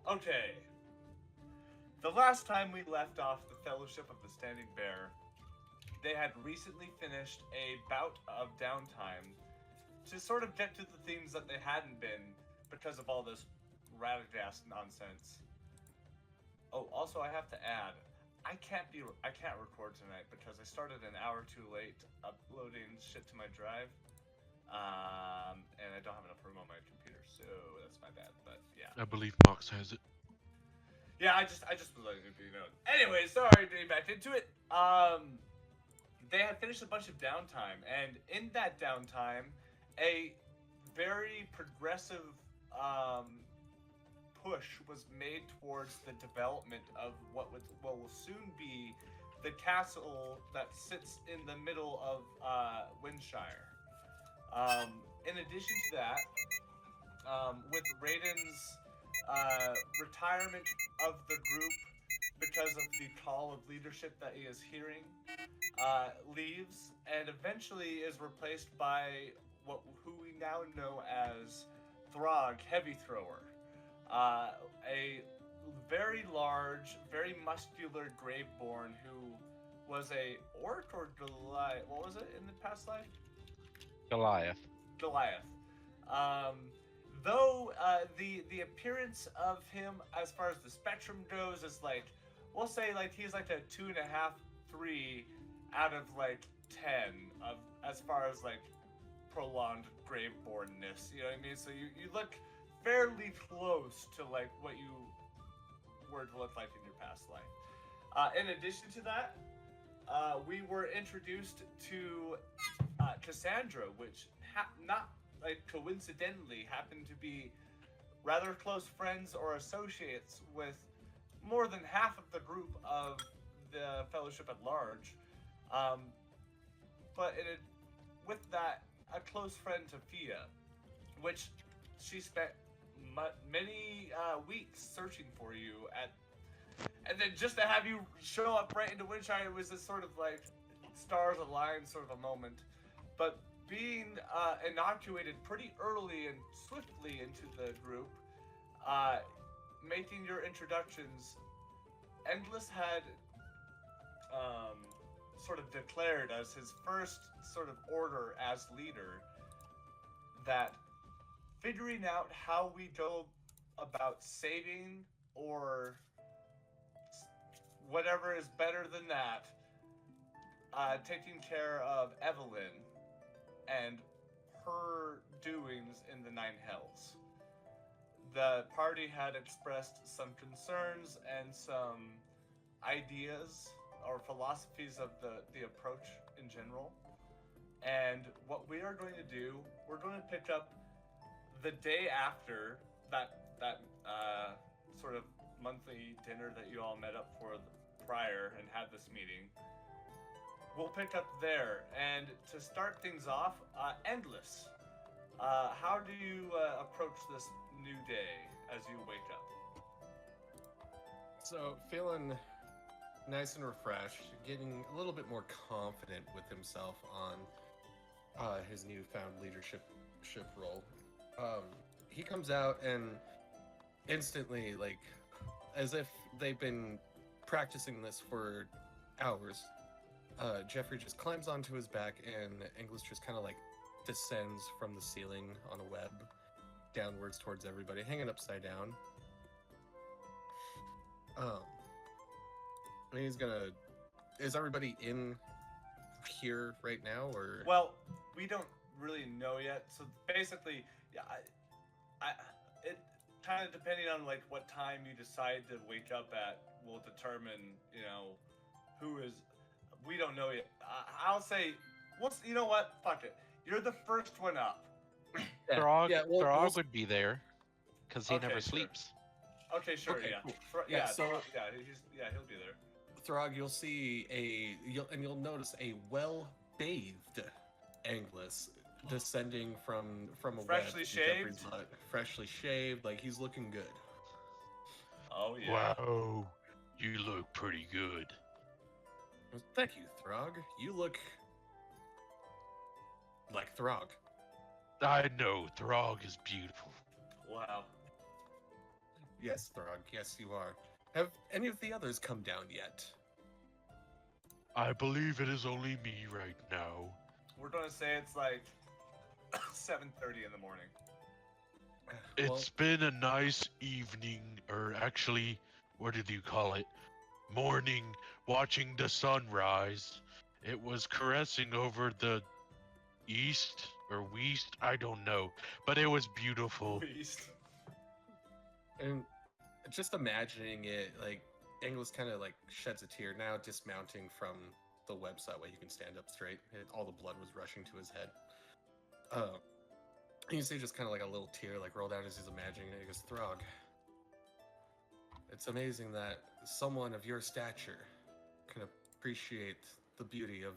Okay. The last time we left off the Fellowship of the Standing Bear, they had recently finished a bout of downtime to sort of get to the themes that they hadn't been because of all this Radagast nonsense. Oh, also I have to add, I can't record tonight because I started an hour too late uploading shit to my drive. And I don't have enough room on my computer, so that's my bad. But yeah. I believe Mox has it. Yeah, I just was letting it be known. Anyway, sorry, getting back into it. They had finished a bunch of downtime, and in that downtime, a very progressive um, push was made towards the development of what will soon be the castle that sits in the middle of Windshire. In addition to that, with Raiden's retirement of the group because of the call of leadership that he is hearing, leaves and eventually is replaced by who we now know as Throg Heavy Thrower, uh, a very large, very muscular Graveborn who was a orc or Goliath. What was it in the past life? Goliath. Goliath. Um, though the appearance of him, as far as the spectrum goes, is like we'll say like he's like a 2.5, 3 out of like 10 of as far as like prolonged gravebornness. You know what I mean? So you look fairly close to like what you were to look like in your past life. In addition to that, we were introduced to Cassandra, which not like coincidentally happened to be rather close friends or associates with more than half of the group of the Fellowship at large. Um, but with that, a close friend to Fia, which she spent many weeks searching for you at, and then just to have you show up right into Windshire was this sort of like stars aligned sort of a moment. But being inoculated pretty early and swiftly into the group, uh, making your introductions, Endless had um, sort of declared as his first sort of order as leader that figuring out how we go about saving or whatever is better than that, taking care of Evelyn and her doings in the Nine Hells. The party had expressed some concerns and some ideas or philosophies of the approach in general. And what we are going to do, we're going to pick up the day after that sort of monthly dinner that you all met up for prior and had this meeting. We'll pick up there, and to start things off, Endless. How do you approach this new day as you wake up? So, feeling nice and refreshed, getting a little bit more confident with himself on his newfound leadership role. He comes out and instantly, like, as if they've been practicing this for hours, Jeffrey just climbs onto his back and English just kind of like descends from the ceiling on a web downwards towards everybody, hanging upside down. And he's gonna. Is everybody in here right now, or? Well, we don't really know yet. So basically, yeah, it kind of depending on like what time you decide to wake up at will determine, who is. We don't know yet. I'll say, you know what? Fuck it. You're the first one up. Yeah, Throg, yeah, Throg would be there because he Okay, never sure. sleeps. Okay, sure. Okay, Yeah. cool. Yeah. Yeah, so- He'll be there. Throg, you'll see you'll notice a well-bathed Anglus descending from a Freshly web to shaved? Jeffrey's butt. Freshly shaved, like he's looking good. Oh yeah. Wow, you look pretty good. Thank you, Throg. You look like Throg. I know, Throg is beautiful. Wow. Yes, Throg. Yes, you are. Have any of the others come down yet? I believe it is only me right now. We're gonna say it's like 7:30 in the morning. Well, It's been a nice evening, or actually, what did you call it? Morning, watching the sunrise. It was caressing over the east or west, I don't know, but it was beautiful. Beast. and just imagining it, like Angelus kind of like sheds a tear now, dismounting from the web so that way he can stand up straight. All the blood was rushing to his head. You see just kind of like a little tear like roll down as he's imagining it. He goes, Throg, it's amazing that someone of your stature can appreciate the beauty of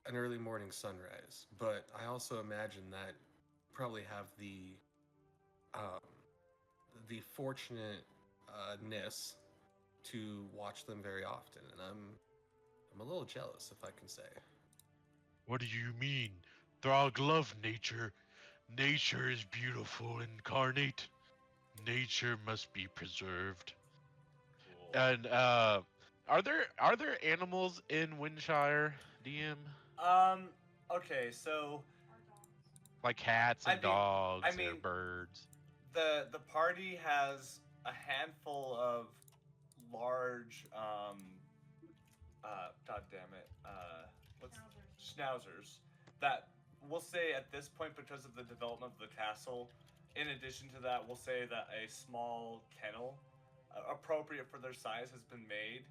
an early morning sunrise. But I also imagine that you probably have um, the fortunate ness to watch them very often, and I'm a little jealous, if I can say. What do you mean? Throg love nature. Nature is beautiful incarnate. Nature must be preserved. Cool. And are there animals in Windshire, DM? Um. Okay, so Like cats I and mean, I dogs or mean, birds? the party has a handful of large god damn it what's schnauzers that we'll say at this point, because of the development of the castle, in addition to that, we'll say that a small kennel appropriate for their size has been made.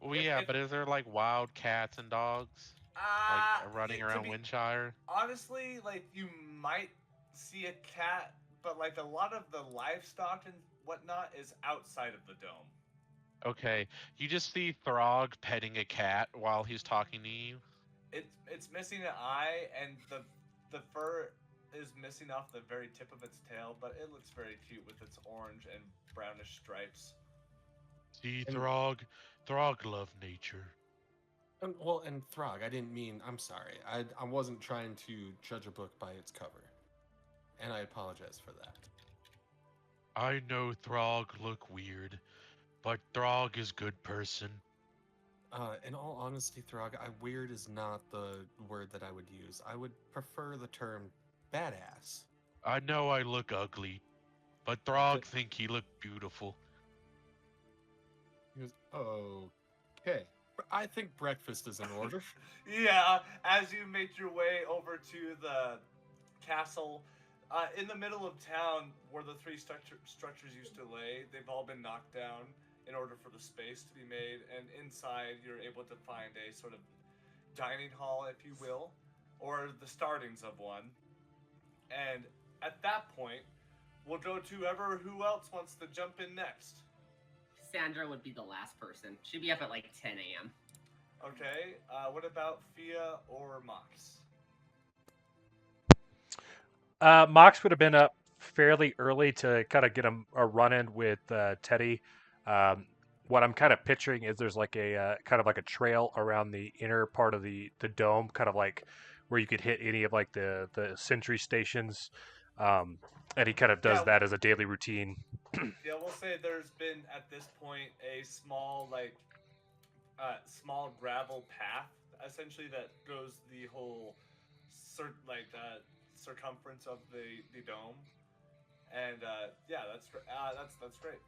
Well, yeah, If but is there like wild cats and dogs like running to around be Windshire? honestly, like you might see a cat, but like a lot of the livestock and whatnot is outside of the dome. Okay, you just see Throg petting a cat while he's talking to you. It's missing an eye, and the fur is missing off the very tip of its tail, but it looks very cute with its orange and brownish stripes. See, And Throg love nature. and Throg, I didn't mean. I'm sorry. I wasn't trying to judge a book by its cover, and I apologize for that. I know Throg look weird, but Throg is good person. In all honesty, Throg, weird is not the word that I would use. I would prefer the term badass. I know I look ugly, but Th- Throg think he look beautiful. He goes, okay. I think breakfast is in order. Yeah, as you make your way over to the castle, in the middle of town where the three structures used to lay, they've all been knocked down in order for the space to be made, and inside you're able to find a sort of dining hall, if you will, or the startings of one. And at that point, we'll go to who else wants to jump in next. Sandra would be the last person. She'd be up at like 10 a.m. Okay, what about Fia or Mox? Mox would have been up fairly early to kind of get a run in with Teddy. What I'm kind of picturing is there's like a kind of like a trail around the inner part of the dome, kind of like where you could hit any of like the sentry stations. And he kind of does Yeah, that as a daily routine. yeah, we'll say there's been at this point a small small gravel path essentially that goes the whole circumference of the dome, and yeah, that's great.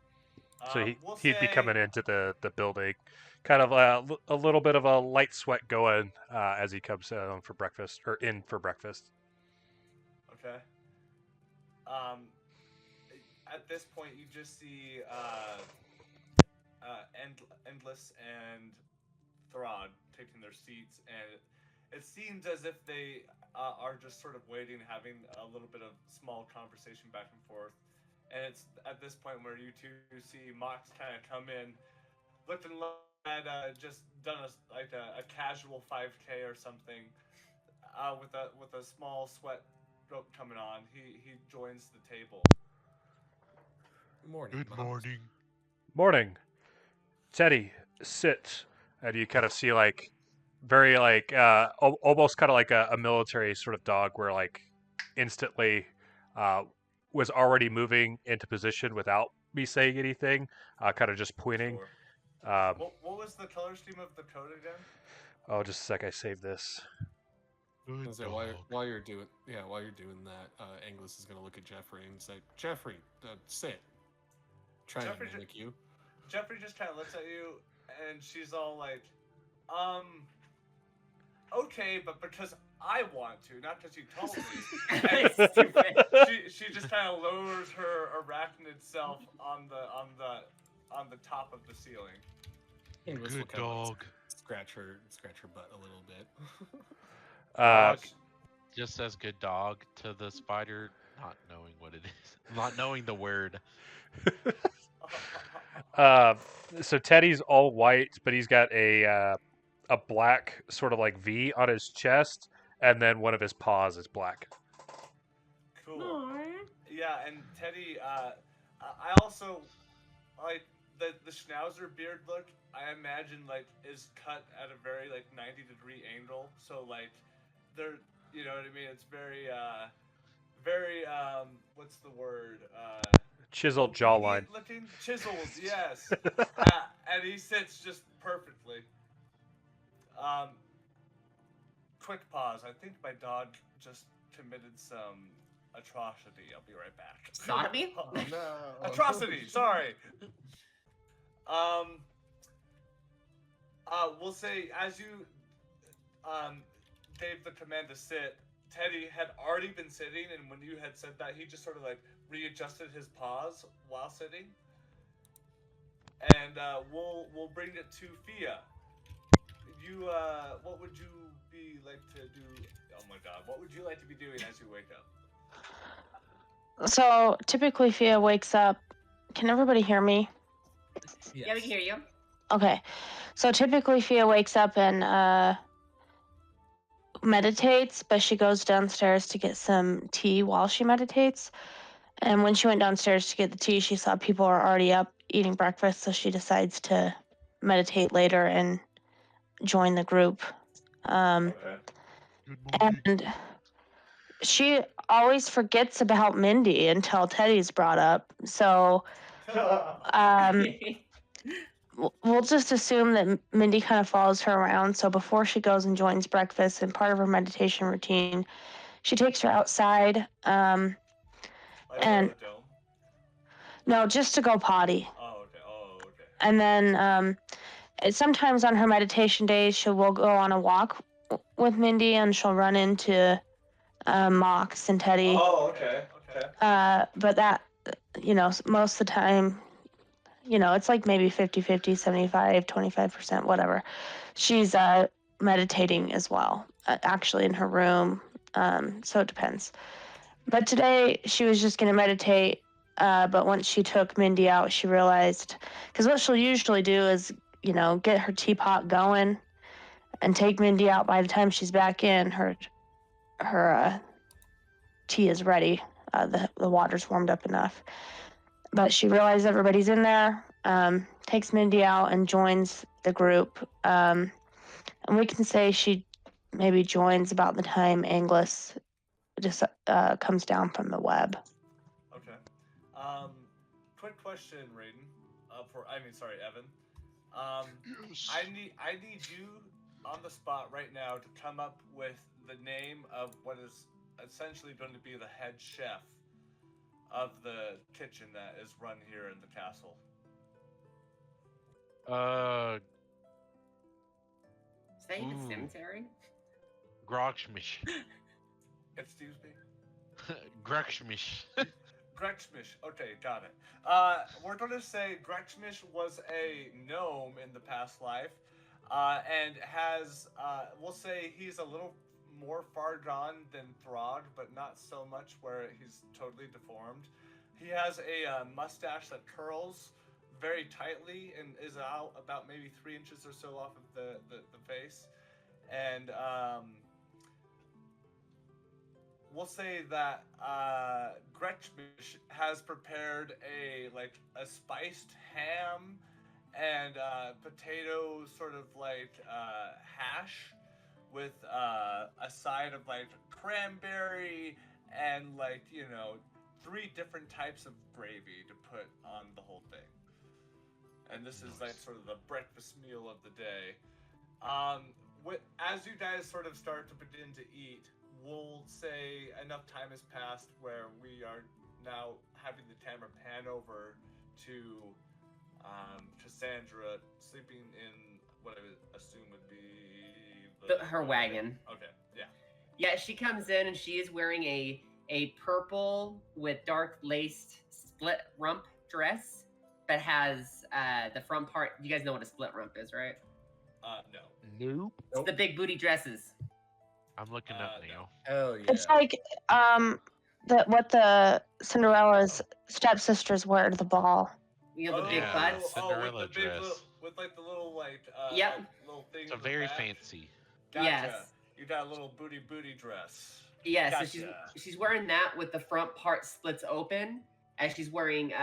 So We'll he'd be say coming into the building, kind of a little bit of a light sweat going as he comes for breakfast or in for breakfast. okay. Um, at this point, you just see Endless and Throg taking their seats, and it seems as if they are just sort of waiting, having a little bit of small conversation back and forth. And it's at this point where you two see Mox kind of come in, looking like had just done a casual 5K or something, with a small sweat coming on. He joins the table. Morning, Good Mox. morning. Morning, Teddy. Sit. And you kind of see like very like almost kind of like a military sort of dog, where like instantly was already moving into position without me saying anything, kind of just pointing. Sure. Um, What was the color scheme of the code again? oh, just a sec. I saved this. Good So dog. while you're doing that, Angus is gonna look at Jeffrey and say, "Jeffrey, sit." Trying Jeffrey to mimic you. Jeffrey just kind of looks at you, and she's all like, okay, but because I want to, not because you told me. Stupid. she just kind of lowers her arachnid self on the top of the ceiling. Angus Good will kind of like dog. scratch her butt a little bit. Dog just says good dog to the spider, not knowing what it is, not knowing the word. So Teddy's all white, but he's got a black sort of like V on his chest, and then one of his paws is black. Cool. Yeah, and Teddy, I also like the schnauzer beard look. I imagine like is cut at a very like 90-degree angle, so like they're, you know what I mean. It's very what's the word? Chiseled Obedient jawline. looking, chiseled. Yes, and he sits just perfectly. Um, quick pause. I think my dog just committed some atrocity. I'll be right back. Sodomy? Oh no! Atrocity. Sorry. We'll say as you gave the command to sit, Teddy had already been sitting, and when you had said that, he just sort of like readjusted his paws while sitting. And we'll bring it to Fia. You what would you be like to do? Oh my God, what would you like to be doing as you wake up? So typically, Fia wakes up. Can everybody hear me? Yeah, we can hear you. Okay. So typically, Fia wakes up and meditates, but she goes downstairs to get some tea while she meditates. And when she went downstairs to get the tea, she saw people are already up eating breakfast, so she decides to meditate later and join the group. Okay. Good morning. And she always forgets about Mindy until Teddy's brought up. So we'll just assume that Mindy kind of follows her around. So before she goes and joins breakfast and part of her meditation routine, she takes her outside. And the dome. no, just to go potty. Oh, okay. Oh, okay. And then sometimes on her meditation days, she will go on a walk with Mindy and she'll run into Mhox and Teddy. Oh, okay. Okay. But that, most of the time, it's like maybe 50-50, 75, 25%, whatever. She's meditating as well, actually in her room. So it depends. But today she was just going to meditate. But once she took Mindy out, she realized, because what she'll usually do is, get her teapot going and take Mindy out. By the time she's back in, her tea is ready. The water's warmed up enough. But she realized everybody's in there, takes Mindy out and joins the group. And we can say she maybe joins about the time Engless just comes down from the web. Okay. Quick question, Raiden. Evan. Yes. I need you on the spot right now to come up with the name of what is essentially going to be the head chef of the kitchen that is run here in the castle. Is that even Ooh. cemetery? Grokshmish. Excuse me? Grokshmish. Gretschmish. Okay, got it. We're going to say Gretschmish was a gnome in the past life, and has, we'll say he's a little more far gone than Throg, but not so much where he's totally deformed. He has a mustache that curls very tightly and is out about maybe 3 inches or so off of the face. And we'll say that Gretschmish has prepared a spiced ham and potato sort of like hash with a side of like cranberry and 3 different types of gravy to put on the whole thing. And this is like sort of the breakfast meal of the day. As you guys sort of start to begin to eat, we'll say enough time has passed where we are now having the camera pan over to Cassandra sleeping in what I would assume would be Her wagon. Okay, yeah. Yeah, she comes in and she is wearing a purple with dark laced split rump dress that has the front part. You guys know what a split rump is, right? No. Nope. It's the big booty dresses. I'm looking up No. now. Oh yeah. It's like what the Cinderella's stepsisters wear to the ball. You know, the big yeah, butts. Cinderella with the big dress. with like the little like Yep. like, little thing. It's in a the very back. fancy. Gotcha. Yes. You got a little booty dress. Yeah, Gotcha. so she's wearing that with the front part splits open, and she's wearing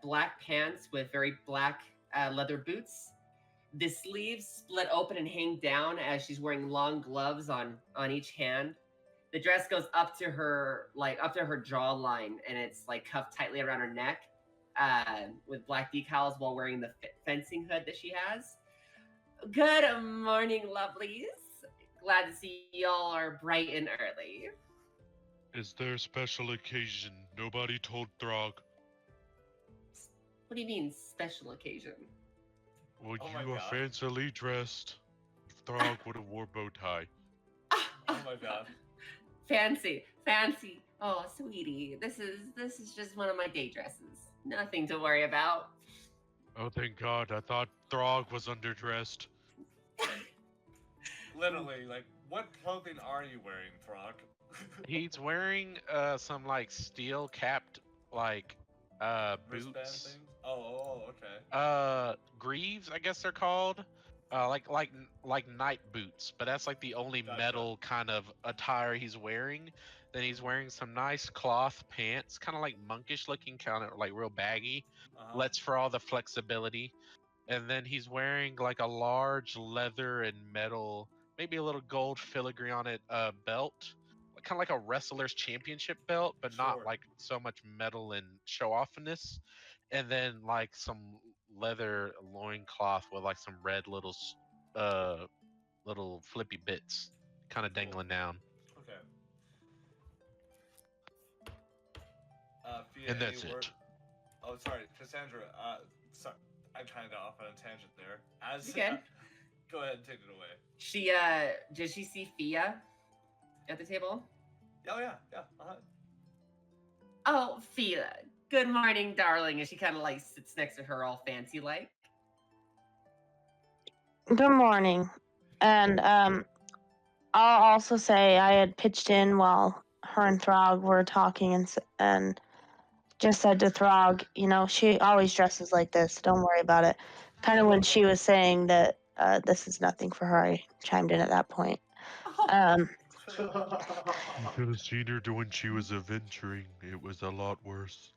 black pants with very black leather boots. The sleeves split open and hang down as she's wearing long gloves on each hand. The dress goes up to her jawline, and it's like cuffed tightly around her neck, with black decals while wearing the fencing hood that she has. Good morning, lovelies. Glad to see y'all are bright and early. Is there a special occasion? Nobody told Throg. What do you mean, special occasion? Well, Oh my you are God. fancily dressed. Throg would have wore bow tie. Oh my god. Fancy. Oh, sweetie, this is just one of my day dresses. Nothing to worry about. Oh, thank God. I thought Throg was underdressed. Literally, like, what clothing are you wearing, Frog? He's wearing some like steel capped like Wristband boots. things? Oh, okay. Greaves, I guess they're called. Like night boots, but that's like the only Gotcha. metal kind of attire he's wearing. Then he's wearing some nice cloth pants, kind of like monkish looking, kind of like real baggy. Lets for all the flexibility. And then he's wearing like a large leather and metal, maybe a little gold filigree on it, belt, kind of like a wrestler's championship belt, but not Sure. like so much metal and show offness. And then like some leather loincloth with like some red little little flippy bits kind of dangling down. Okay. Fia, And that's any word- it. Oh, sorry, Cassandra. Sorry, I kind of got off on a tangent there. You can. Go ahead and take it away. She did she see Fia at the table? Oh yeah. Oh, Fia. Good morning, darling. And she kind of like sits next to her, all fancy like. Good morning. And I'll also say I had pitched in while her and Throg were talking and just said to Throg, you know, she always dresses like this. Don't worry about it. Kind of when she was saying that this is nothing for her, I chimed in at that point. You could have seen her when she was adventuring. It was a lot worse.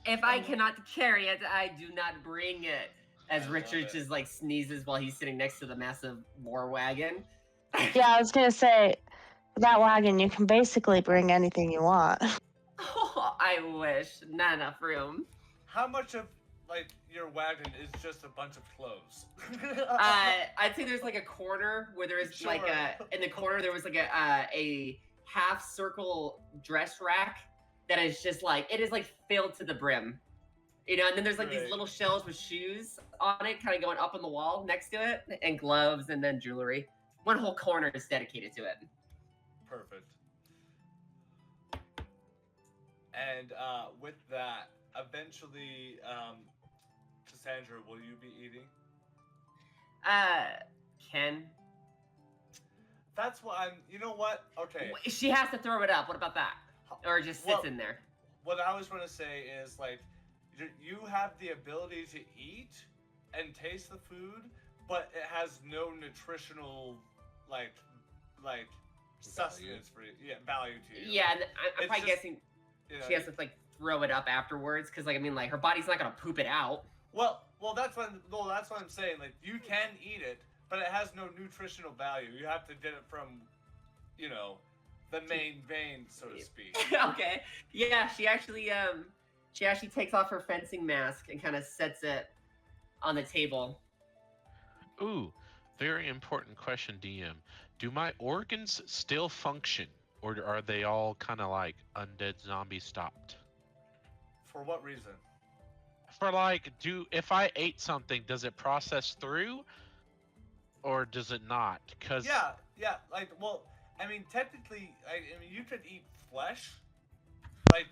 If I cannot carry it, I do not bring it. As I love Richard it. just like sneezes while he's sitting next to the massive war wagon. Yeah, I was gonna say, that wagon, you can basically bring anything you want. Oh, I wish. Not enough room. How much of like your wagon is just a bunch of clothes? I'd say there's like a corner where there is like Sure. in the corner there was like a half circle dress rack that is just like it is like filled to the brim. You know, and then there's like these Right. little shelves with shoes on it, kind of going up on the wall next to it, and gloves, and then jewelry. One whole corner is dedicated to it. Perfect. And with that, eventually, Cassandra, will you be eating? Ken, That's what I'm. You know what? Okay. she has to throw it up. What about that? Or it just sits Well- in there. What I was going to say is like, you have the ability to eat and taste the food, but it has no nutritional like sustenance for you. Yeah, value to you. Yeah, and I'm It's probably just- guessing You know, she has to like throw it up afterwards, because like I mean like her body's not gonna poop it out. Well, that's what I'm saying. Like, you can eat it, but it has no nutritional value. You have to get it from, you know, the main vein, so to speak. Okay. Yeah, she actually takes off her fencing mask and kind of sets it on the table. Ooh, very important question, DM. Do my organs still function, or are they all kind of like undead zombie stopped? For what reason? For like, if I ate something, does it process through, or does it not? Cause Yeah. Like, well, I mean, technically, I mean, you could eat flesh. Like,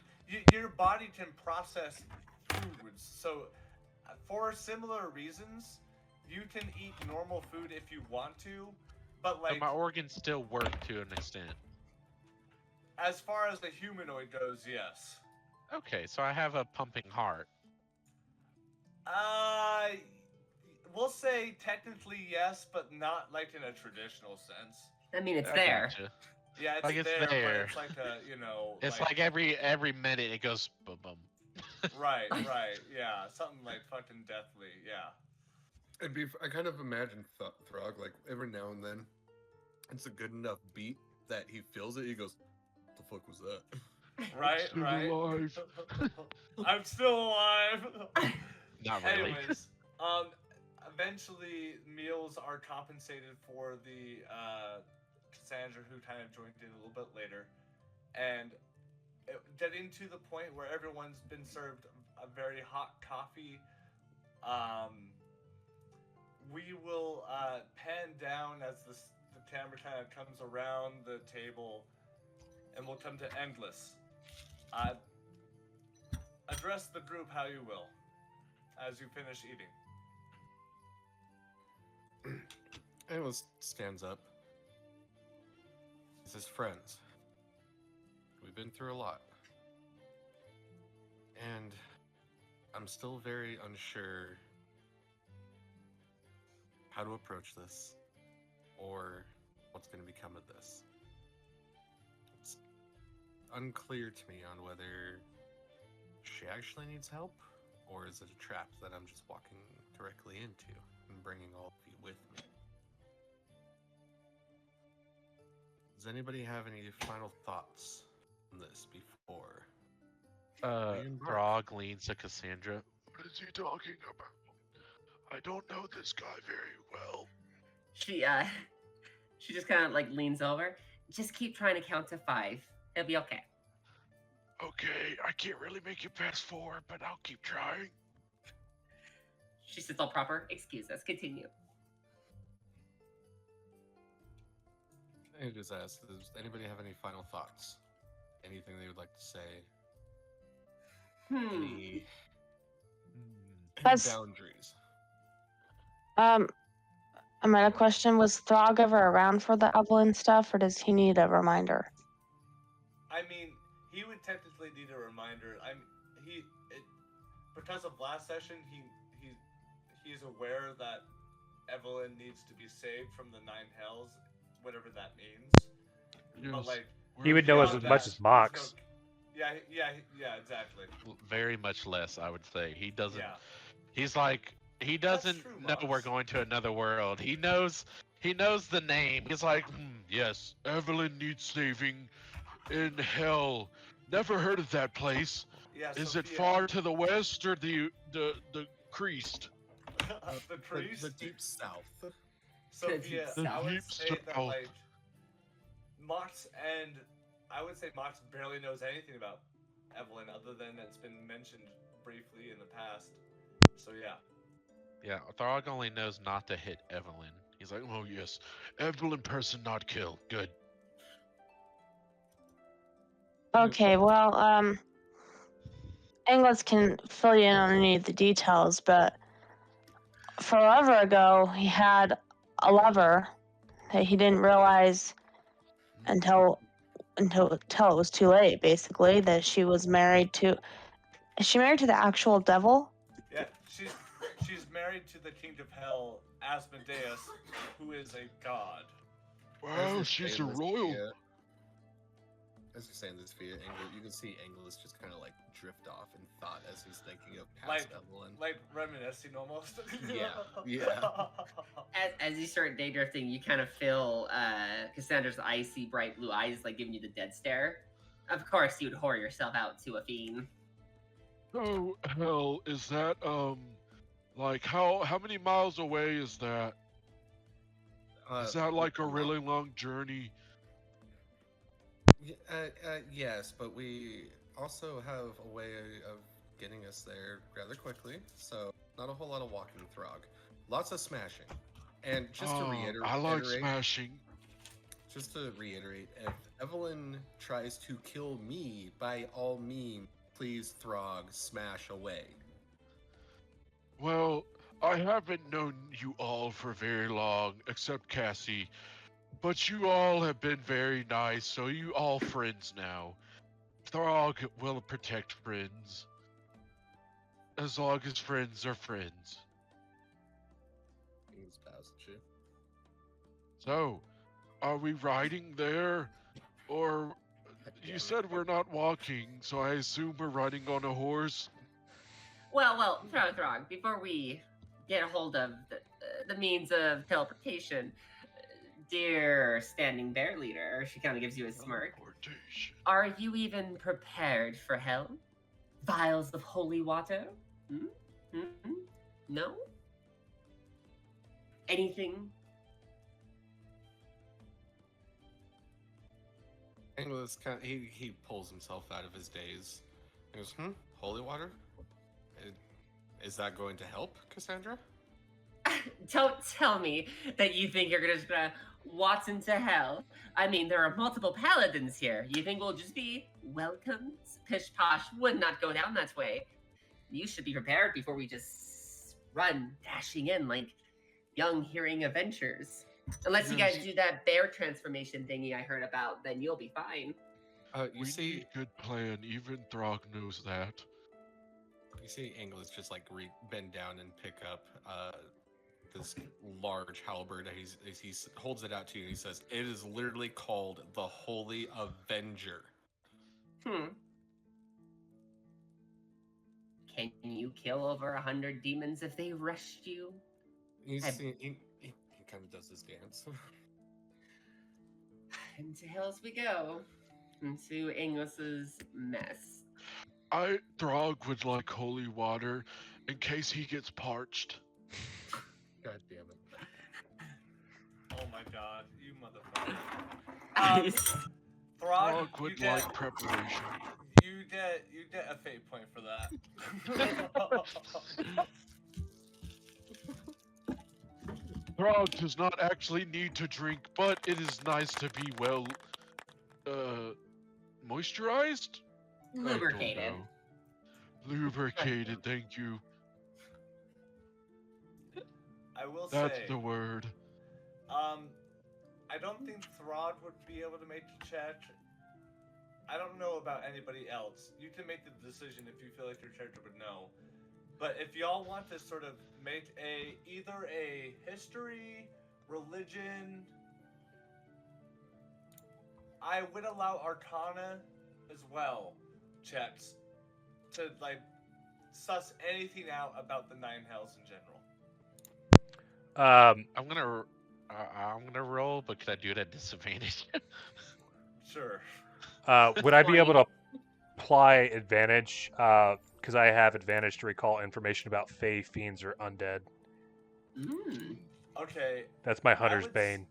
your body can process foods. So, for similar reasons, you can eat normal food if you want to, but so like, my organs still work to an extent. as far as the humanoid goes, yes. Okay, so I have a pumping heart. Uh, we'll say technically yes, but not like in a traditional sense. I mean, it's I there. gotcha. Yeah, it's, Like, it's there, there. but it's like a, It's like every minute it goes bum bum. right, yeah, something like fucking deathly, yeah. I kind of imagine Throg, like, every now and then, it's a good enough beat that he feels it, he goes, the fuck was that? Right, Still right. alive. I'm still alive. Not really. Anyways, eventually meals are compensated for the Cassandra who kind of joined in a little bit later, and getting to the point where everyone's been served a very hot coffee. We will pan down as the camera kind of comes around the table, and we'll come to Endless. Address the group how you will, as you finish eating. Endless stands up. He says, friends, we've been through a lot. And I'm still very unsure how to approach this, or what's going to become of this. It's unclear to me on whether she actually needs help, or is it a trap that I'm just walking directly into and bringing all of you with me. Does anybody have any final thoughts on this before? Throg leans to Cassandra. What is he talking about? I don't know this guy very well. She just kind of like leans over. Just keep trying to count to 5. It'll be okay. Okay, I can't really make it past 4, but I'll keep trying. She sits all proper. Excuse us. Continue. I just asked, does anybody have any final thoughts? Anything they would like to say? Any That's- boundaries? I might have a question. Was Throg ever around for the Evelyn stuff, or does he need a reminder? I mean, he would technically need a reminder. Because of last session, he's aware that Evelyn needs to be saved from the 9 hells, whatever that means. But like, He would know as beyond much that, as Mhox. there's yeah, exactly. Very much less, I would say. He doesn't. Yeah. He's like, he doesn't true, know we're Mox. going to another world. He knows the name. He's like, yes, Evelyn needs saving in hell. Never heard of that place. Yeah. Is it Sophia. far to the west or the creast? the priest? The deep south. Sophia, The I would deep say that south. like Mox barely knows anything about Evelyn other than it's been mentioned briefly in the past. So yeah. Yeah, Throg only knows not to hit Evelyn. He's like, oh yes, Evelyn person not kill. Good. Okay, well, English can fill you in on any of the details, but forever ago, he had a lover that he didn't realize until it was too late, basically, that she was married to... Is she married to the actual devil? Yeah, she's married to the king of hell, Asmodeus, who is a god. Wow, she's a royal. as you're saying this, via you can see English just kind of like drift off in thought as he's thinking of past Evelyn. Like reminiscing almost. Yeah. As you start day drifting, you kind of feel Cassandra's icy, bright blue eyes like giving you the dead stare. Of course, you'd whore yourself out to a fiend. Oh hell, is that like how many miles away is that? Is that like a really long journey? Yes, but we also have a way of getting us there rather quickly, so not a whole lot of walking, Throg. Lots of smashing. And just to reiterate, I like smashing. Just to reiterate, if Evelyn tries to kill me, by all means, please, Throg, smash away. Well, I haven't known you all for very long, except Cassie. But you all have been very nice, so you all friends now. Throg will protect friends. As long as friends are friends. He's past you. So, are we riding there? Or you said we're not walking, so I assume we're riding on a horse? Well, Throg, before we get a hold of the means of teleportation, dear standing bear leader, she kind of gives you a smirk. Are you even prepared for hell? Vials of holy water? No? Anything? English he pulls himself out of his daze. He goes, holy water? Is that going to help, Cassandra? Don't tell me that you think you're just gonna waltz into hell. I mean, there are multiple paladins here. You think we'll just be welcomed? Pish posh would not go down that way. You should be prepared before we just run dashing in like young hearing adventures. Unless you guys do that bear transformation thingy I heard about, then you'll be fine. You see, good plan. Even Throg knows that. You see English just like bend down and pick up this large halberd. He holds it out to you and he says, "It is literally called the Holy Avenger." Can you kill over 100 demons if they rushed you? He kind of does his dance. Into hills we go. Into English's mess. Throg would like holy water in case he gets parched. God damn it. Oh my god, you motherfucker. Throg would like preparation. You get a fate point for that. Throg does not actually need to drink, but it is nice to be well moisturized? Lubricated. Lubricated, thank you. I will say that's the word. I don't think Throg would be able to make the check. I don't know about anybody else. You can make the decision if you feel like your character would know. But if y'all want to sort of make either a history, religion, I would allow Arcana as well checks to like suss anything out about the Nine Hells in general. I'm gonna roll, but can I do it at disadvantage? Sure. Would I be able to apply advantage? Because I have advantage to recall information about Fey, fiends, or undead. Okay. That's my Hunter's Bane.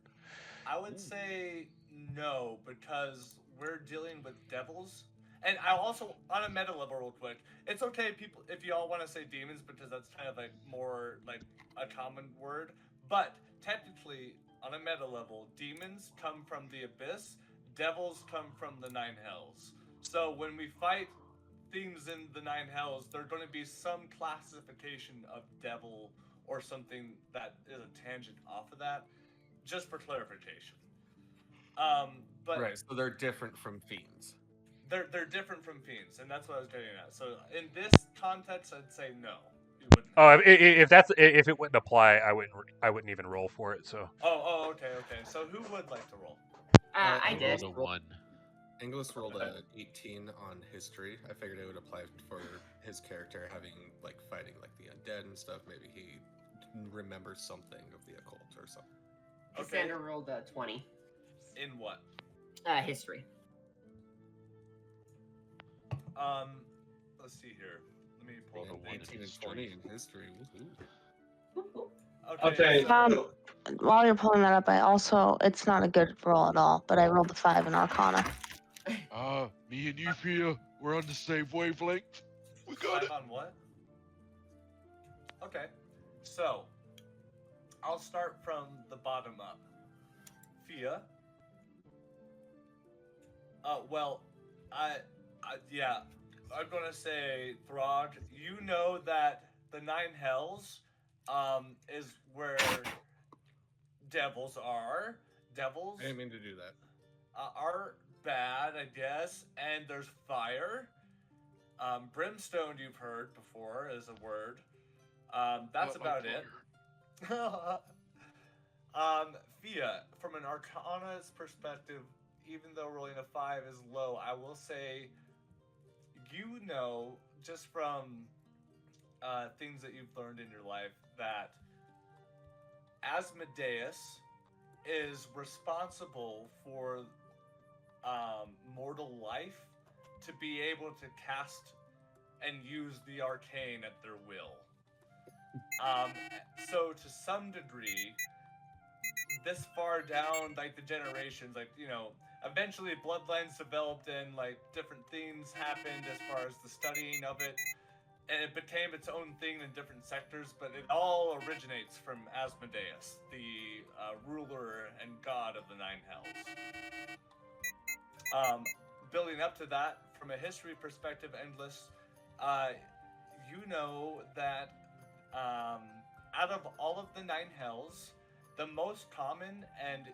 I would say no, because we're dealing with devils. And I also, on a meta level real quick, it's okay people if y'all want to say demons, because that's kind of like more like a common word. But technically, on a meta level, demons come from the abyss, devils come from the Nine Hells. So when we fight things in the Nine Hells, there's going to be some classification of devil or something that is a tangent off of that, just for clarification. But right, so they're different from fiends. They're different from fiends, and that's what I was getting at. So in this context, I'd say no. You wouldn't. Oh, if it wouldn't apply, I wouldn't even roll for it. So. Oh, okay. So who would like to roll? I did. Rolled a 1. English rolled a 18 on history. I figured it would apply for his character having like fighting like the undead and stuff. Maybe he remembers something of the occult or something. Cassandra rolled a 20. In what? History. Let's see here. Let me pull Rolled up a one in 19 and history. 20 in history. Woohoo. Okay. Um, while you're pulling that up, it's not a good roll at all, but I rolled a 5 in Arcana. Me and you, Fia, we're on the same wavelength. We got 5 it. on what? Okay. So, I'll start from the bottom up. Fia. I'm gonna say, Throg, you know that the Nine Hells, is where devils are. Devils I didn't mean to do that. are bad, I guess, and there's fire. Brimstone, you've heard before, is a word. That's Not like about it. fire. Fia, from an Arcana's perspective, even though rolling a 5 is low, I will say, you know, just from things that you've learned in your life, that Asmodeus is responsible for mortal life to be able to cast and use the arcane at their will. So to some degree, this far down, like the generations, like, you know, eventually bloodlines developed and like different things happened as far as the studying of it, and it became its own thing in different sectors, but it all originates from Asmodeus, the ruler and god of the Nine Hells. Building up to that, from a history perspective, Endless, you know that out of all of the Nine Hells, the most common, and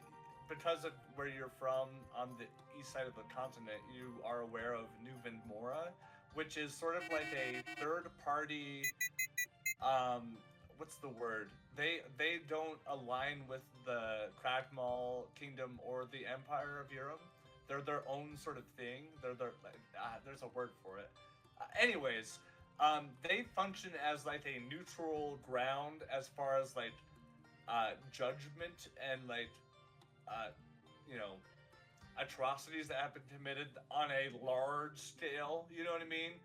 because of where you're from on the east side of the continent, you are aware of New Vendmora, which is sort of like a third-party. What's the word? They don't align with the Cragmaw Kingdom or the Empire of Urim. They're their own sort of thing. There's a word for it. Anyways, they function as like a neutral ground as far as like judgment and like you know, atrocities that have been committed on a large scale. You know what I mean?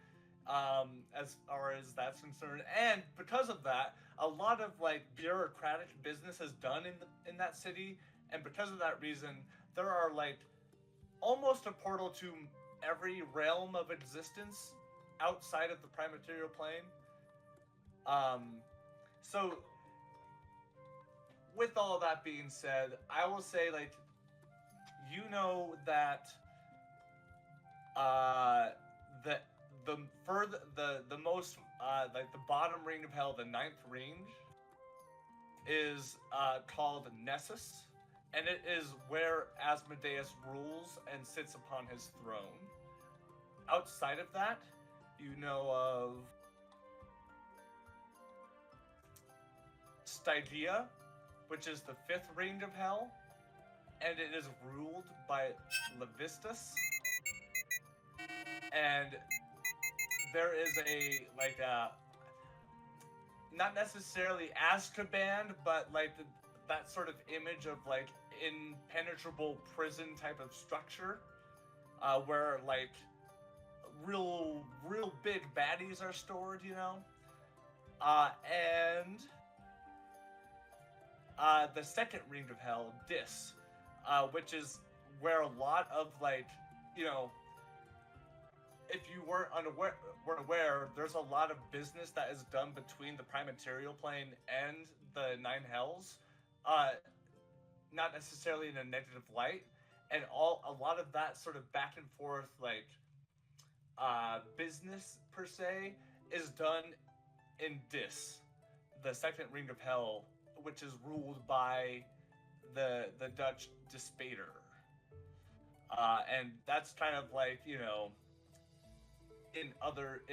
As far as that's concerned, and because of that, a lot of like bureaucratic business is done in that city, and because of that reason, there are like almost a portal to every realm of existence outside of the prime material plane. So with all that being said, I will say, like, you know that the most like the bottom ring of hell, the ninth range, is called Nessus, and it is where Asmodeus rules and sits upon his throne. Outside of that, you know of Stygia, which is the fifth range of hell, and it is ruled by Levistus. And there is a like not necessarily Azkaban, but like that sort of image of like impenetrable prison type of structure, where like real big baddies are stored, you know. And the second ring of hell, Dis, which is where a lot of like, you know, if you weren't aware, there's a lot of business that is done between the prime material plane and the Nine Hells, not necessarily in a negative light, and a lot of that sort of back and forth like business per se is done in Dis, the second ring of hell, which is ruled by the Dutch Despater, and that's kind of like, you know, in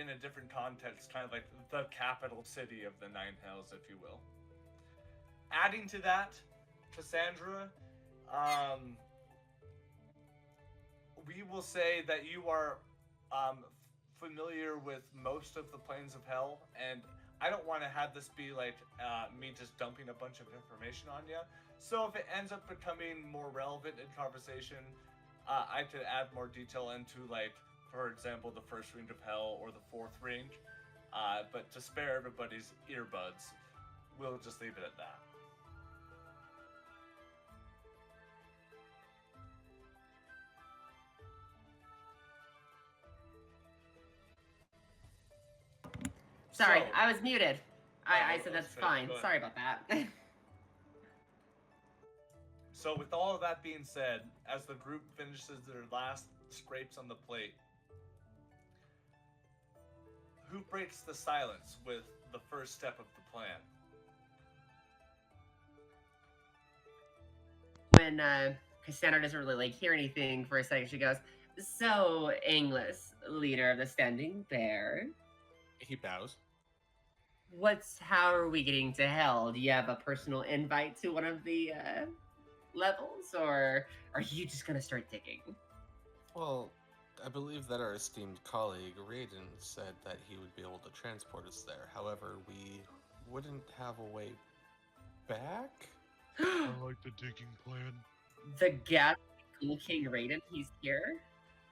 a different context, kind of like the capital city of the Nine Hells, if you will. Adding to that, Cassandra, we will say that you are familiar with most of the planes of hell, and I don't want to have this be like me just dumping a bunch of information on you. So if it ends up becoming more relevant in conversation, I could add more detail into, like, for example, the first ring of hell or the fourth ring. But to spare everybody's earbuds, we'll just leave it at that. Sorry, So- I was muted. I Oh, said that's okay, fine. go ahead. Sorry about that. So with all of that being said, as the group finishes their last scrapes on the plate, who breaks the silence with the first step of the plan? When Cassandra doesn't really like hear anything for a second, she goes, "So, Engless, leader of the Standing Bear, He bows. how are we getting to hell? Do you have a personal invite to one of the levels, or are you just gonna start digging?" Well, I believe that our esteemed colleague Raiden said that he would be able to transport us there. However, we wouldn't have a way back. I like the digging plan. The gas cool King Raiden, he's here.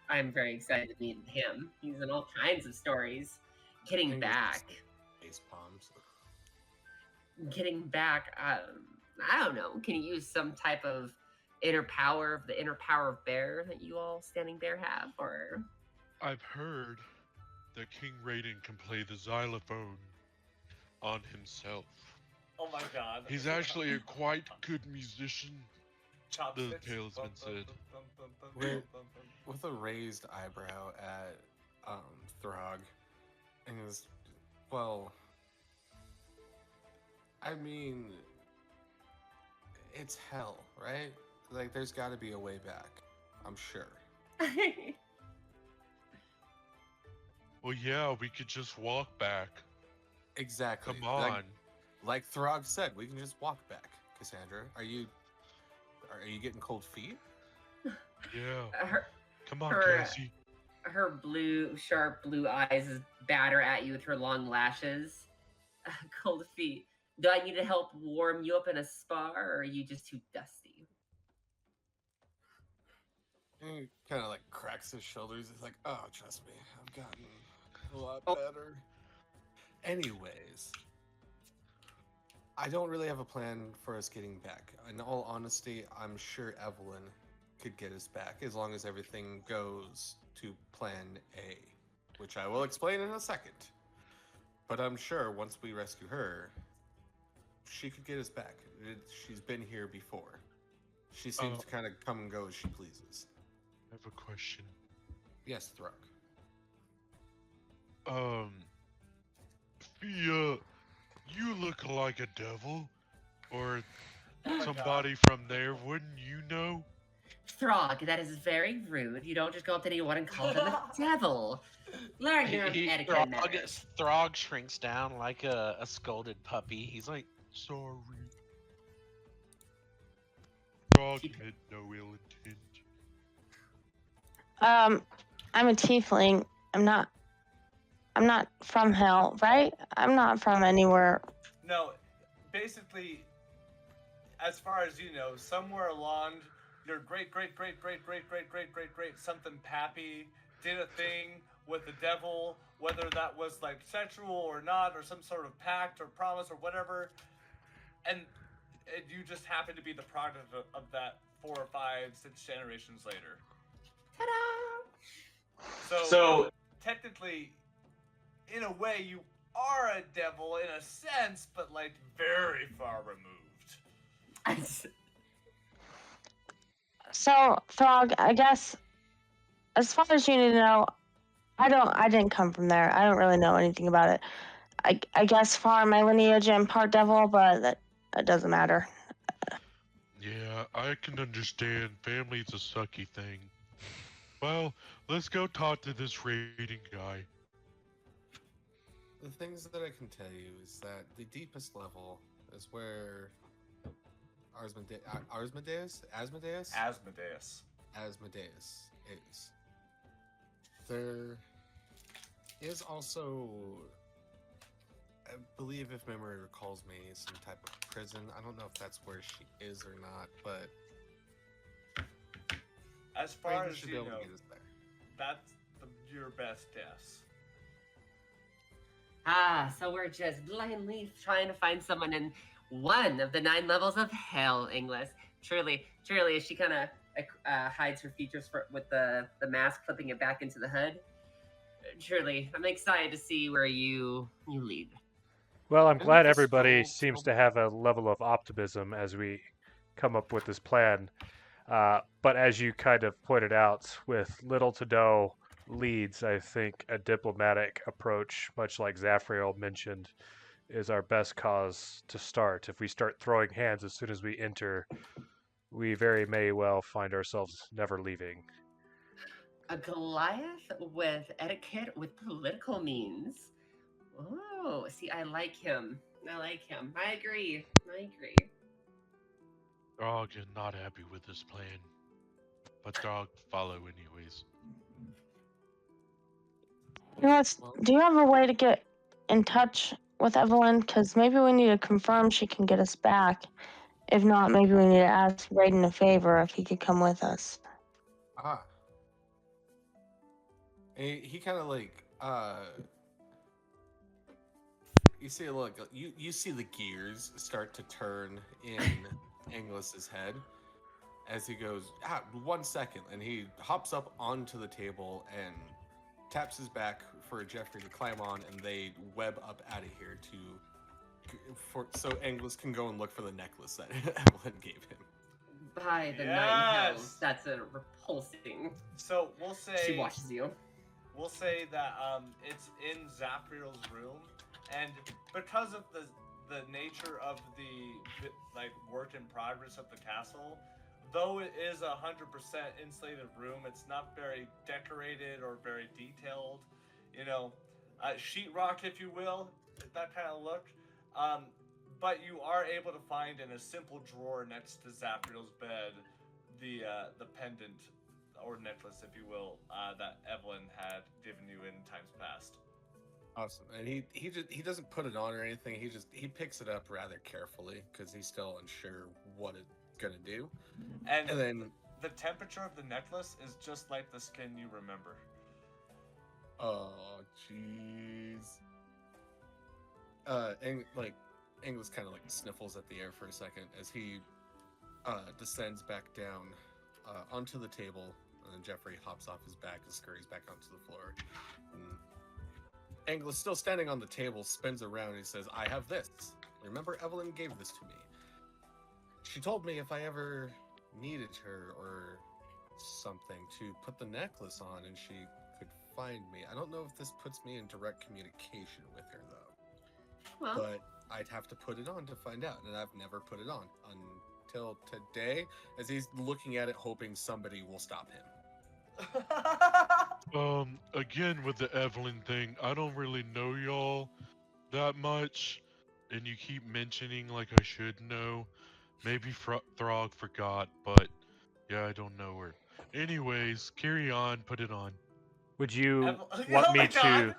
I'm very excited to meet him. He's in all kinds of stories. Getting Fingers back. Face palms. I don't know. Can you use some type of the inner power of bear that you all Standing Bear have, or I've heard that King Raiden can play the xylophone on himself. Oh my god. He's actually a quite good musician. Chopsticks. the tale's been said. Wait. With a raised eyebrow at Throg, and he goes, "Well, I mean, it's hell, right? Like, there's got to be a way back. I'm sure." Well, yeah, we could just walk back. Exactly. Come on. Like Throg said, we can just walk back. Cassandra, are you getting cold feet? Yeah. her, Come on, her- Cassie. her sharp blue eyes batter at you with her long lashes. Cold feet. Do I need to help warm you up in a spa, or are you just too dusty? And he kind of like cracks his shoulders. He's like, "Oh, trust me, I've gotten a lot Oh. better." Anyways, I don't really have a plan for us getting back. In all honesty, I'm sure Evelyn could get us back as long as everything goes to plan A, which I will explain in a second. But I'm sure once we rescue her, she could get us back. She's been here before. She seems Oh. to kind of come and go as she pleases. I have a question. Yes, Throg. Fia, you look like a devil, or Oh my somebody God. from there, wouldn't you know? Throg, that is very rude. You don't just go up to anyone and call them a devil. Learn your etiquette manners. Throg shrinks down like a scolded puppy. He's like, Sorry. Frog Keep- meant no ill intent. I'm a tiefling. I'm not from hell, right? I'm not from anywhere. No, basically, as far as you know, somewhere along your great something pappy did a thing with the devil, whether that was like sexual or not, or some sort of pact or promise or whatever, and you just happen to be the product of that 4 or 5, 6 generations later. Ta-da! So technically, in a way, you are a devil in a sense, but like very far removed. So, Frog, I guess, as far as you need to know, I didn't come from there. I don't really know anything about it. I guess far in my lineage I'm part devil, but that doesn't matter. Yeah, I can understand. Family's a sucky thing. Well, let's go talk to this raiding guy. The things that I can tell you is that the deepest level is where Asmodeus Asmodeus is. There is also, I believe, if memory recalls me, some type of prison. I don't know if that's where she is or not, but As far Raven as should you be able know, to get us there. that's your best guess. Ah, so we're just blindly trying to find someone in one of the 9 levels of hell, English. Truly, as she kind of hides her features with the mask, flipping it back into the hood. Truly, I'm excited to see where you lead. Well, I'm Didn't glad the everybody scroll seems tell to have a level of optimism as we come up with this plan. But as you kind of pointed out, with little to no leads, I think a diplomatic approach, much like Zafriel mentioned, is our best cause to start. If we start throwing hands as soon as we enter, we very may well find ourselves never leaving. A Goliath with etiquette with political means. Oh, see, I like him. I agree. Throg is not happy with this plan, but Throg follow anyways. Do you have a way to get in touch with Evelyn? Because maybe we need to confirm she can get us back. If not, maybe we need to ask Raiden a favor if he could come with us. Ah. He kind of like you see, look, you see the gears start to turn in Inglis's head as he goes, 1 second, and he hops up onto the table and taps his back for Jeffrey to climb on, and they web up out of here so Inglis can go and look for the necklace that Evelyn gave him. By the 9 Yes! hells, that's a repulsing. So we'll say She watches you. We'll say that it's in Zafriel's room, and because of the nature of the like work in progress of the castle, though it is 100% insulated room, it's not very decorated or very detailed. You know, sheetrock, if you will, that kind of look. But you are able to find in a simple drawer next to Zafriel's bed the pendant or necklace, if you will, that Evelyn had given you in times past. Awesome, and he doesn't put it on or anything. He picks it up rather carefully because he's still unsure what it's gonna do. And then the temperature of the necklace is just like the skin you remember. Oh, jeez. Inglis kind of like sniffles at the air for a second as he descends back down onto the table, and then Jeffrey hops off his back and scurries back onto the floor. And Inglis, still standing on the table, spins around and he says, "I have this. Remember, Evelyn gave this to me. She told me if I ever needed her or something to put the necklace on and she could find me. I don't know if this puts me in direct communication with her, though. Well, But I'd have to put it on to find out, and I've never put it on until today," as he's looking at it, hoping somebody will stop him. Again with the Evelyn thing, I don't really know y'all that much, and you keep mentioning like I should know. Maybe Throg forgot, but yeah, I don't know her. Anyways, carry on, put it on. Would you Oh want my me to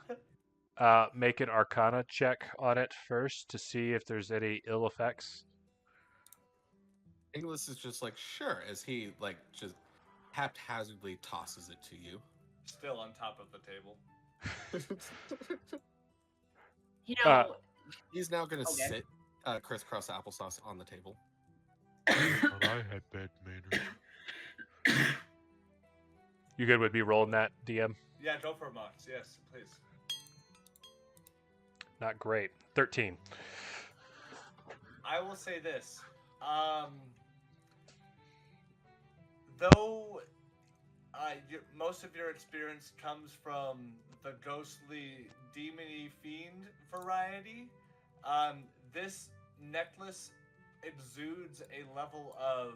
God! make an Arcana check on it first to see if there's any ill effects? Inglis is just like, sure, as he like just haphazardly tosses it to you. Still on top of the table. you know, He's now gonna Okay. sit crisscross applesauce on the table. But I had bad manners. You good with me rolling that, DM? Yeah, go for Mhox. Yes, please. Not great. 13. I will say this. Though most of your experience comes from the ghostly, demony fiend variety, this necklace exudes a level of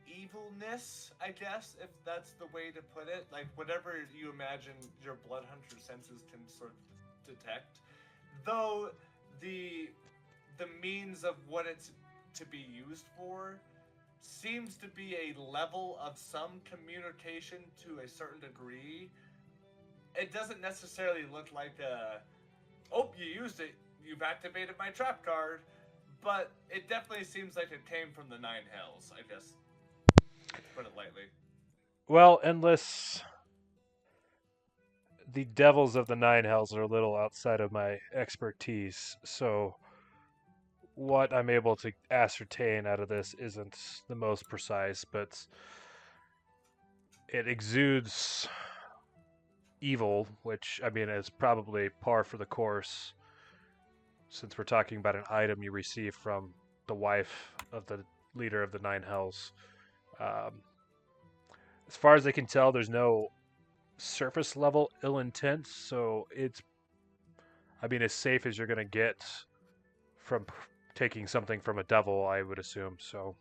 evilness, I guess, if that's the way to put it. Like, whatever you imagine your blood hunter senses can sort of detect. Though the means of what it's to be used for seems to be a level of some communication to a certain degree. It doesn't necessarily look like oh, you used it, you've activated my trap card, but it definitely seems like it came from the Nine Hells, I guess. Put it lightly. Well, Endless, the devils of the Nine Hells are a little outside of my expertise, so what I'm able to ascertain out of this isn't the most precise, but it exudes evil, which, I mean, is probably par for the course, since we're talking about an item you receive from the wife of the leader of the Nine Hells. As far as I can tell, there's no surface level ill intent, so it's, I mean, as safe as you're going to get from taking something from a devil, I would assume. So,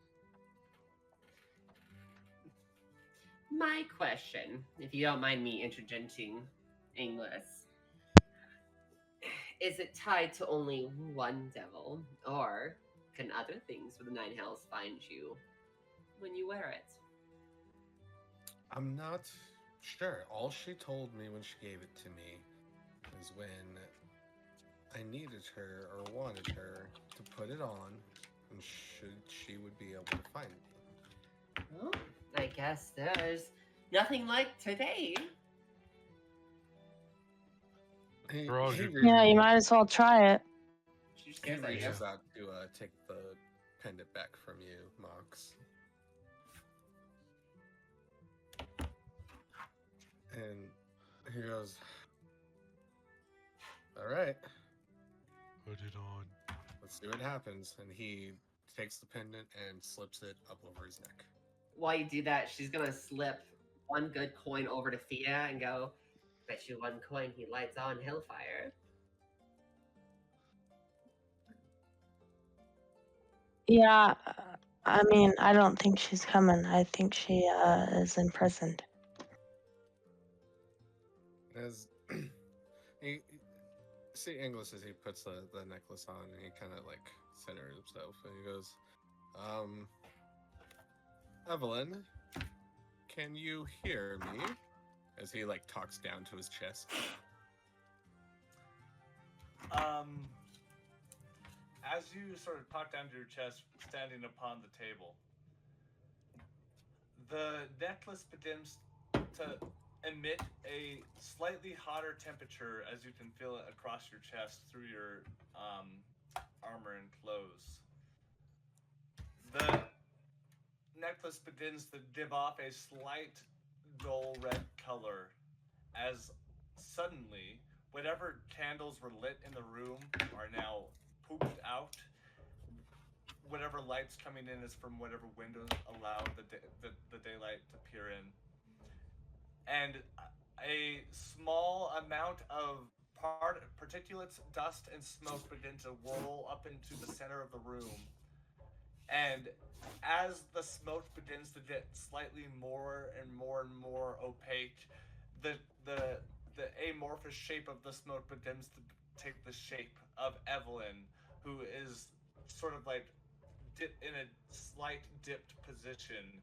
My question, if you don't mind me interjecting, English, is it tied to only one devil, or can other things with the Nine Hells find you when you wear it? I'm not sure. All she told me when she gave it to me is when I needed her or wanted her to put it on, and she would be able to find me. Well, I guess there's nothing like today. Roger. Yeah, you might as well try it. She He stares at you. reaches out to take the pendant back from you, Mox. And he goes, all right, Put it on. let's see what happens. And he takes the pendant and slips it up over his neck. While you do that, she's gonna slip one good coin over to Thea and go, bet you one coin he lights on Hellfire. Yeah, I mean, I don't think she's coming. I think she is imprisoned. As he see English as he puts the necklace on, and he kind of like centers himself, and he goes, Evelyn, can you hear me? As he like talks down to his chest. As you sort of talk down to your chest, standing upon the table, the necklace begins to emit a slightly hotter temperature as you can feel it across your chest through your armor and clothes. The necklace begins to give off a slight dull red color as suddenly whatever candles were lit in the room are now pooped out. Whatever light's coming in is from whatever windows allow the daylight to peer in. And a small amount of particulates, dust, and smoke begin to whirl up into the center of the room. And as the smoke begins to get slightly more and more and more opaque, the amorphous shape of the smoke begins to take the shape of Evelyn, who is sort of like in a slight dipped position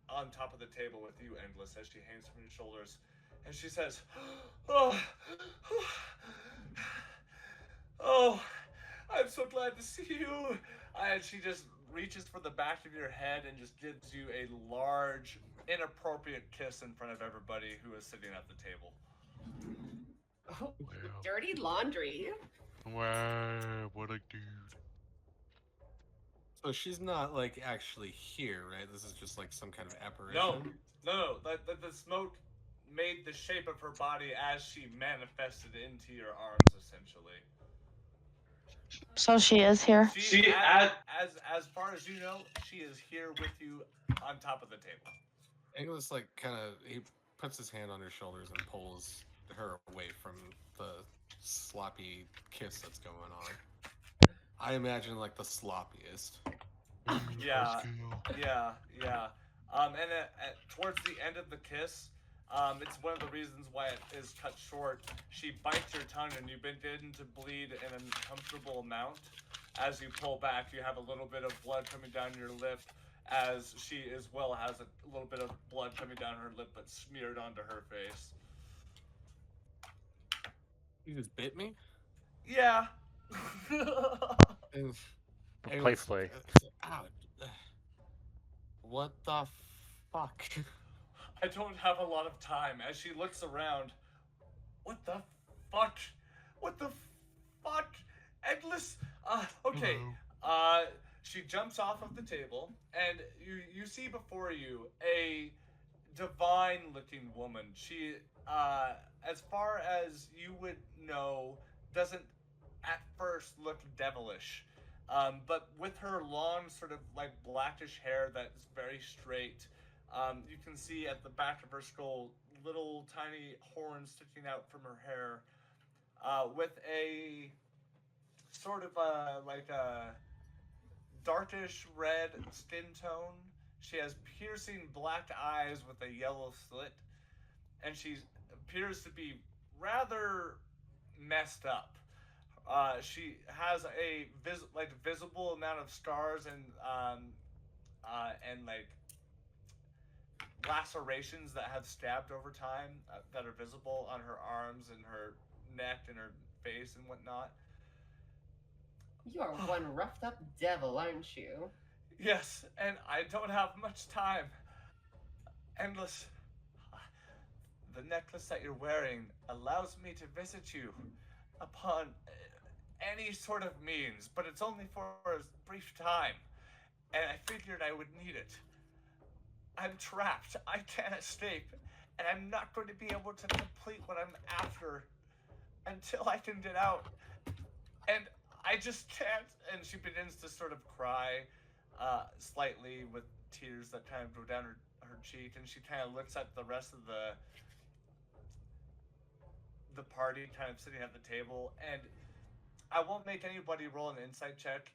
on top of the table with you, Endless, as she hangs from your shoulders, and she says, "Oh, I'm so glad to see you." And she just reaches for the back of your head and just gives you a large, inappropriate kiss in front of everybody who is sitting at the table. Oh, Wow. dirty laundry. Wow, what a dude. So she's not like actually here, right? This is just like some kind of apparition. No. The smoke made the shape of her body as she manifested into your arms, essentially. So she is here. As far as you know, she is here with you on top of the table. English like kind of he puts his hand on her shoulders and pulls her away from the sloppy kiss that's going on. I imagine like the sloppiest. Yeah. And towards the end of the kiss, it's one of the reasons why it is cut short. She bites your tongue and you begin to bleed an uncomfortable amount. as you pull back, you have a little bit of blood coming down your lip, as she as well has a little bit of blood coming down her lip, but smeared onto her face. You just bit me? Yeah. And Playfully. Ow. What the fuck? I don't have a lot of time. As she looks around, what the fuck? What the fuck? Endless. Okay. She jumps off of the table, and you see before you a divine-looking woman. She, as far as you would know, doesn't at first look devilish. But with her long, sort of like blackish hair that's very straight, you can see at the back of her skull little tiny horns sticking out from her hair, with a sort of like a darkish red skin tone. She has piercing black eyes with a yellow slit, and she appears to be rather messed up. She has a visible amount of scars and like lacerations that have stabbed over time, that are visible on her arms and her neck and her face and whatnot. You are one roughed up devil, aren't you? Yes, and I don't have much time. Endless. The necklace that you're wearing allows me to visit you upon any sort of means, but it's only for a brief time, and I figured I would need it. I'm trapped. I can't escape, and I'm not going to be able to complete what I'm after until I can get out. And I just can't. And she begins to sort of cry, slightly, with tears that kind of go down her cheek, and she kind of looks at the rest of the party kind of sitting at the table, and I won't make anybody roll an insight check.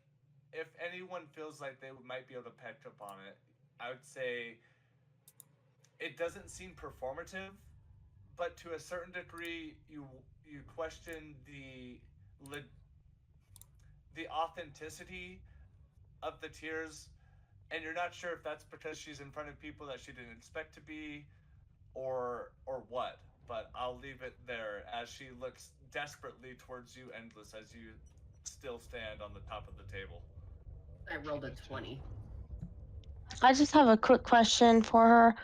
If anyone feels like they might be able to pick up on it, I would say it doesn't seem performative, but to a certain degree, you question the authenticity of the tears, and you're not sure if that's because she's in front of people that she didn't expect to be, or what. But I'll leave it there as she looks desperately towards you, Endless, as you still stand on the top of the table. I rolled a 20. I just have a quick question for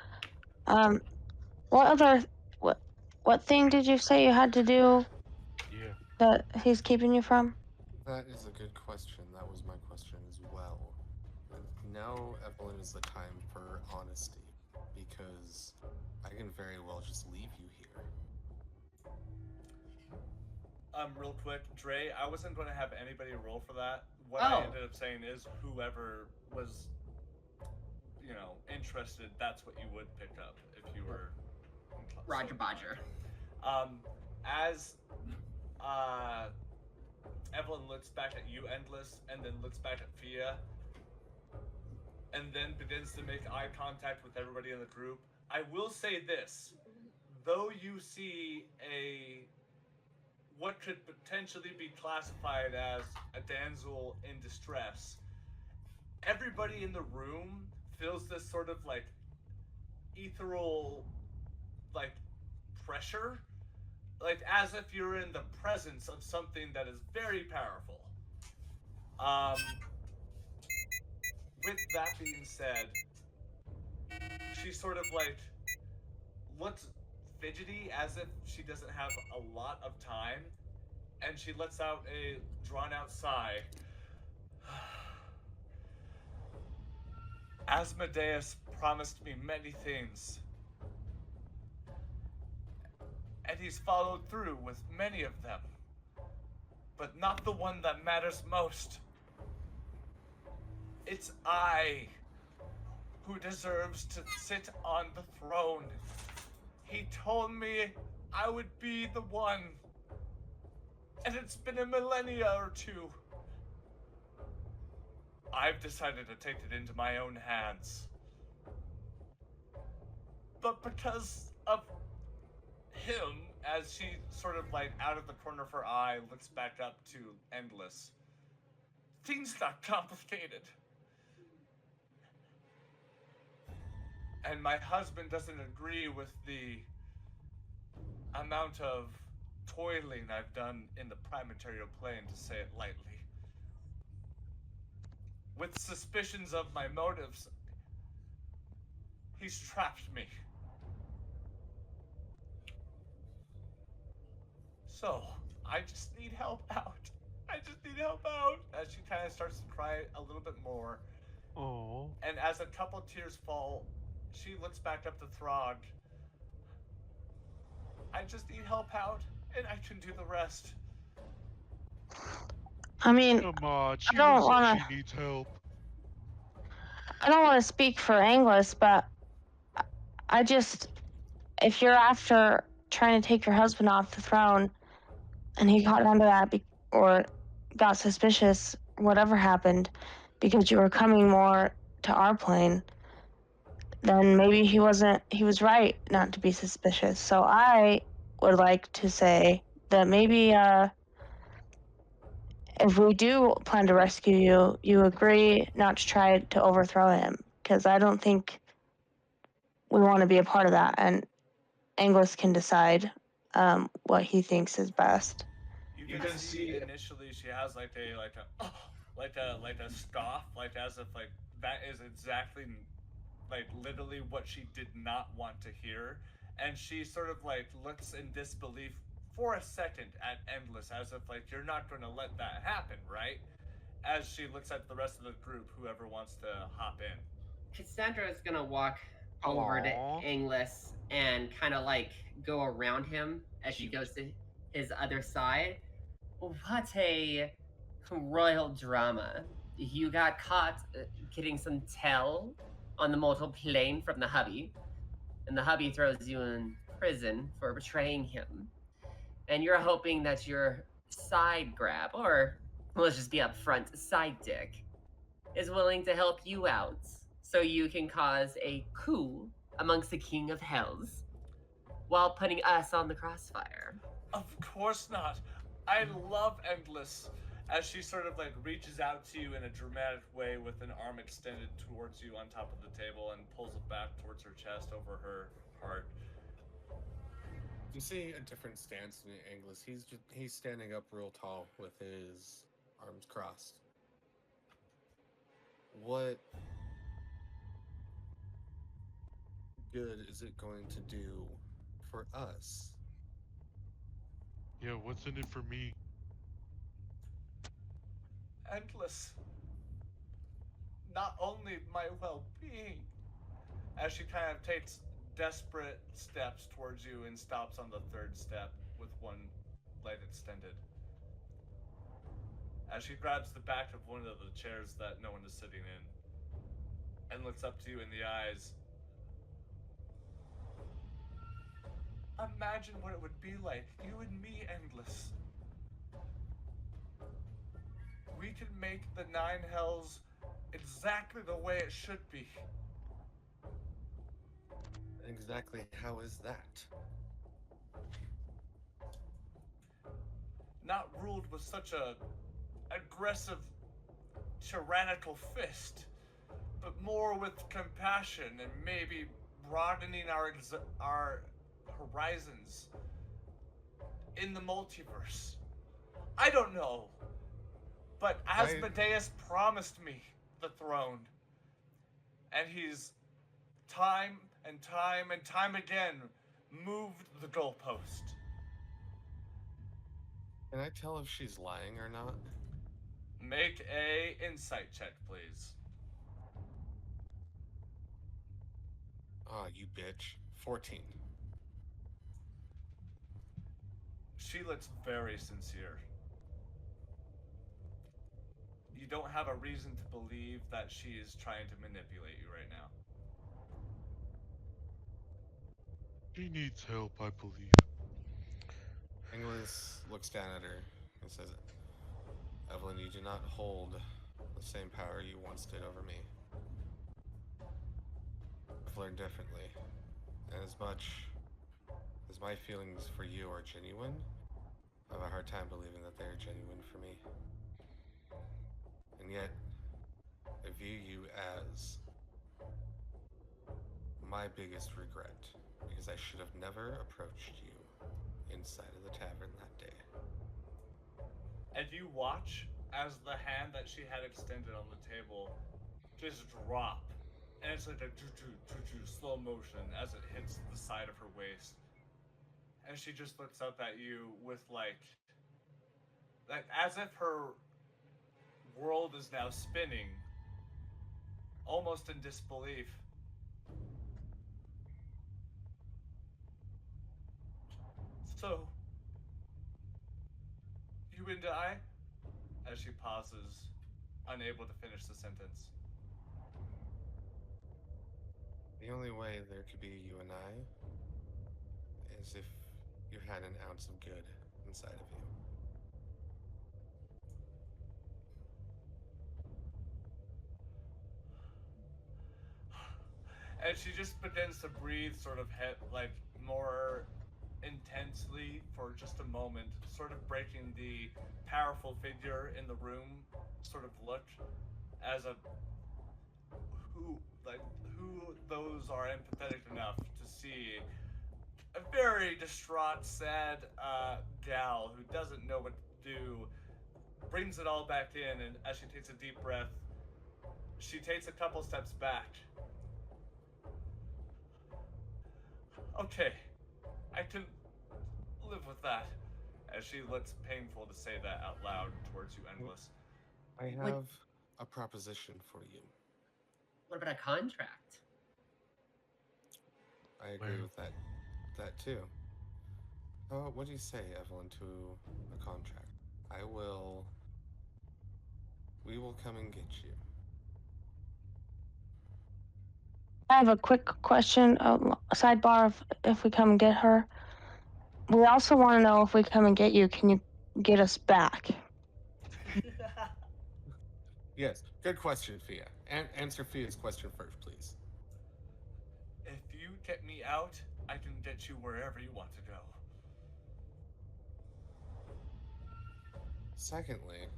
her. What other what thing did you say you had to do Yeah. that he's keeping you from? That is a good question. That was my question as well. Now, Evelyn, is the time for honesty, because I can very well just leave you here. Real quick, Dre, I wasn't going to have anybody roll for that. What I ended up saying is whoever was, interested, that's what you would pick up if you were. Roger Bodger. As Evelyn looks back at you, Endless, and then looks back at Fia, and then begins to make eye contact with everybody in the group, I will say this. Though you see what could potentially be classified as a damsel in distress, everybody in the room feels this sort of like ethereal like pressure, like as if you're in the presence of something that is very powerful. With that being said, she sort of like looks fidgety, as if she doesn't have a lot of time, and she lets out a drawn-out sigh. Asmodeus promised me many things, and he's followed through with many of them, but not the one that matters most. It's I who deserves to sit on the throne. He told me I would be the one, and it's been a millennia or two. I've decided to take it into my own hands. But because of him, as she sort of like out of the corner of her eye looks back up to Endless, things got complicated. And my husband doesn't agree with the amount of toiling I've done in the primaterial plane, to say it lightly. With suspicions of my motives, he's trapped me. So, I just need help out. I just need help out. As she kind of starts to cry a little bit more. Oh. And as a couple tears fall, she looks back up to Throg. I just need help out, and I can do the rest. I mean, Come on, she don't looks like wanna- she needs help. I don't want to speak for Angless, but I just, if you're after trying to take your husband off the throne, and he got onto that or got suspicious, whatever happened, because you were coming more to our plane, then maybe he was right not to be suspicious. So I would like to say that maybe if we do plan to rescue you, you agree not to try to overthrow him, because I don't think we want to be a part of that, and Angless can decide what he thinks is best. You can see initially she has like a scoff, like as if like that is exactly like literally what she did not want to hear, and she sort of like looks in disbelief for a second at Endless, as if like you're not going to let that happen, right? As she looks at the rest of the group, whoever wants to hop in. Cassandra is gonna walk over to Aw. Engless and kind of like go around him as she goes to his other side. What a royal drama. You got caught getting some tell on the mortal plane from the hubby, and the hubby throws you in prison for betraying him. And you're hoping that your side grab, or let's just be upfront, side dick, is willing to help you out so you can cause a coup amongst the king of hells while putting us on the crossfire. Of course not. I love Endless. As she sort of like reaches out to you in a dramatic way with an arm extended towards you on top of the table and pulls it back towards her chest over her heart. You see a different stance in Angless. He's standing up real tall with his arms crossed. What good is it going to do for us? Yeah, what's in it for me? Endless. Not only my well-being. As she kind of takes desperate steps towards you and stops on the third step with one leg extended. As she grabs the back of one of the chairs that no one is sitting in and looks up to you in the eyes. Imagine what it would be like, you and me, Endless. We could make the Nine Hells exactly the way it should be. Exactly how is that? Not ruled with such a aggressive, tyrannical fist, but more with compassion and maybe broadening our horizons in the multiverse. I don't know, but Asmodeus promised me the throne, and he's time and time and time again moved the goalpost. Can I tell if she's lying or not? Make a insight check, please. Ah, you bitch. 14. She looks very sincere. You don't have a reason to believe that she is trying to manipulate you right now. She needs help, I believe. Angless looks down at her and says, Evelyn, you do not hold the same power you once did over me. I've learned differently. And as much as my feelings for you are genuine, I have a hard time believing that they are genuine for me. and yet I view you as my biggest regret, because I should have never approached you inside of the tavern that day. And you watch as the hand that she had extended on the table just drop. And it's like a slow motion as it hits the side of her waist. And she just looks up at you with like as if her world is now spinning, almost in disbelief. So, you and I? As she pauses, unable to finish the sentence. The only way there could be you and I is if you had an ounce of good inside of you. And she just begins to breathe sort of like more intensely for just a moment, sort of breaking the powerful figure in the room sort of look as a who those are empathetic enough to see a very distraught, sad gal who doesn't know what to do, brings it all back in, and as she takes a deep breath, she takes a couple steps back. Okay, I can live with that. As she looks painful to say that out loud towards you, Endless. I have a proposition for you. What about a contract? I agree with that too. What do you say, Evelyn, to a contract? We will come and get you. I have a quick question, a sidebar. If we come and get her, we also want to know if we come and get you, can you get us back? Yes, good question, Fia. Answer Fia's question first, please. If you get me out, I can get you wherever you want to go. Secondly,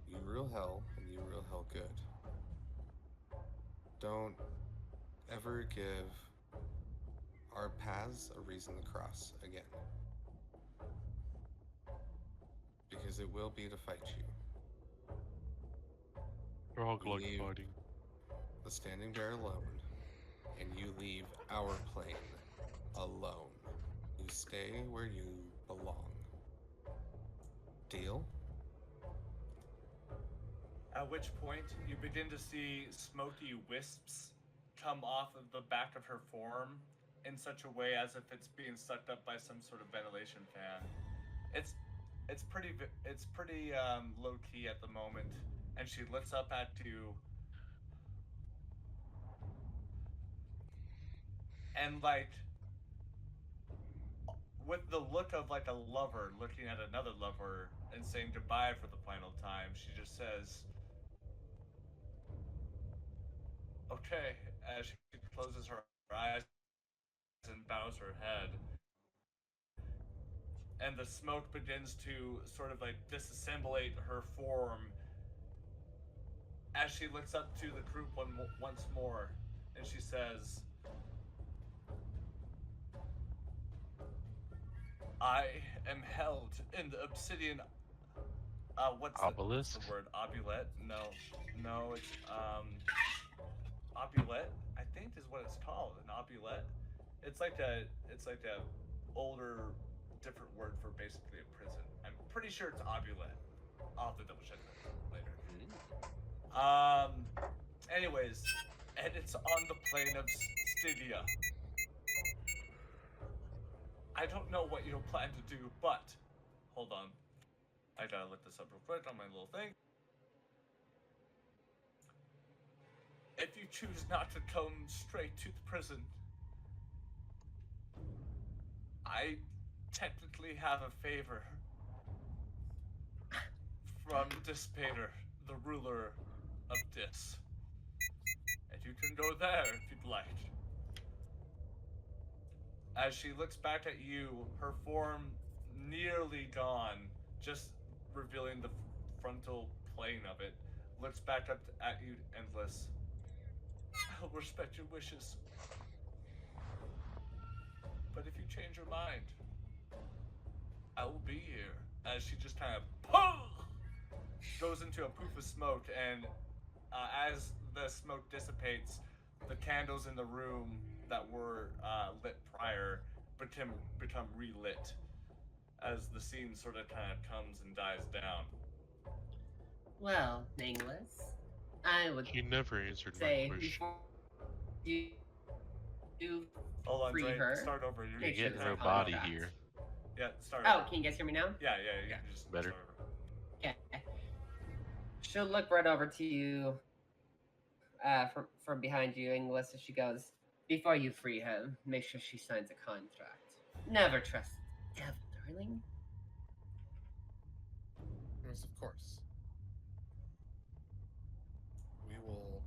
you rule hell and you rule hell good. Don't ever give our paths a reason to cross again. Because it will be to fight you. Frog-like Leave fighting. the Standing Bear alone, and you leave our plane alone. You stay where you belong. Deal? At which point, you begin to see smoky wisps come off of the back of her form in such a way as if it's being sucked up by some sort of ventilation fan. It's pretty low key at the moment, and she looks up at you, and like with the look of like a lover looking at another lover and saying goodbye for the final time, she just says, "Okay," as she closes her eyes and bows her head. And the smoke begins to sort of like disassemblate her form as she looks up to the group once more, and she says, "I am held in the obsidian. What's Obelisk? the word? Obulette? No, it's obulette. I think is what it's called. An obulette. It's like a older, different word for basically a prison. I'm pretty sure it's obulette. I'll have to double check that later. Anyways, and it's on the plane of Stygia. I don't know what you'll plan to do, but hold on. I gotta look this up real quick on my little thing. If you choose not to come straight to the prison, I technically have a favor from Dispater, the ruler of Dis. And you can go there if you'd like. As she looks back at you, her form nearly gone, just revealing the frontal plane of it, looks back up at you, Endless. I'll respect your wishes. But if you change your mind, I will be here. As she just kind of goes into a poof of smoke, and as the smoke dissipates, the candles in the room that were lit prior become relit as the scene sort of kind of comes and dies down. Well, Nameless, I would He never answered my say question. before you do Hold on, free Dre. her, Start over. You're make You're sure getting there's real a body contract. here. Yeah, start Oh, over. can you guys hear me now? Yeah, you can just Better. start over. Okay. She'll look right over to you from behind you, English, as she goes, before you free her, make sure she signs a contract. Never trust the devil, darling. Yes, of course. We will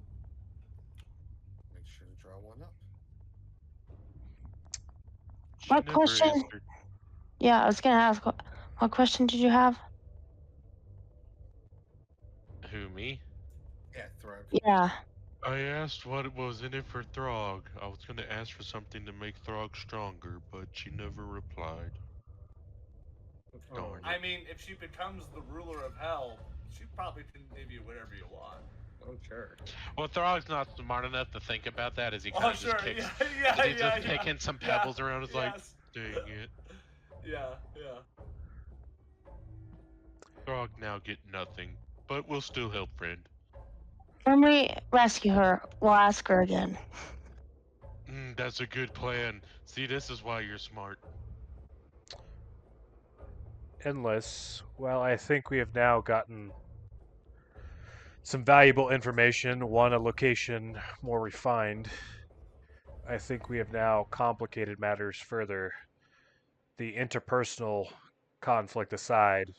make sure to draw one up. She What never question? answered. Yeah, I was gonna ask. What question did you have? Who, me? Yeah, Throg. Yeah. I asked what was in it for Throg. I was gonna ask for something to make Throg stronger, but she never replied. Darn it. I mean, if she becomes the ruler of hell, she probably can give you whatever you want. Oh, sure. Well, Throg's not smart enough to think about that as he Oh, kind of sure. just kicks. Yeah, As he's just kicking some yeah, pebbles around. It's like, yes. dang it. Yeah. Throg now get nothing, but we'll still help friend. When we rescue her, we'll ask her again. That's a good plan. See, this is why you're smart. Endless. Well, I think we have now gotten some valuable information. One, a location more refined. I think we have now complicated matters further. The interpersonal conflict aside,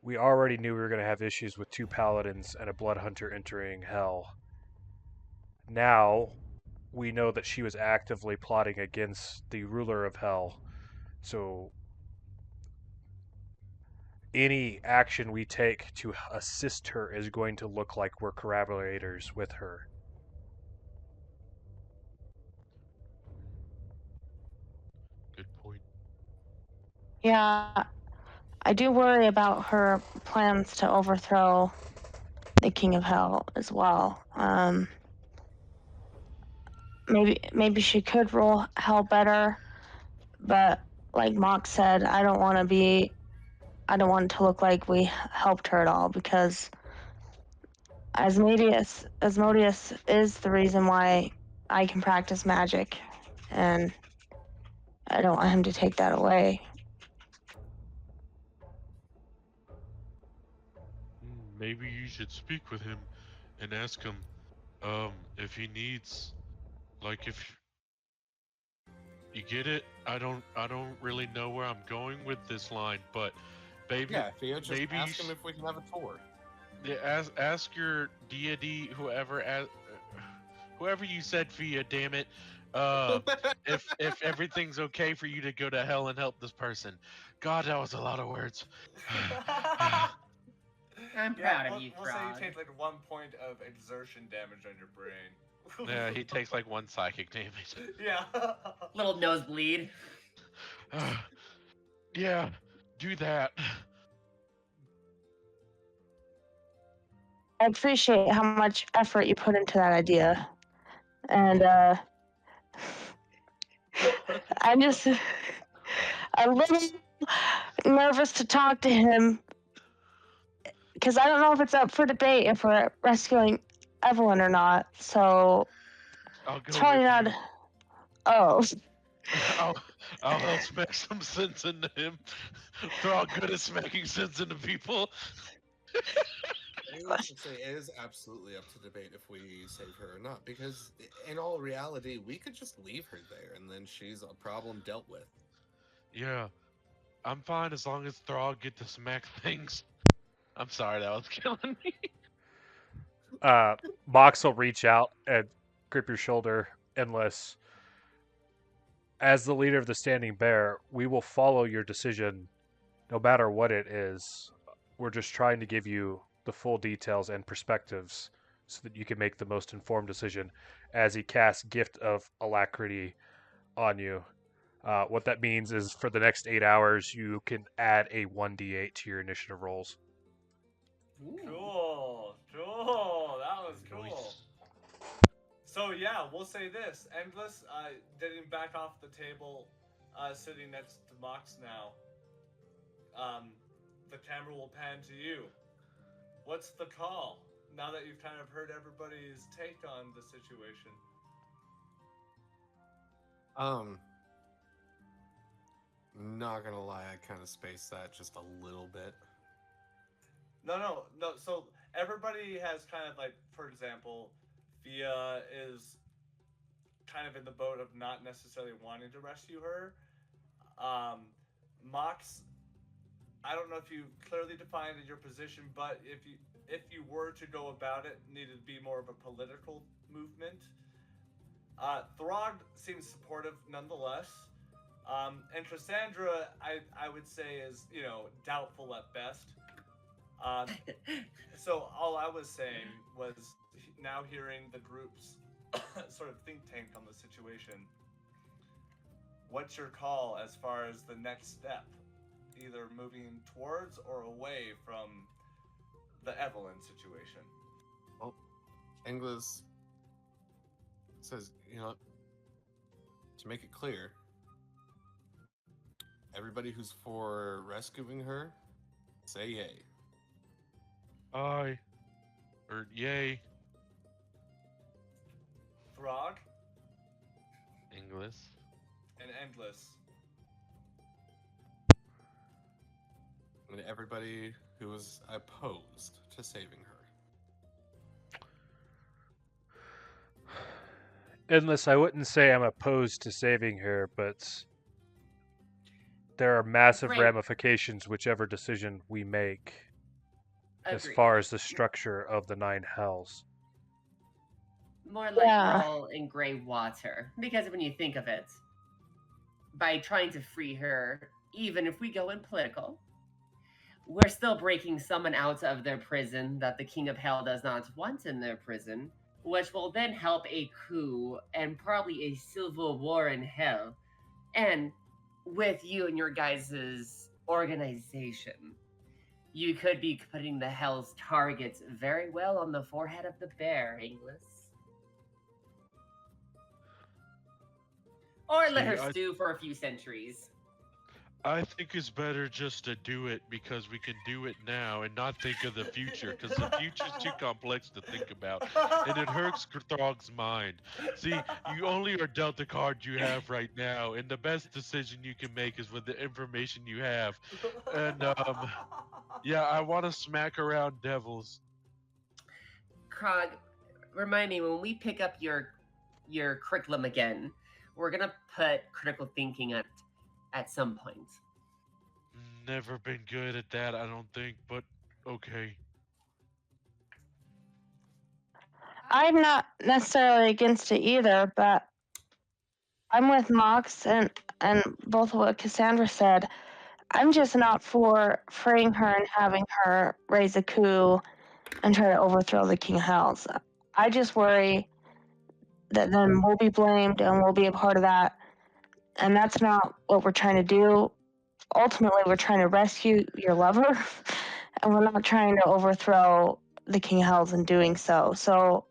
we already knew we were going to have issues with two paladins and a blood hunter entering hell. Now, we know that she was actively plotting against the ruler of hell. So, any action we take to assist her is going to look like we're collaborators with her. Good point. Yeah, I do worry about her plans to overthrow the King of Hell as well. Maybe she could rule hell better, but like Mock said, I don't want it to look like we helped her at all, because Asmodeus is the reason why I can practice magic, and I don't want him to take that away. Maybe you should speak with him and ask him if he needs, like, if you get it. I don't really know where I'm going with this line, but baby, Yeah, Theo, just maybe ask him if we can have a tour. yeah, ask your deity, whoever you said Fia, damn it, if everything's okay for you to go to hell and help this person. God, that was a lot of words. I'm proud of you, We'll say you Frog. take like 1 point of exertion damage on your brain. Yeah, he takes like 1 psychic damage. Yeah. Little nosebleed. Yeah, do that. I appreciate how much effort you put into that idea, and I'm just a little nervous to talk to him, because I don't know if it's up for debate if we're rescuing Evelyn or not. So I'll it's go probably with not. you. Oh, I'll help smack some sense into him. They're all good at smacking sense into people. I should say it is absolutely up to debate if we save her or not, because in all reality, we could just leave her there and then she's a problem dealt with. Yeah, I'm fine as long as Throg get to smack things. I'm sorry, that was killing me. Mox will reach out and grip your shoulder, Endless. As the leader of the Standing Bear, we will follow your decision no matter what it is. we're just trying to give you the full details and perspectives so that you can make the most informed decision as he casts Gift of Alacrity on you. What that means is for the next 8 hours, you can add a 1d8 to your initiative rolls. Cool. Cool. That was cool. Nice. So yeah, we'll say this. Endless, getting back off the table, sitting next to Mox now. The camera will pan to you. What's the call? Now that you've kind of heard everybody's take on the situation. Not gonna lie, I kind of spaced that just a little bit. No. So everybody has kind of like, for example, Fia is kind of in the boat of not necessarily wanting to rescue her. Mox, I don't know if you clearly defined your position, but if you were to go about it, needed to be more of a political movement. Throg seems supportive nonetheless. And Cassandra, I would say is, doubtful at best. So all I was saying was now hearing the group's sort of think tank on the situation. What's your call as far as the next step? Either moving towards or away from the Evelyn situation? Well, English says, to make it clear, everybody who's for rescuing her, say yay. Aye. Or yay. Throg English. and Endless. And everybody who was opposed to saving her. Endless, I wouldn't say I'm opposed to saving her, but there are massive Right. ramifications whichever decision we make as Agreed. far as the structure of the 9 hells. More like Yeah. we're all in gray water. Because when you think of it, by trying to free her, even if we go in political, we're still breaking someone out of their prison that the King of Hell does not want in their prison, which will then help a coup and probably a civil war in hell. And with you and your guys' organization, you could be putting the Hell's targets very well on the forehead of the bear, English. Or let her See, stew for a few centuries. I think it's better just to do it because we can do it now and not think of the future because the future's too complex to think about and it hurts Throg's mind. See, you only are dealt the card you have right now, and the best decision you can make is with the information you have. And yeah, I want to smack around devils. Krog, remind me when we pick up your curriculum again, we're gonna put critical thinking at some point. Never been good at that, I don't think, but okay. I'm not necessarily against it either, but I'm with Mox and both what Cassandra said. I'm just not for freeing her and having her raise a coup and try to overthrow the King of Hells. I just worry that then we'll be blamed and we'll be a part of that. And that's not what we're trying to do. Ultimately, we're trying to rescue your lover, and we're not trying to overthrow the King of Hells in doing so. So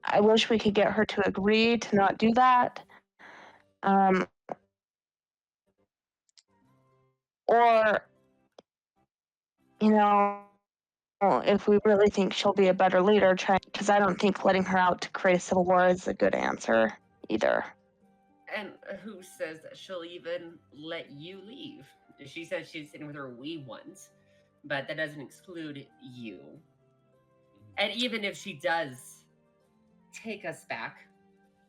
I wish we could get her to agree to not do that. Or, if we really think she'll be a better leader, because I don't think letting her out to create a civil war is a good answer either. And who says that she'll even let you leave? She says she's sitting with her wee ones, but that doesn't exclude you. And even if she does take us back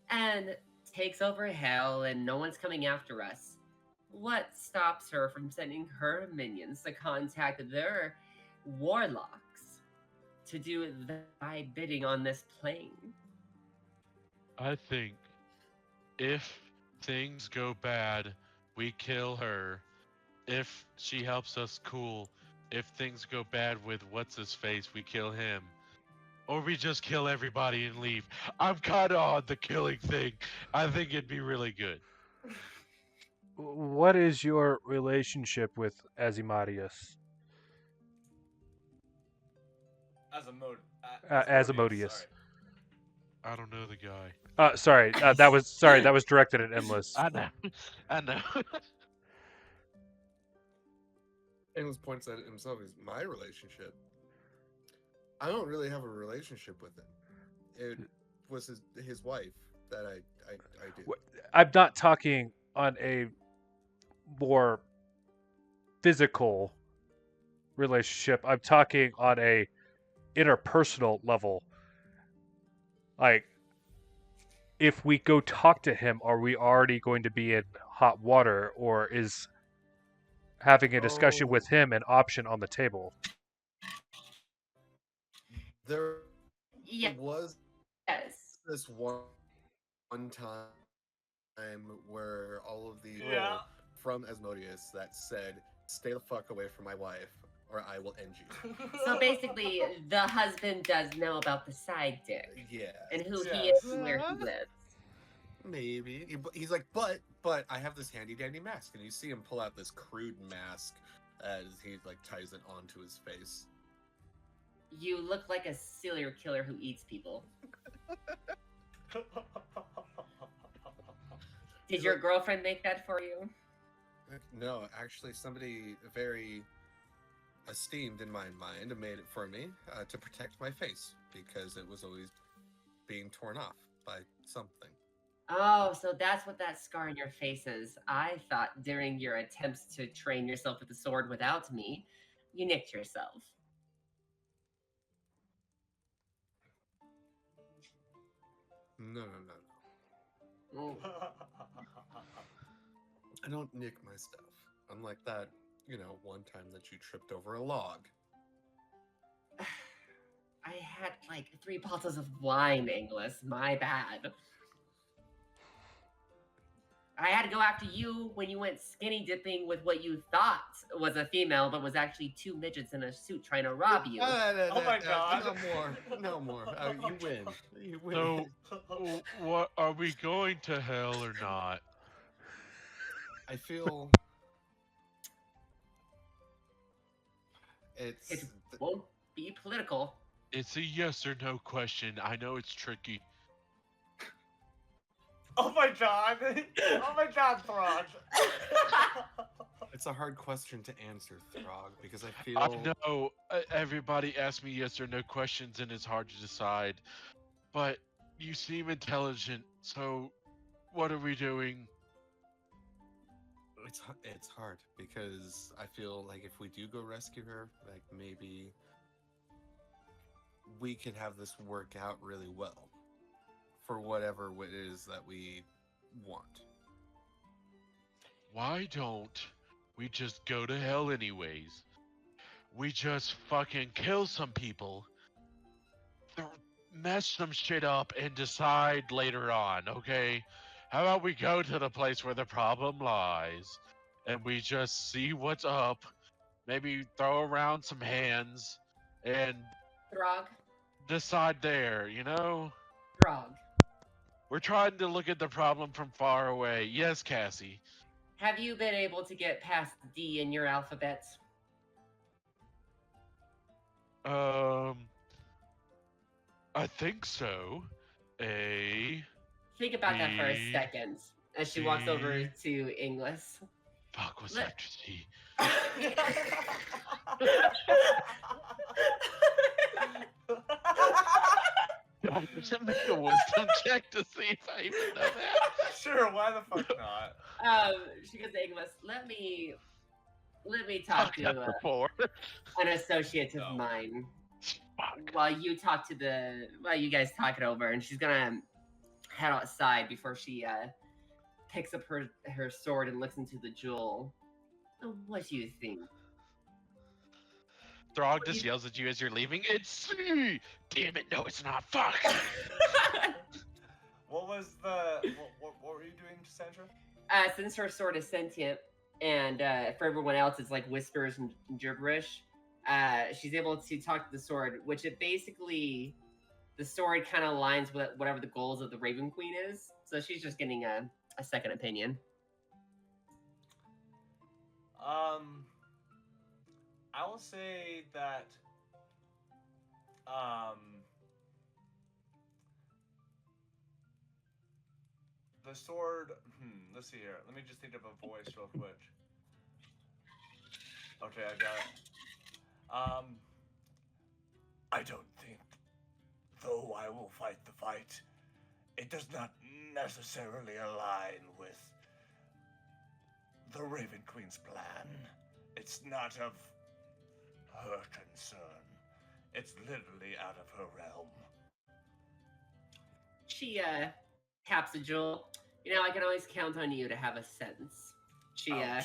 and takes over hell and no one's coming after us, what stops her from sending her minions to contact their warlocks to do thy bidding on this plane? I think if things go bad, we kill her. If she helps us, cool. if things go bad with what's his face, we kill him. Or we just kill everybody and leave. I'm kind of on the killing thing. I think it'd be really good. What is your relationship with Azimadius? Asmodeus. Sorry. I don't know the guy. Sorry, that was directed at Endless. I know. I know. Endless points at himself is my relationship. I don't really have a relationship with him. It was his wife that I did. I'm not talking on a more physical relationship. I'm talking on a interpersonal level. Like, if we go talk to him, are we already going to be in hot water, or is having a discussion Oh. with him an option on the table? There Yes. was this one time where all of the Yeah. from Asmodeus that said, "Stay the fuck away from my wife, or I will end you." So basically, the husband does know about the side dick Yeah, and who he Yes. is and where he lives. maybe. He's like, but I have this handy dandy mask, and you see him pull out this crude mask as he like ties it onto his face. You look like a serial killer who eats people. Did your girlfriend make that for you? No, actually, somebody very esteemed in my mind made it for me to protect my face because it was always being torn off by something. Oh, so that's what that scar on your face is. I thought during your attempts to train yourself with the sword without me, you nicked yourself. No. Mm. I don't nick my stuff. Unlike that, one time that you tripped over a log. I had like 3 bottles of wine, English. My bad. I had to go after you when you went skinny dipping with what you thought was a female, but was actually 2 midgets in a suit trying to rob you. Oh my God. No more. You win. You win. So, what are we going to hell or not? I feel It it's won't be political. It's a yes or no question. I know it's tricky. Oh my God. Oh my God, Throg. it's a hard question to answer, Throg, because I feel I know everybody asks me yes or no questions and it's hard to decide. But you seem intelligent, so what are we doing? it's hard because I feel like if we do go rescue her, like maybe we could have this work out really well for whatever it is that we want. Why don't we just go to hell anyways? We just fucking kill some people, mess some shit up, and decide later on, okay? How about we go to the place where the problem lies, and we just see what's up, maybe throw around some hands, and Throg, decide there, you know? Throg. We're trying to look at the problem from far away. Yes, Cassie. Have you been able to get past D in your alphabet? I think so. A. Think about that for a B, second as she walks over C. to English. Fuck, what's Let- after C? I should make a wisdom check to see if I even know that. Sure, why the fuck not? She goes to English. Let me talk Fuck, that's to a 4. an associate of No. mine Fuck. while you guys talk it over, and she's gonna head outside before she picks up her sword and looks into the jewel. What do you think? Throg just yells at you as you're leaving. It's C! Damn it, no, it's not. Fuck! What was the... What were you doing, Sandra? Since her sword is sentient, and for everyone else it's like whispers and gibberish, she's able to talk to the sword, which it basically the sword kind of aligns with whatever the goals of the Raven Queen is. So she's just getting a second opinion. I will say that the sword. Let's see here. Let me just think of a voice real quick. Okay, I got it. I don't think, though I will fight the fight, it does not necessarily align with the Raven Queen's plan. It's not of her concern. It's literally out of her realm. She taps a jewel. You know, I can always count on you to have a sense. She Ouch.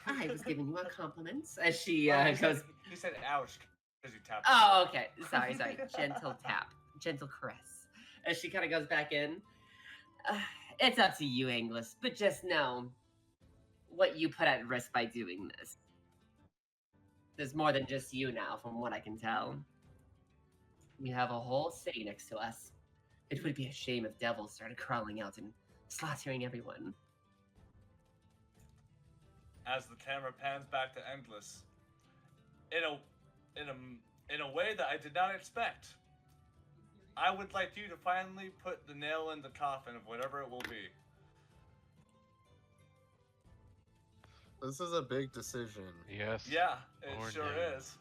I was giving you a compliment as she Well, goes. He said ouch because you tapped. Oh, okay. Sorry. Gentle tap, gentle caress. As she kind of goes back in. It's up to you, English, but just know what you put at risk by doing this. There's more than just you now, from what I can tell. You have a whole city next to us. It would be a shame if devils started crawling out and slaughtering everyone. As the camera pans back to Endless, in a way that I did not expect, I would like you to finally put the nail in the coffin of whatever it will be. This is a big decision. Yes. Yeah, it Or sure no. is.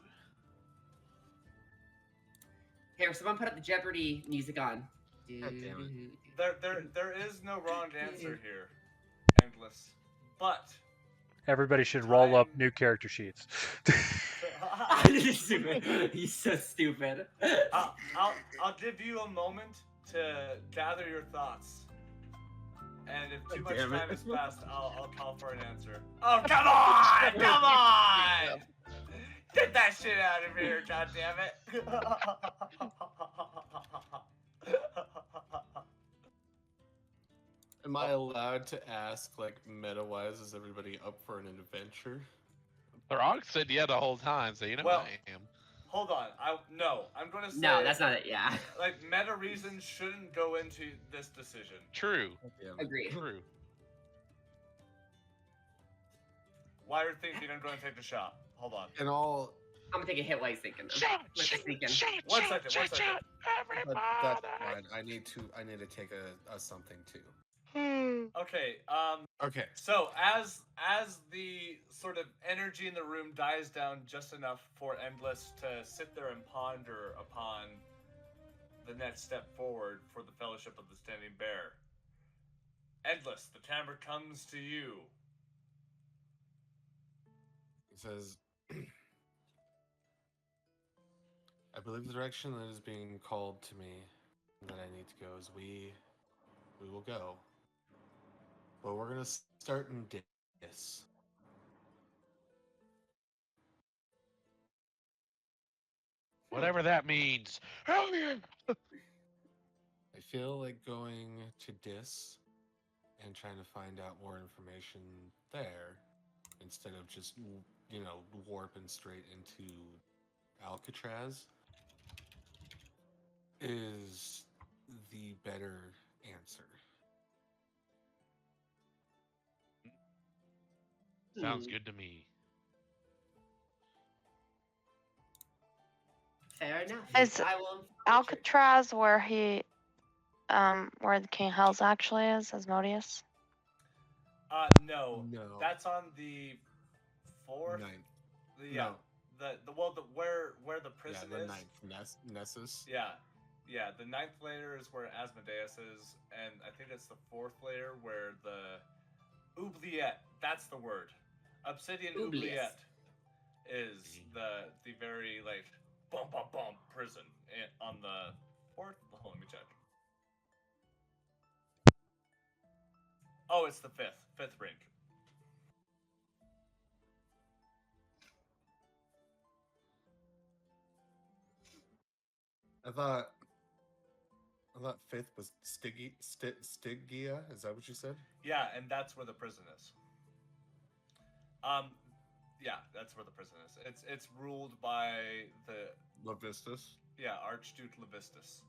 Here, someone put up the Jeopardy music on. God damn There is no wrong answer here, Endless. But Everybody should roll up Time- new character sheets. He's stupid. He's so stupid. I'll give you a moment to gather your thoughts. And if too God much damn it. time has passed, I'll call for an answer. Oh, come on! Come on! Get that shit out of here, goddammit! Am I allowed to ask, like, meta-wise, is everybody up for an adventure? Throg said yeah the whole time, so you know Well- I am. Hold on, I'm gonna say No, that's not it. Yeah, like meta reasons shouldn't go into this decision. True. God damn it. agreed. True. Why are you thinking I'm gonna take the shot? Hold on. And all... I'm gonna take a hit while he's thinking. Shot, Let shot, this sneak in. shot, One shot, second, shot, one second. shot, But that's everybody. fine. I need to take a something, too. Okay, Okay. so as the sort of energy in the room dies down just enough for Endless to sit there and ponder upon the next step forward for the Fellowship of the Standing Bear, Endless, the camera comes to you. It says, I believe the direction that is being called to me that I need to go is we will go. But we're going to start in Dis. Whatever that means. Hell yeah. I feel like going to Dis and trying to find out more information there instead of just, warping straight into Alcatraz is the better answer. Sounds good to me. Fair enough. Is I will. Alcatraz where where the King Hells actually is, Asmodeus? No, No. that's on the fourth. Ninth. Yeah, No. where the prison the is. ninth. Nessus. Yeah, the ninth layer is where Asmodeus is, and I think it's the fourth layer where the oubliette. That's the word. Obsidian Oubliette. oubliette is the very like bump prison on the fourth. Hold on, let me check. Oh, it's the fifth ring. I thought fifth was Stygia. Is that what you said? Yeah, and that's where the prison is. Yeah, that's where the prison is. It's ruled by the Levistus. Archduke Levistus.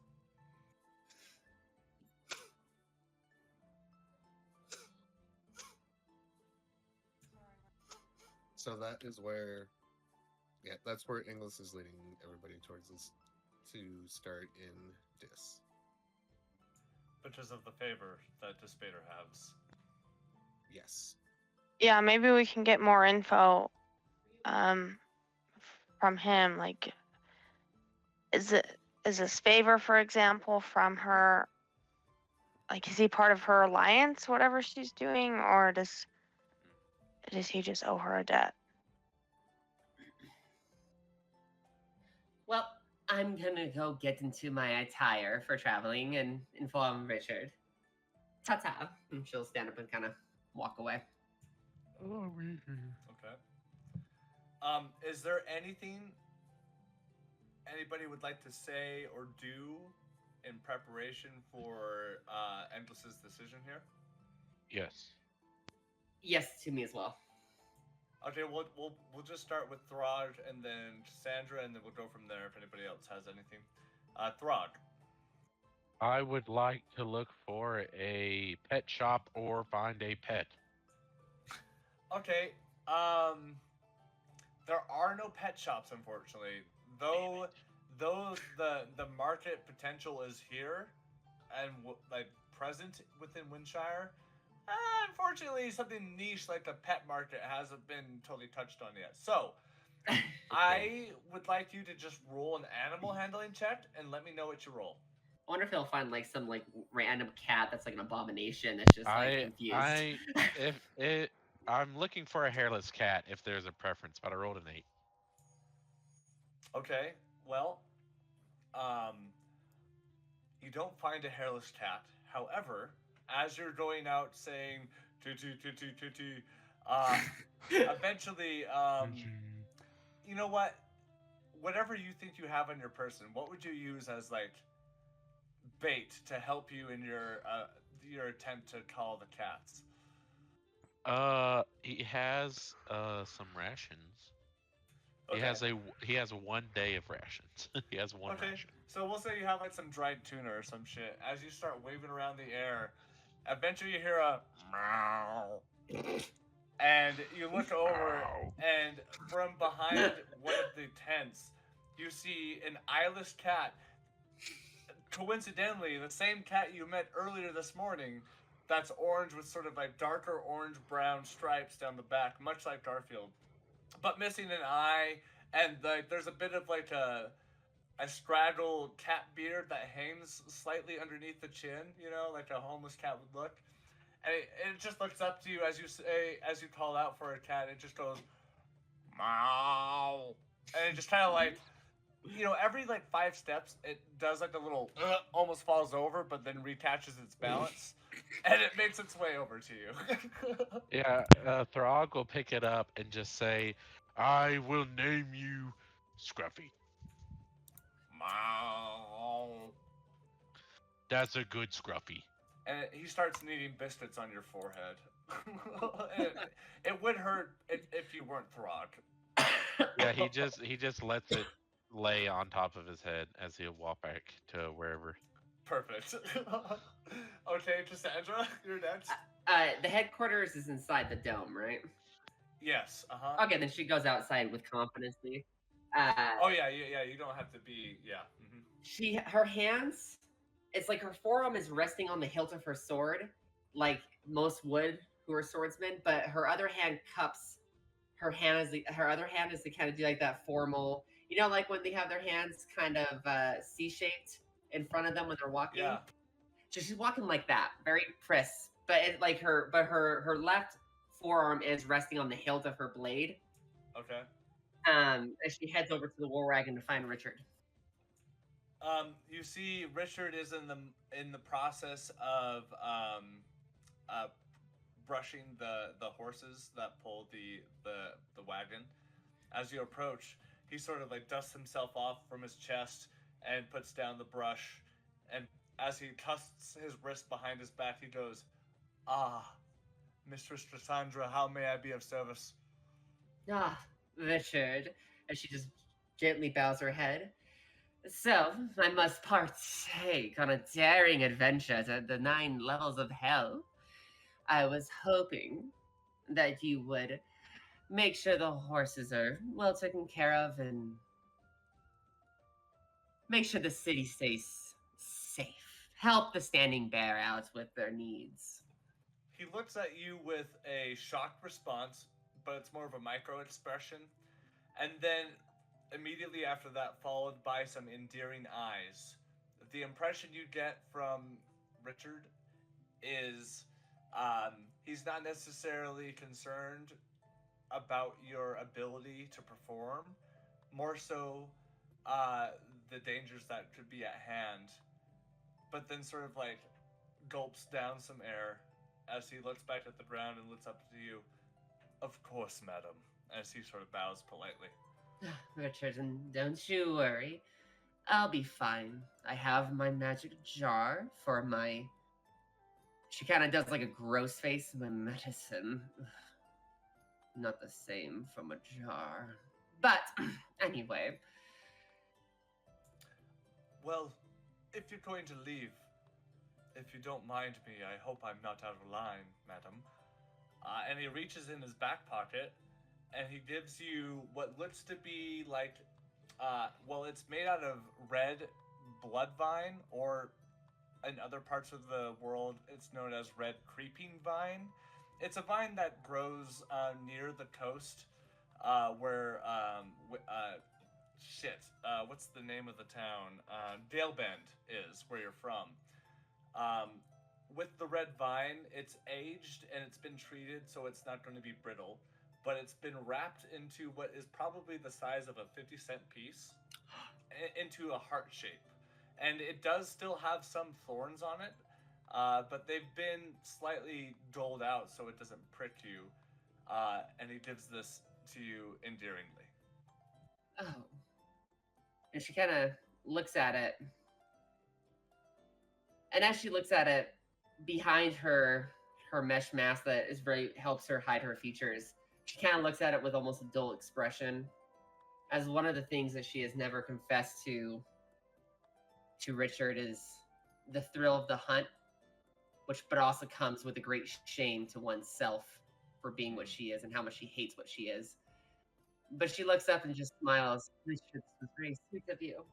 So that is where, that's where English is leading everybody towards this to start in Dis. Because of the favor that Despater has. Yes. Yeah, maybe we can get more info from him. Like, is this favor, for example, from her? Like, is he part of her alliance, whatever she's doing, or does he just owe her a debt? Well, I'm gonna go get into my attire for traveling and inform Richard. Ta-ta. And she'll stand up and kind of walk away. Okay. Is there anything anybody would like to say or do in preparation for Endless's decision here? Yes. Yes, to me as well. Okay, we'll just start with Throg and then Sandra, and then we'll go from there if anybody else has anything. Throg. I would like to look for a pet shop or find a pet. Okay. There are no pet shops, unfortunately. Though the market potential is here and present within Windshire. Unfortunately, something niche like the pet market hasn't been totally touched on yet. So, I would like you to just roll an animal handling check and let me know what you roll. I wonder if he'll find like some like random cat that's like an abomination that's just like confused. I'm looking for a hairless cat if there's a preference, but I rolled an 8. Okay, well, you don't find a hairless cat. However, as you're going out saying tutu tutu tutu, eventually, you know what? Whatever you think you have on your person, what would you use as like bait to help you in your attempt to call the cats? He has some rations. Okay. He has 1 day of rations. He has one Okay, ration. so we'll say you have like some dried tuna or some shit. As you start waving around the air, eventually you hear a meow, and you look over, and from behind one of the tents, you see an eyeless cat. Coincidentally, the same cat you met earlier this morning. That's orange with sort of like darker orange-brown stripes down the back, much like Garfield, but missing an eye, and like there's a bit of like a straddled cat beard that hangs slightly underneath the chin, like a homeless cat would look. And it just looks up to you as you call out for a cat. It just goes, meow. And it just kind of like, every like 5 steps, it does like a little, almost falls over, but then reattaches its balance. And it makes its way over to you. Yeah, Throg will pick it up and just say, "I will name you Scruffy." Meow. That's a good Scruffy. And he starts kneading biscuits on your forehead. it would hurt if you weren't Throg. Yeah, he just lets it lay on top of his head as he'll walk back to wherever. Perfect. Okay, Cassandra, you're next. The headquarters is inside the dome, right? Yes. Okay, then she goes outside with confidence. Oh yeah. You don't have to be. Yeah. Her hands, it's like her forearm is resting on the hilt of her sword, like most would who are swordsmen. But her other hand cups her hand her other hand is to kind of do like that formal, like when they have their hands kind of C-shaped in front of them when they're walking. Yeah. So she's walking like that, very crisp. But her left forearm is resting on the hilt of her blade. Okay. As she heads over to the war wagon to find Richard. You see, Richard is in the process of brushing the horses that pull the wagon. As you approach, he sort of like dusts himself off from his chest and puts down the brush. And as he tusts his wrist behind his back, he goes, "Ah, Mistress Cassandra, how may I be of service?" Ah, Richard. And she just gently bows her head. So, I must partake on a daring adventure to the 9 levels of hell. I was hoping that you would make sure the horses are well taken care of and make sure the city stays safe. Help the Standing Bear out with their needs. He looks at you with a shocked response, but it's more of a micro expression. And then immediately after that, followed by some endearing eyes. The impression you get from Richard is he's not necessarily concerned about your ability to perform, more so the dangers that could be at hand. But then sort of like gulps down some air as he looks back at the ground and looks up to you. Of course, madam, as he sort of bows politely. Richard, and don't you worry. I'll be fine. I have my magic jar for my... She kind of does like a gross face. My medicine. Not the same from a jar. But, anyway. Well, if you're going to leave, if you don't mind me, I hope I'm not out of line, madam. And he reaches in his back pocket, and he gives you what looks to be like, well, it's made out of red blood vine, or in other parts of the world, it's known as red creeping vine. It's a vine that grows near the coast, where, what's the name of the town? Dale Bend is where you're from. With the red vine, it's aged and it's been treated so it's not going to be brittle, but it's been wrapped into what is probably the size of a 50-cent piece, into a heart shape. And it does still have some thorns on it, but they've been slightly doled out so it doesn't prick you. And he gives this to you endearingly. Oh. And she kind of looks at it. And as she looks at it, behind her mesh mask that is helps her hide her features, she kind of looks at it with almost a dull expression, as one of the things that she has never confessed to Richard is the thrill of the hunt, but also comes with a great shame to oneself for being what she is and how much she hates what she is. But she looks up and just smiles. Richard, this was very sweet of you.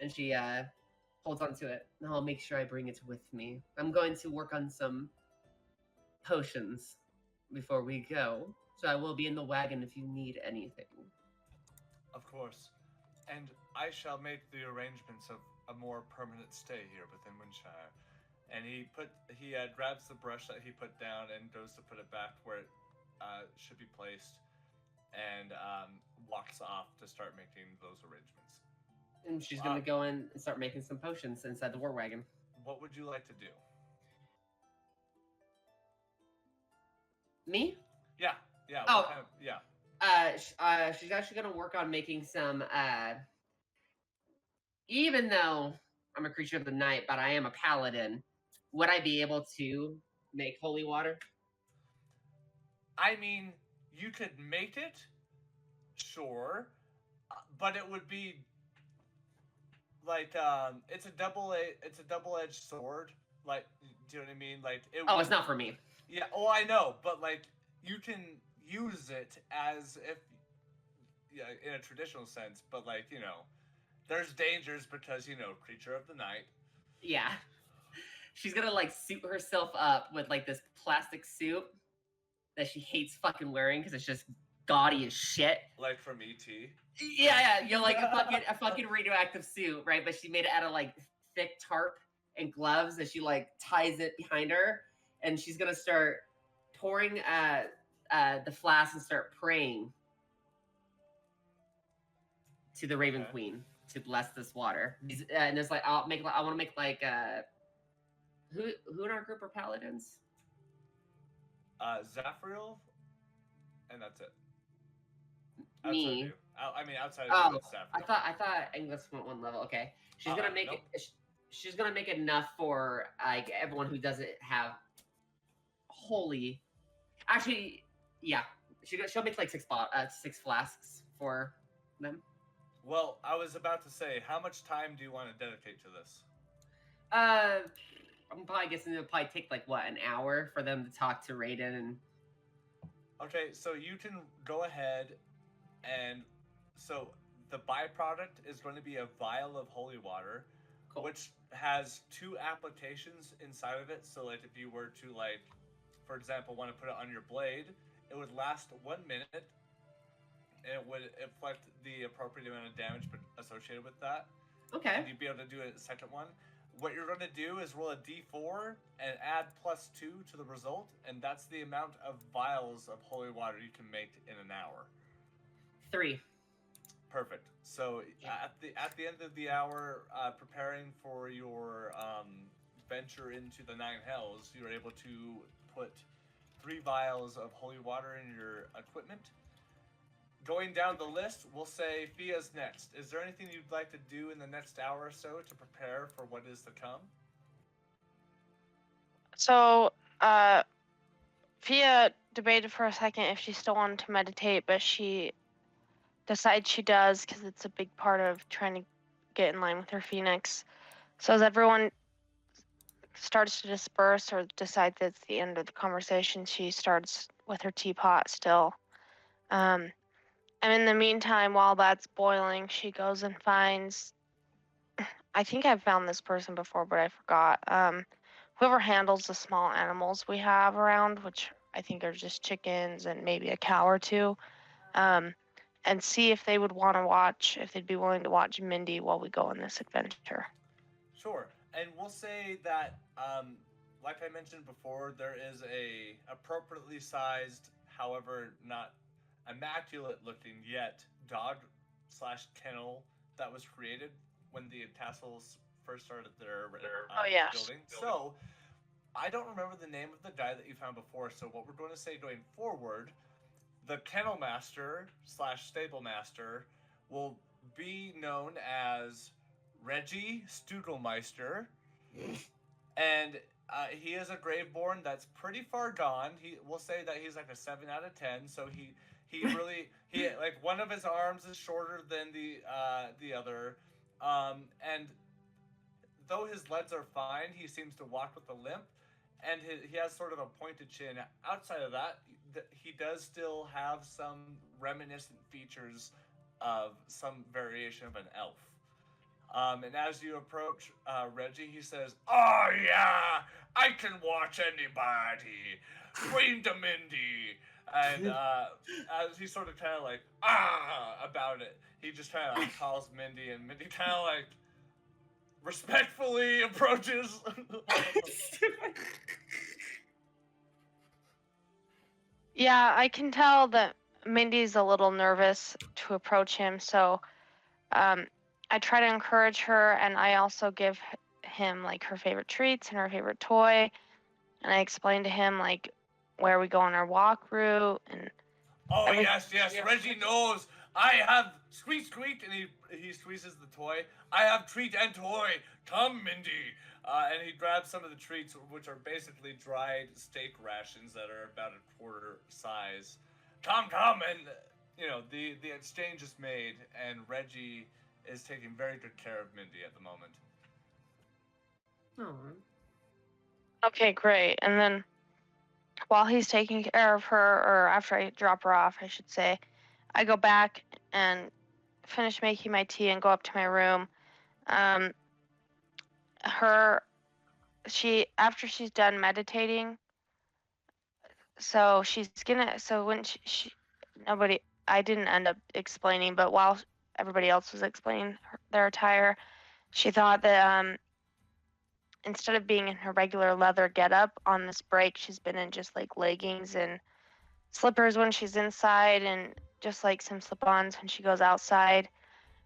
And she holds on to it. I'll make sure I bring it with me. I'm going to work on some potions before we go, so I will be in the wagon if you need anything. Of course. And I shall make the arrangements of a more permanent stay here within Windshire. And he grabs the brush that he put down and goes to put it back where it should be placed, and walks off to start making those arrangements. And she's going to go in and start making some potions inside the war wagon. What would you like to do? Me? Yeah. Oh. Yeah. She's actually going to work on making some, even though I'm a creature of the night, but I am a paladin, would I be able to make holy water? I mean, you could make it, sure, but it would be like it's a double-edged sword. Like, do you know what I mean? Like, it's not for me. Yeah. Oh, I know, but like, you can use it as if, yeah, in a traditional sense. But like, there's dangers because creature of the night. Yeah. She's gonna like suit herself up with like this plastic suit that she hates fucking wearing because it's just gaudy as shit. Like from E.T. Yeah, you're like a fucking radioactive suit, right? But she made it out of like thick tarp and gloves, and she like ties it behind her, and she's gonna start pouring the flask and start praying to the Raven Queen to bless this water. And it's like I want to make like who in our group are paladins? Zafriel, and that's it. Me. Outside of Zafriel. I thought English went one level. Okay, she's gonna make it. She's gonna make enough for like everyone who doesn't have holy. Actually, yeah, She'll make like 6 flasks for them. Well, I was about to say, how much time do you want to dedicate to this? I'm probably guessing it'll probably take like what, an hour for them to talk to Raiden and. Okay, so you can go ahead and so the byproduct is going to be a vial of holy water, Cool. which has 2 applications inside of it. So like if you were to like, for example, want to put it on your blade, it would last 1 minute and it would inflict the appropriate amount of damage associated with that. Okay. And you'd be able to do a second one. What you're going to do is roll a d4 and add +2 to the result, and that's the amount of vials of holy water you can make in an hour. 3. Perfect. So at the end of the hour, preparing for your venture into the 9 hells, you're able to put 3 vials of holy water in your equipment. Going down the list, we'll say Fia's next. Is there anything you'd like to do in the next hour or so to prepare for what is to come? So, Fia debated for a second if she still wanted to meditate, but she decides she does because it's a big part of trying to get in line with her phoenix. So as everyone starts to disperse or decides that it's the end of the conversation, she starts with her teapot still. And in the meantime, while that's boiling, she goes and finds, I think I've found this person before, but I forgot. Whoever handles the small animals we have around, which I think are just chickens and maybe a cow or 2, and see if they would want to watch, if they'd be willing to watch Mindy while we go on this adventure. Sure. And we'll say that, like I mentioned before, there is a appropriately sized, however not immaculate looking yet, dog/kennel that was created when the tassels first started their building. So I don't remember the name of the guy that you found before. So what we're going to say going forward, the kennel master/stable master will be known as Reggie Studelmeister, and he is a Graveborn that's pretty far gone. We'll say that he's like a 7 out of 10. So he really like one of his arms is shorter than the other, and though his legs are fine, he seems to walk with a limp, and he has sort of a pointed chin. Outside of that, he does still have some reminiscent features of some variation of an elf. And as you approach Reggie, he says, "Oh yeah, I can watch anybody. Queen Mindy." And as he sort of kind of like about it, he just kind of like calls Mindy, and Mindy kind of like respectfully approaches. Yeah, I can tell that Mindy's a little nervous to approach him, so I try to encourage her, and I also give him like her favorite treats and her favorite toy, and I explain to him like where we go on our walk route and. Oh yes, Reggie knows. I have squeak, and he squeezes the toy. I have treat and toy. Come, Mindy. And he grabs some of the treats, which are basically dried steak rations that are about a quarter size. Come, and you know the exchange is made, and Reggie is taking very good care of Mindy at the moment. Okay, great. And then while he's taking care of her, or after I drop her off, I should say, I go back and finish making my tea and go up to my room. After she's done meditating, so when I didn't end up explaining, but while everybody else was explaining their attire, she thought that instead of being in her regular leather getup on this break, she's been in just like leggings and slippers when she's inside, and just like some slip-ons when she goes outside,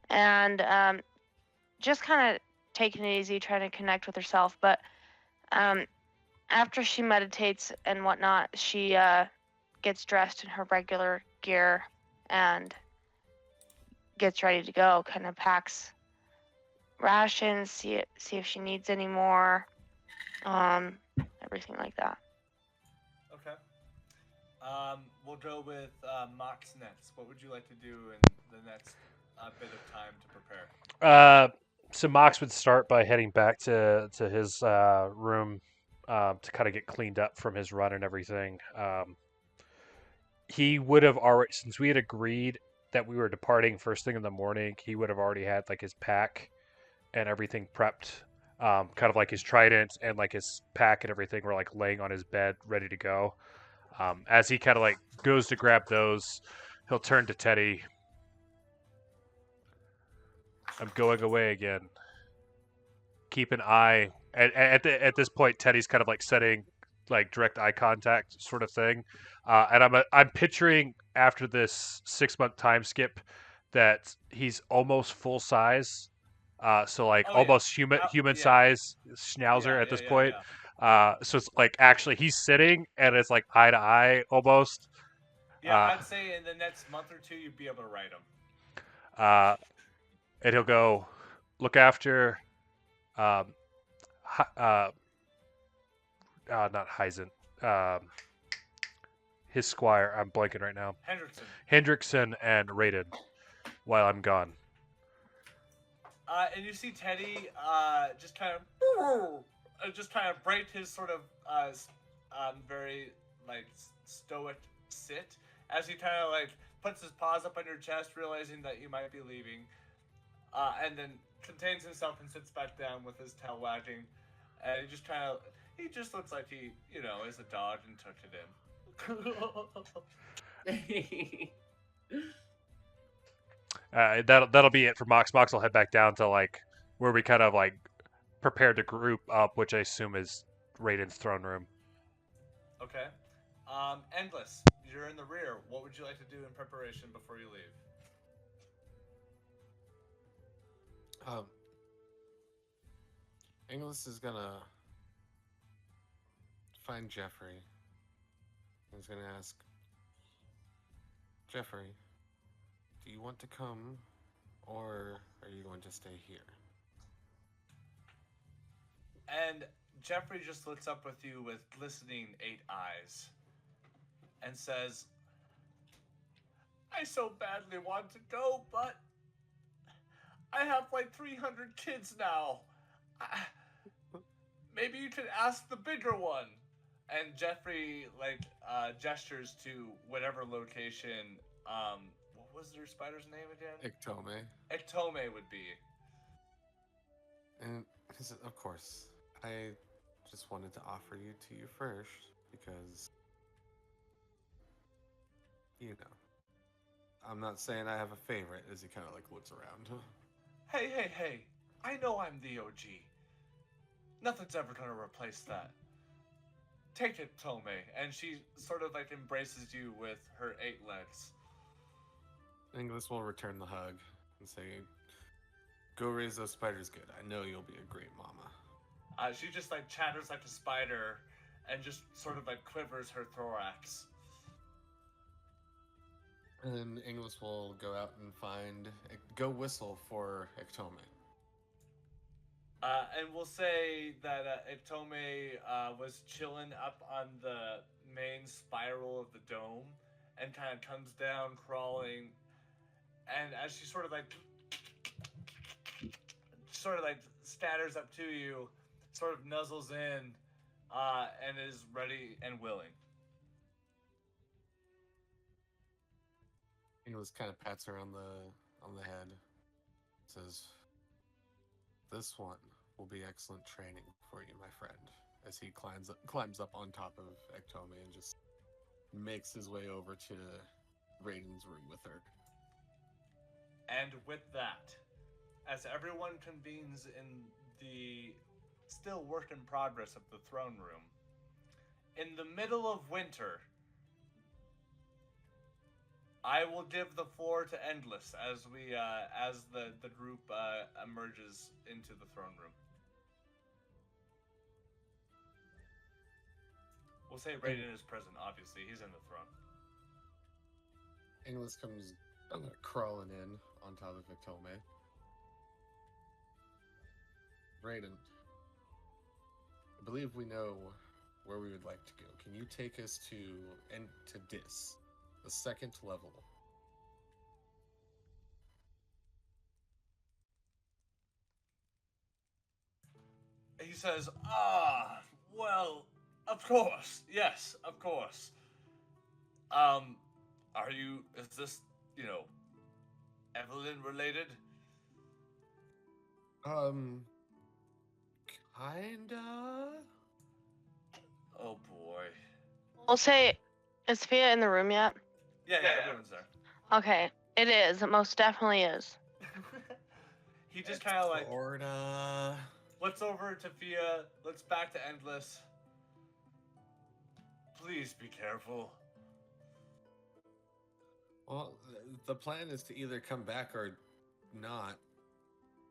and just kind of taking it easy, trying to connect with herself. But after she meditates and whatnot, she gets dressed in her regular gear and gets ready to go. Kind of packs rations, see if she needs any more, everything like that. Okay. We'll go with Mox next. What would you like to do in the next bit of time to prepare? So Mox would start by heading back to his room to kind of get cleaned up from his run and everything. He would have already, since we had agreed that we were departing first thing in the morning, he would have already had like his pack and everything prepped. Kind of like his trident and like his pack and everything were like laying on his bed ready to go. As he kind of like goes to grab those, he'll turn to Teddy. I'm going away again. Keep an eye at this point. Teddy's kind of like setting like direct eye contact sort of thing, and I'm picturing after this 6 month time skip that he's almost full size, so like Oh, yeah. almost human Yeah. size schnauzer at this point. Yeah. So it's like actually he's sitting and it's like eye to eye almost. Yeah, I'd say in the next month or two you'd be able to write him. And he'll go look after not Heisen, his squire. I'm blanking right now. Hendrickson and Raiden while I'm gone. And you see Teddy just kind of break his sort of very like stoic sit as he kind of like puts his paws up on your chest, realizing that you might be leaving, and then contains himself and sits back down with his tail wagging, and he just looks like he is a dog and took it in. That'll be it for Mox. Mox will head back down to like where we kind of like prepared to group up, which I assume is Raiden's throne room. Okay. Endless, you're in the rear. What would you like to do in preparation before you leave? English is gonna find Jeffrey. He's gonna ask, Jeffrey, do you want to come, or are you going to stay here? And Jeffrey just looks up with you with glistening 8 eyes and says, I so badly want to go, but I have like 300 kids now. Maybe you could ask the bigger one. And Jeffrey gestures to whatever location. What was their spider's name again? Xehtom would be. And he said, of course, I just wanted to offer you to you first because, I'm not saying I have a favorite, as he kind of like looks around. Hey, I know I'm the OG. Nothing's ever gonna replace that. Take it, Tome. And she sort of like embraces you with her 8 legs. English will return the hug and say, go raise those spiders good. I know you'll be a great mama. She just like chatters like a spider and just sort of like quivers her thorax. And then English will go out and go whistle for Xehtom. And we'll say that Xehtom was chilling up on the main spiral of the dome and kind of comes down crawling. And as she sort of like scatters up to you, sort of nuzzles in and is ready and willing. English kind of pats her on the head, says, this one will be excellent training for you, my friend, as he climbs up on top of Xehtom and just makes his way over to Raiden's room with her. And with that, as everyone convenes in the still work in progress of the throne room, in the middle of winter, I will give the floor to Endless as the group emerges into the throne room. We'll say Raiden is present, obviously. He's in the throne. English comes crawling in on top of Xehtom. Raiden, I believe we know where we would like to go. Can you take us to Dis, the second level? He says, well, of course, yes, of course. Is this, Evelyn related? Kinda. Oh boy. We'll say, is Fia in the room yet? Yeah, everyone's there. Okay, it is. It most definitely is. He just kind of like Sorta. looks over to Fia, looks back to Endless. Please be careful. Well, the plan is to either come back or not.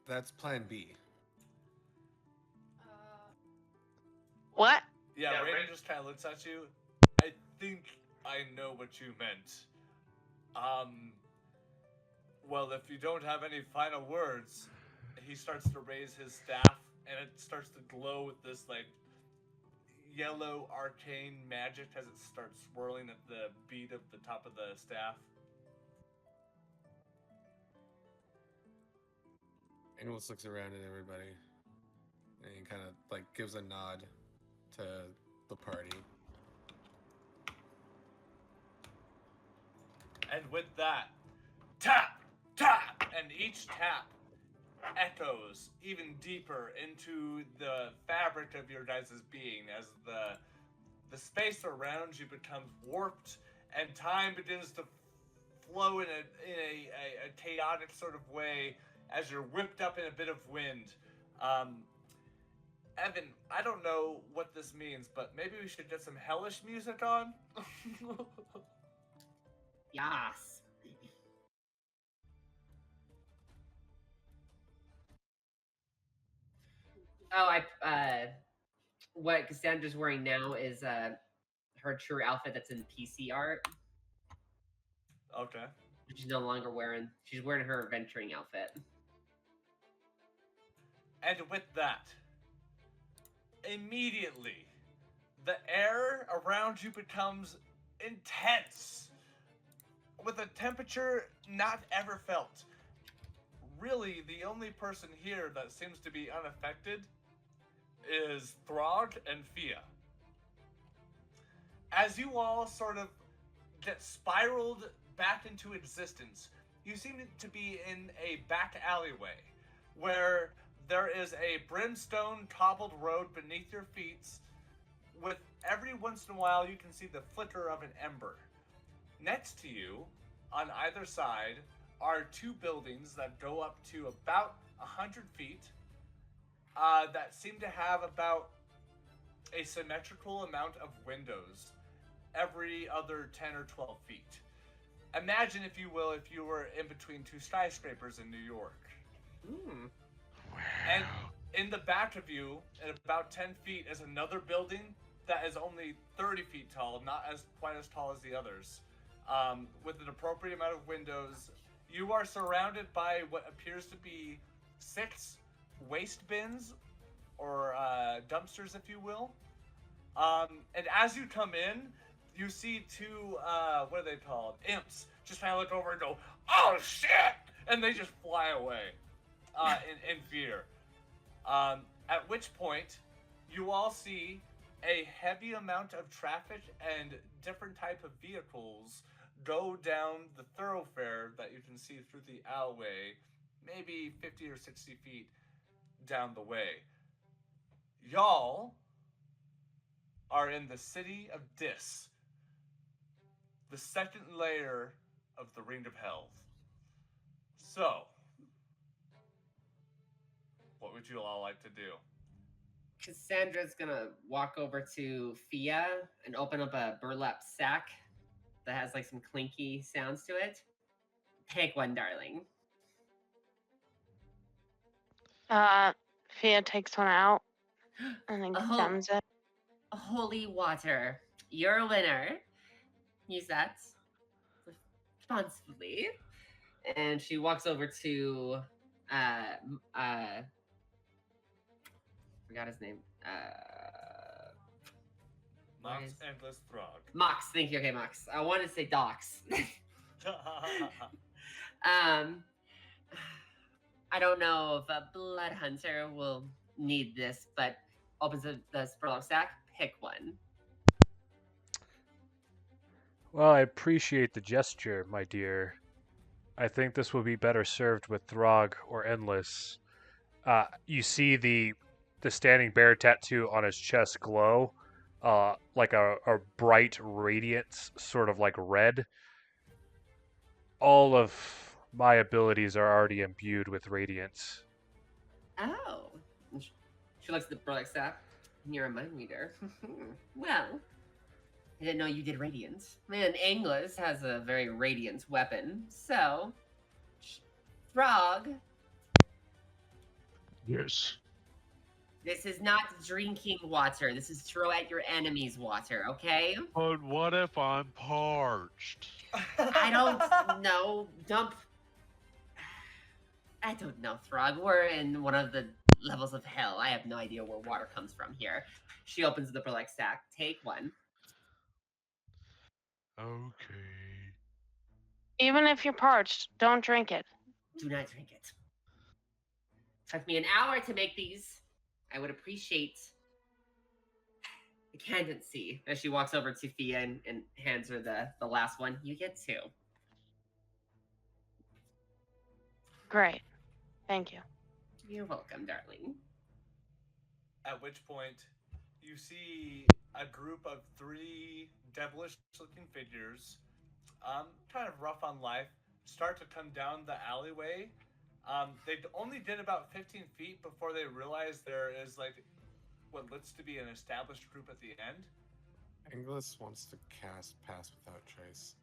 That's plan B. What? Yeah, Raiden just kind of looks at you. I think I know what you meant. Well, if you don't have any final words, he starts to raise his staff, and it starts to glow with this, like, yellow arcane magic as it starts swirling at the beat of the top of the staff. English looks around at everybody, and he kind of, like, gives a nod to the party. And with that, tap, tap, and each tap echoes even deeper into the fabric of your guys' being as the space around you becomes warped and time begins to flow in a chaotic sort of way as you're whipped up in a bit of wind. Evan, I don't know what this means, but maybe we should get some hellish music on? Yas. Oh, what Cassandra's wearing now is her true outfit that's in PC art. Okay. She's no longer wearing. She's wearing her adventuring outfit. And with that, immediately, the air around you becomes intense, with a temperature not ever felt. Really, the only person here that seems to be unaffected is Throg and Fia. As you all sort of get spiraled back into existence, you seem to be in a back alleyway where there is a brimstone cobbled road beneath your feet, with every once in a while you can see the flicker of an ember. Next to you, on either side, are two buildings that go up to about 100 feet that seem to have about a symmetrical amount of windows every other 10 or 12 feet. Imagine, if you will, if you were in between two skyscrapers in New York. Hmm. And in the back of you, at about 10 feet, is another building that is only 30 feet tall, not quite as tall as the others, with an appropriate amount of windows. You are surrounded by what appears to be 6 waste bins, or dumpsters, if you will. And as you come in, you see 2, what are they called? Imps. Just kind of look over and go, "Oh shit!" And they just fly away in fear. At which point, you all see a heavy amount of traffic and different type of vehicles go down the thoroughfare that you can see through the alleyway, maybe 50 or 60 feet down the way. Y'all are in the city of Dis, the second layer of the Ring of Hell. So, what would you all like to do? Cassandra's gonna walk over to Fia and open up a burlap sack that has like some clinky sounds to it. Take one, darling. Fia takes one out and examines it. Holy water. You're a winner. Use that responsibly. And she walks over to forgot his name. Mox, is- Endless, Throg. Mox, thank you. Okay, Mox. I wanted to say Dox. um, I don't know if a blood hunter will need this, but opens the Spurlock sack. Pick one. Well, I appreciate the gesture, my dear. I think this will be better served with Throg or Endless. You see the standing bear tattoo on his chest glow, like a bright radiance, sort of like red. All of my abilities are already imbued with radiance. Oh. She looks at the Spurlock sack. You're a mind reader. Well, I didn't know you did radiance. Man, Engless has a very radiant weapon. So, Frog, Yes. this is not drinking water. This is throw at your enemy's water, okay? But what if I'm parched? I don't know. I don't know, Throg. We're in one of the levels of hell. I have no idea where water comes from here. She opens the Burlek sack. Take one. Okay. Even if you're parched, don't drink it. Do not drink it. Took me an hour to make these. I would appreciate the candidacy. As she walks over to Thea and hands her the last one. You get two. Great. Thank you. You're welcome, darling. At which point, you see a group of 3 devilish-looking figures, kind of rough on life, start to come down the alleyway. They only did about 15 feet before they realize there is like what looks to be an established group at the end. English wants to cast Pass Without Trace.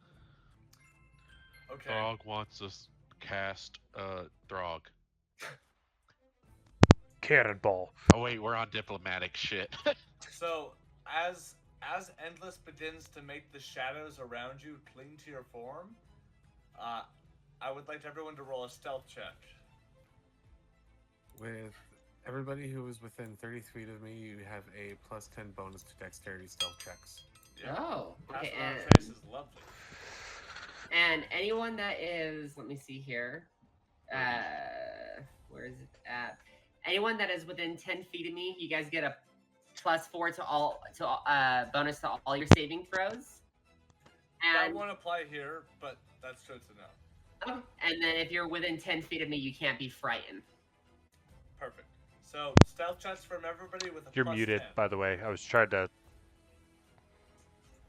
Okay. Throg wants us cast Throg. Cannonball. Oh wait, we're on diplomatic shit. So as Endless begins to make the shadows around you cling to your form, I would like everyone to roll a stealth check. With everybody who is within 30 feet of me, you have a +10 bonus to dexterity stealth checks. Yeah. Oh, Pass okay. without And, trace is lovely. and anyone that is, let me see here. Where is it at? Anyone that is within 10 feet of me, you guys get a +4 to all bonus to all your saving throws. That And won't apply here, but that's good to know. and then if you're within 10 feet of me, you can't be frightened. Perfect. So stealth checks from everybody with a You're +10. muted, by the way. I was trying to.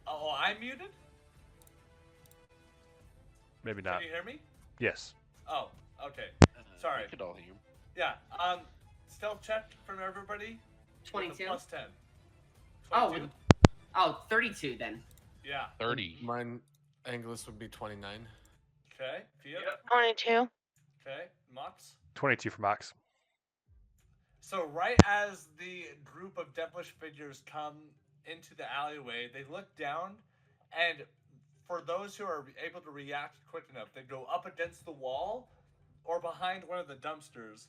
Oh, I'm muted? Maybe not. Can you hear me? Yes. Oh, okay. Sorry. We could all hear. Yeah. Stealth check from everybody. With 22. a +10. Oh, 22? Oh, 32 then. Yeah. 30. Mine, Anglus would be 29. Okay. Fia? 22. Okay. Mox? 22 for Mox. So right as the group of devilish figures come into the alleyway, they look down, and for those who are able to react quick enough, they go up against the wall or behind one of the dumpsters.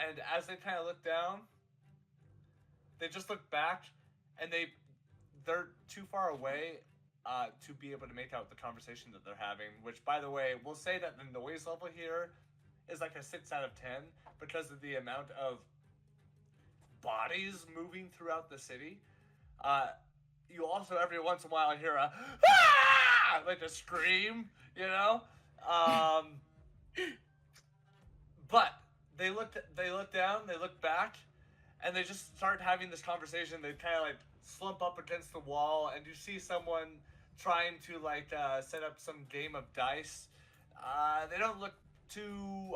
And as they kind of look down, they just look back, and they're too far away to be able to make out the conversation that they're having. Which, by the way, we'll say that the noise level here is like a 6 out of 10 because of the amount of bodies moving throughout the city. You also every once in a while hear a ah! Like a scream, you know. But they look down, they look back, and they just start having this conversation. They kind of like slump up against the wall, and you see someone trying to like set up some game of dice. They don't look too,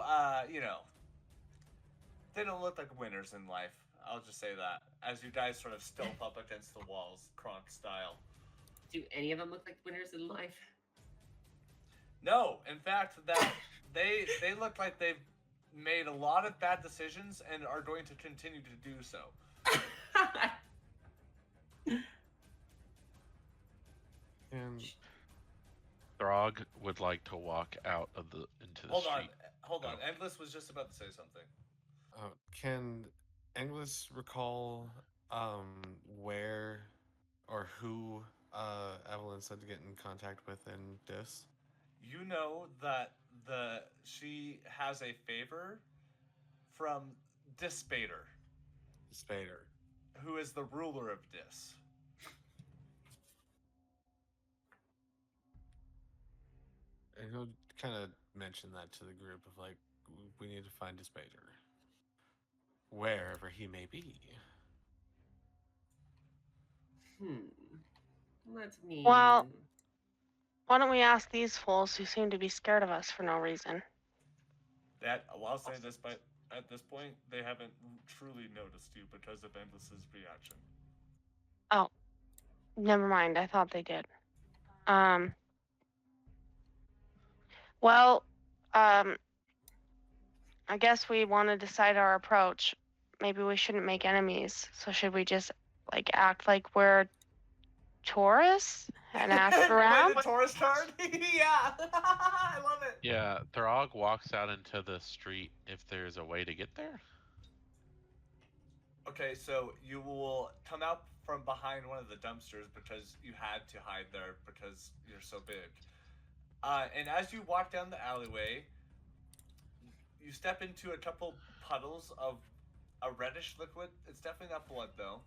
they don't look like winners in life. I'll just say that as you guys sort of stealth up against the walls, Kronk style. Do any of them look like winners in life? No, in fact, that they look like they've made a lot of bad decisions and are going to continue to do so. And Throg would like to walk out of into the Hold on, street. hold on. Oh. Endless was just about to say something. can Anglus recall where or who Evelyn said to get in contact with in Dis? You know that she has a favor from Dispater, Spader. who is the ruler of Dis. And he'll kind of mention that to the group of like, we need to find Spader. Wherever he may be. Let me. Well, why don't we ask these fools who seem to be scared of us for no reason? That while saying this, but at this point they haven't truly noticed you because of Endless's reaction. Oh, never mind. I thought they did. Well, I guess we want to decide our approach. Maybe we shouldn't make enemies. So should we just like act like we're tourists and ask Play around? the tourist card. Yeah, I love it. Yeah, Throg walks out into the street if there's a way to get there. Okay, so you will come out from behind one of the dumpsters because you had to hide there because you're so big. And as you walk down the alleyway, you step into a couple puddles of a reddish liquid. It's definitely not blood, though.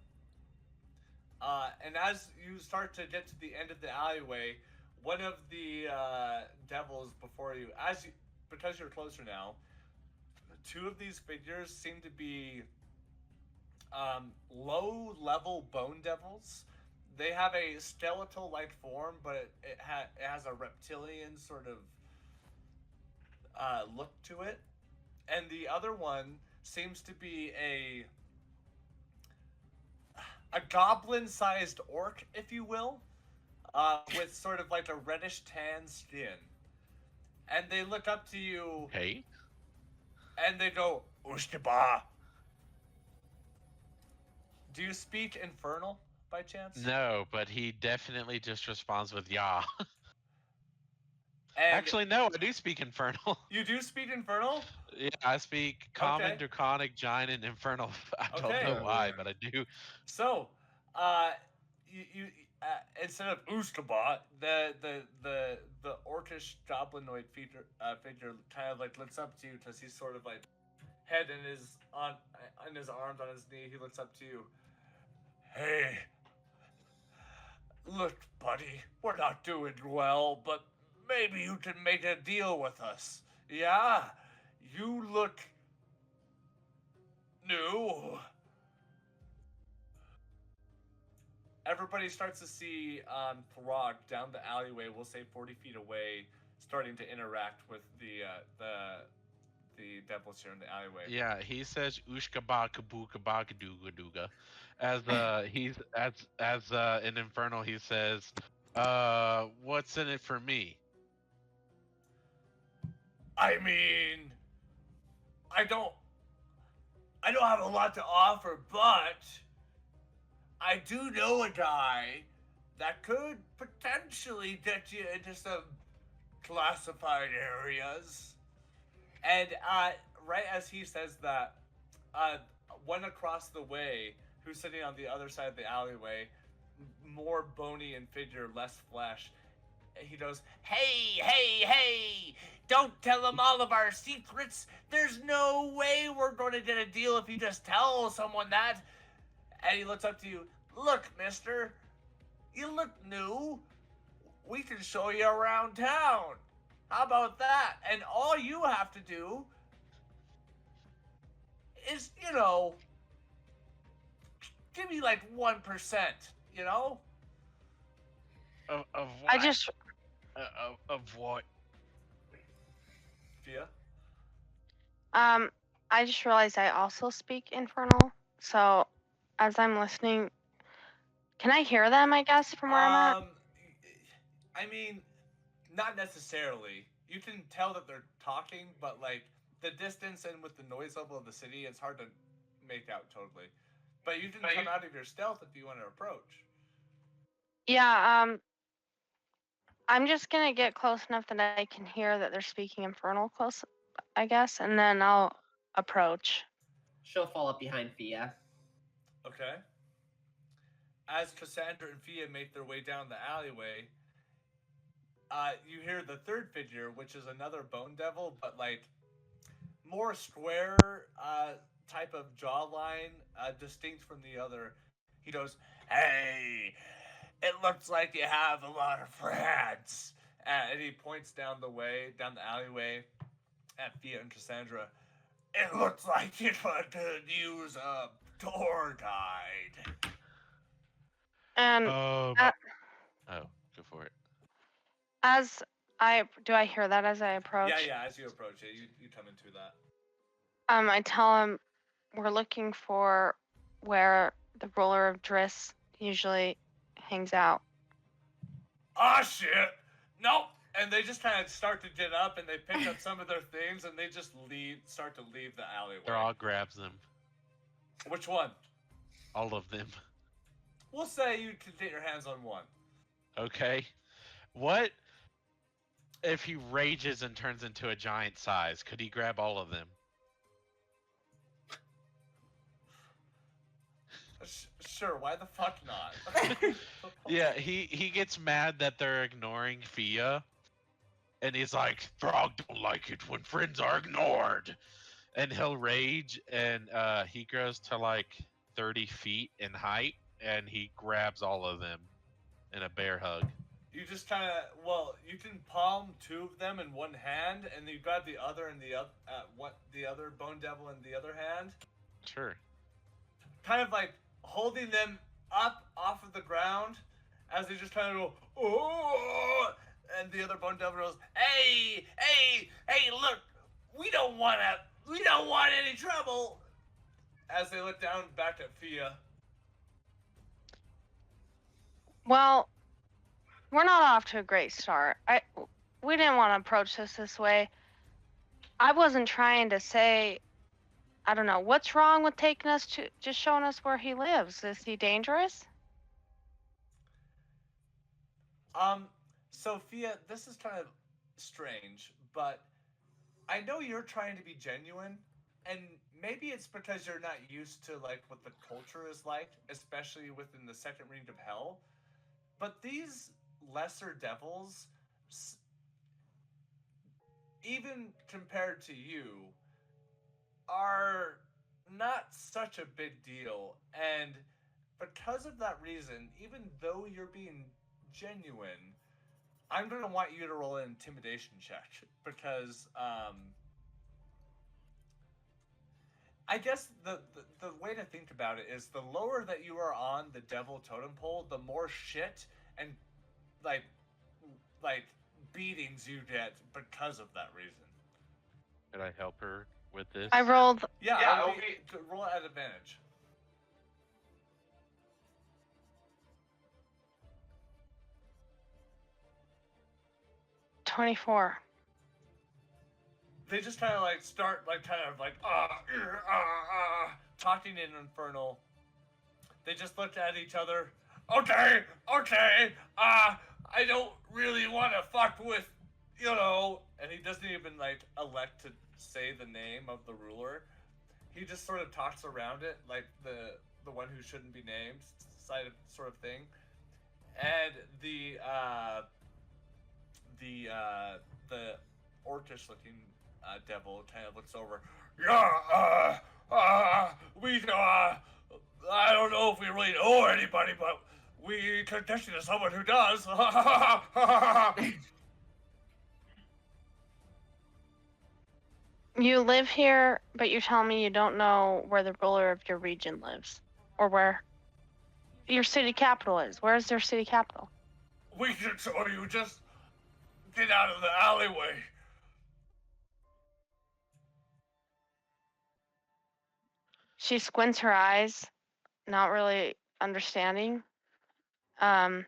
And as you start to get to the end of the alleyway, one of the devils before you, because you're closer now, two of these figures seem to be low-level bone devils. They have a skeletal-like form, but it has a reptilian sort of look to it. And the other one seems to be a goblin-sized orc, if you will, with sort of like a reddish tan skin. And they look up to you. Hey. And they go, Ushtaba. Do you speak Infernal by chance? No, but he definitely just responds with "yeah." And Actually, no, I do speak Infernal. you do speak Infernal? Yeah, I speak Common, Okay. Draconic, Giant, and Infernal. I don't Okay. know why, but I do. So, you instead of Ushtaba, the orcish goblinoid figure kind of like looks up to you because he's sort of like head in his arms on his knee. He looks up to you. Hey, look, buddy, we're not doing well, but maybe you can make a deal with us. Yeah, you look new. Everybody starts to see Throg down the alleyway. We'll say 40 feet away, starting to interact with the devils here in the alleyway. Yeah, he says "Ushkabakabookabakadugaduga," as he's as in Infernal he says, "What's in it for me?" I mean, I don't have a lot to offer, but I do know a guy that could potentially get you into some classified areas. And right as he says that, one across the way, who's sitting on the other side of the alleyway, more bony in figure, less flesh, he goes, "Hey, hey, hey! Don't tell them all of our secrets. There's no way we're going to get a deal if you just tell someone that." And he looks up to you. "Look, mister, you look new. We can show you around town. How about that? And all you have to do is, give me like 1%, you know?" Of what? I just Of what? Yeah. I just realized I also speak Infernal. So as I'm listening, can I hear them? I guess from where I'm at. I mean, not necessarily. You can tell that they're talking, but like the distance and with the noise level of the city, it's hard to make out totally. But you can come out of your stealth if you want to approach. Yeah. I'm just gonna get close enough that I can hear that they're speaking Infernal close, I guess, and then I'll approach. She'll fall up behind Fia. Okay. as Cassandra and Fia make their way down the alleyway, you hear the third figure, which is another bone devil, but like more square type of jawline, distinct from the other. He goes, "Hey, it looks like you have a lot of friends." And he points down the alleyway at Fia and Cassandra. "It looks like you could use a tour guide." And Oh, go for it. as do I hear that as I approach? Yeah, as you approach it, you come into that. I tell him we're looking for where the ruler of Driss usually hangs out. Ah, shit! Nope! And they just kind of start to get up and they pick up some of their things and they just start to leave the alleyway. Throg grabs them. Which one? All of them. We'll say you can get your hands on one. Okay. What if he rages and turns into a giant size? Could he grab all of them? Sure, why the fuck not? Yeah, he gets mad that they're ignoring Fia. And he's like, Throg don't like it when friends are ignored. And he'll rage, and he grows to like 30 feet in height, and he grabs all of them in a bear hug. You just kind of, you can palm two of them in one hand, and you grab the other in the other bone devil in the other hand. Sure. Kind of like holding them up off of the ground as they just kind of go, oh, and the other bone devil goes, hey, look, we don't want any trouble. As they look down back at Fia. Well, we're not off to a great start. We didn't want to approach this way. I wasn't trying to say, I don't know, what's wrong with taking us to, just showing us where he lives? Is he dangerous? Sophia, this is kind of strange, but I know you're trying to be genuine, and maybe it's because you're not used to like what the culture is like, especially within the second ring of hell. But these lesser devils, even compared to you, are not such a big deal. And because of that reason, even though you're being genuine, I'm going to want you to roll an intimidation check. Because, I guess the way to think about it is the lower that you are on the devil totem pole, the more shit and like beatings you get because of that reason. Could I help her with this? I rolled. Yeah, roll at advantage. $24. They just kind of like start talking in Infernal. They just look at each other. Okay, I don't really want to fuck with, and he doesn't even like elect to say the name of the ruler. He just sort of talks around it, like the one who shouldn't be named, sort of thing. And the orcish looking devil kind of looks over. Yeah, I don't know if we really know anybody, but we connected to someone who does. You live here, but you tell me you don't know where the ruler of your region lives, or where your city capital is. Where is your city capital? We can show you. Just get out of the alleyway. She squints her eyes, not really understanding, and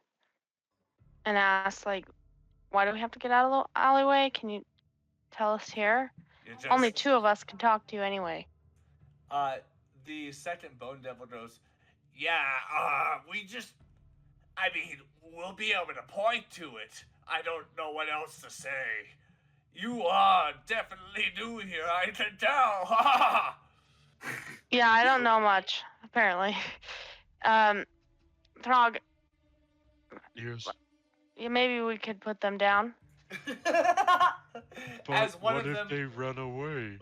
asks, like, why do we have to get out of the alleyway? Can you tell us here? Only two of us can talk to you anyway. The second bone devil goes, yeah, we'll be able to point to it. I don't know what else to say. You are definitely new here, I can tell. Yeah, I don't know much, apparently. Throg, Yes. yeah, maybe we could put them down. But As one what of if them, they run away?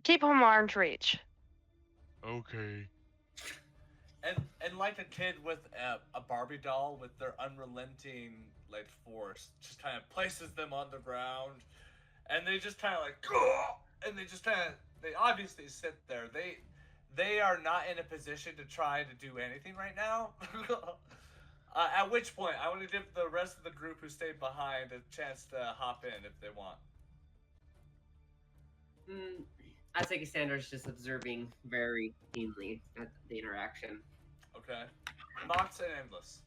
Keep them arm's reach. Okay. and like a kid with a Barbie doll with their unrelenting like force, just kind of places them on the ground, and they just kind of like, and they obviously sit there. They are not in a position to try to do anything right now. At which point, I want to give the rest of the group who stayed behind a chance to hop in if they want. I think Cassandra's just observing very keenly at the interaction. Okay. Mhox and Endless.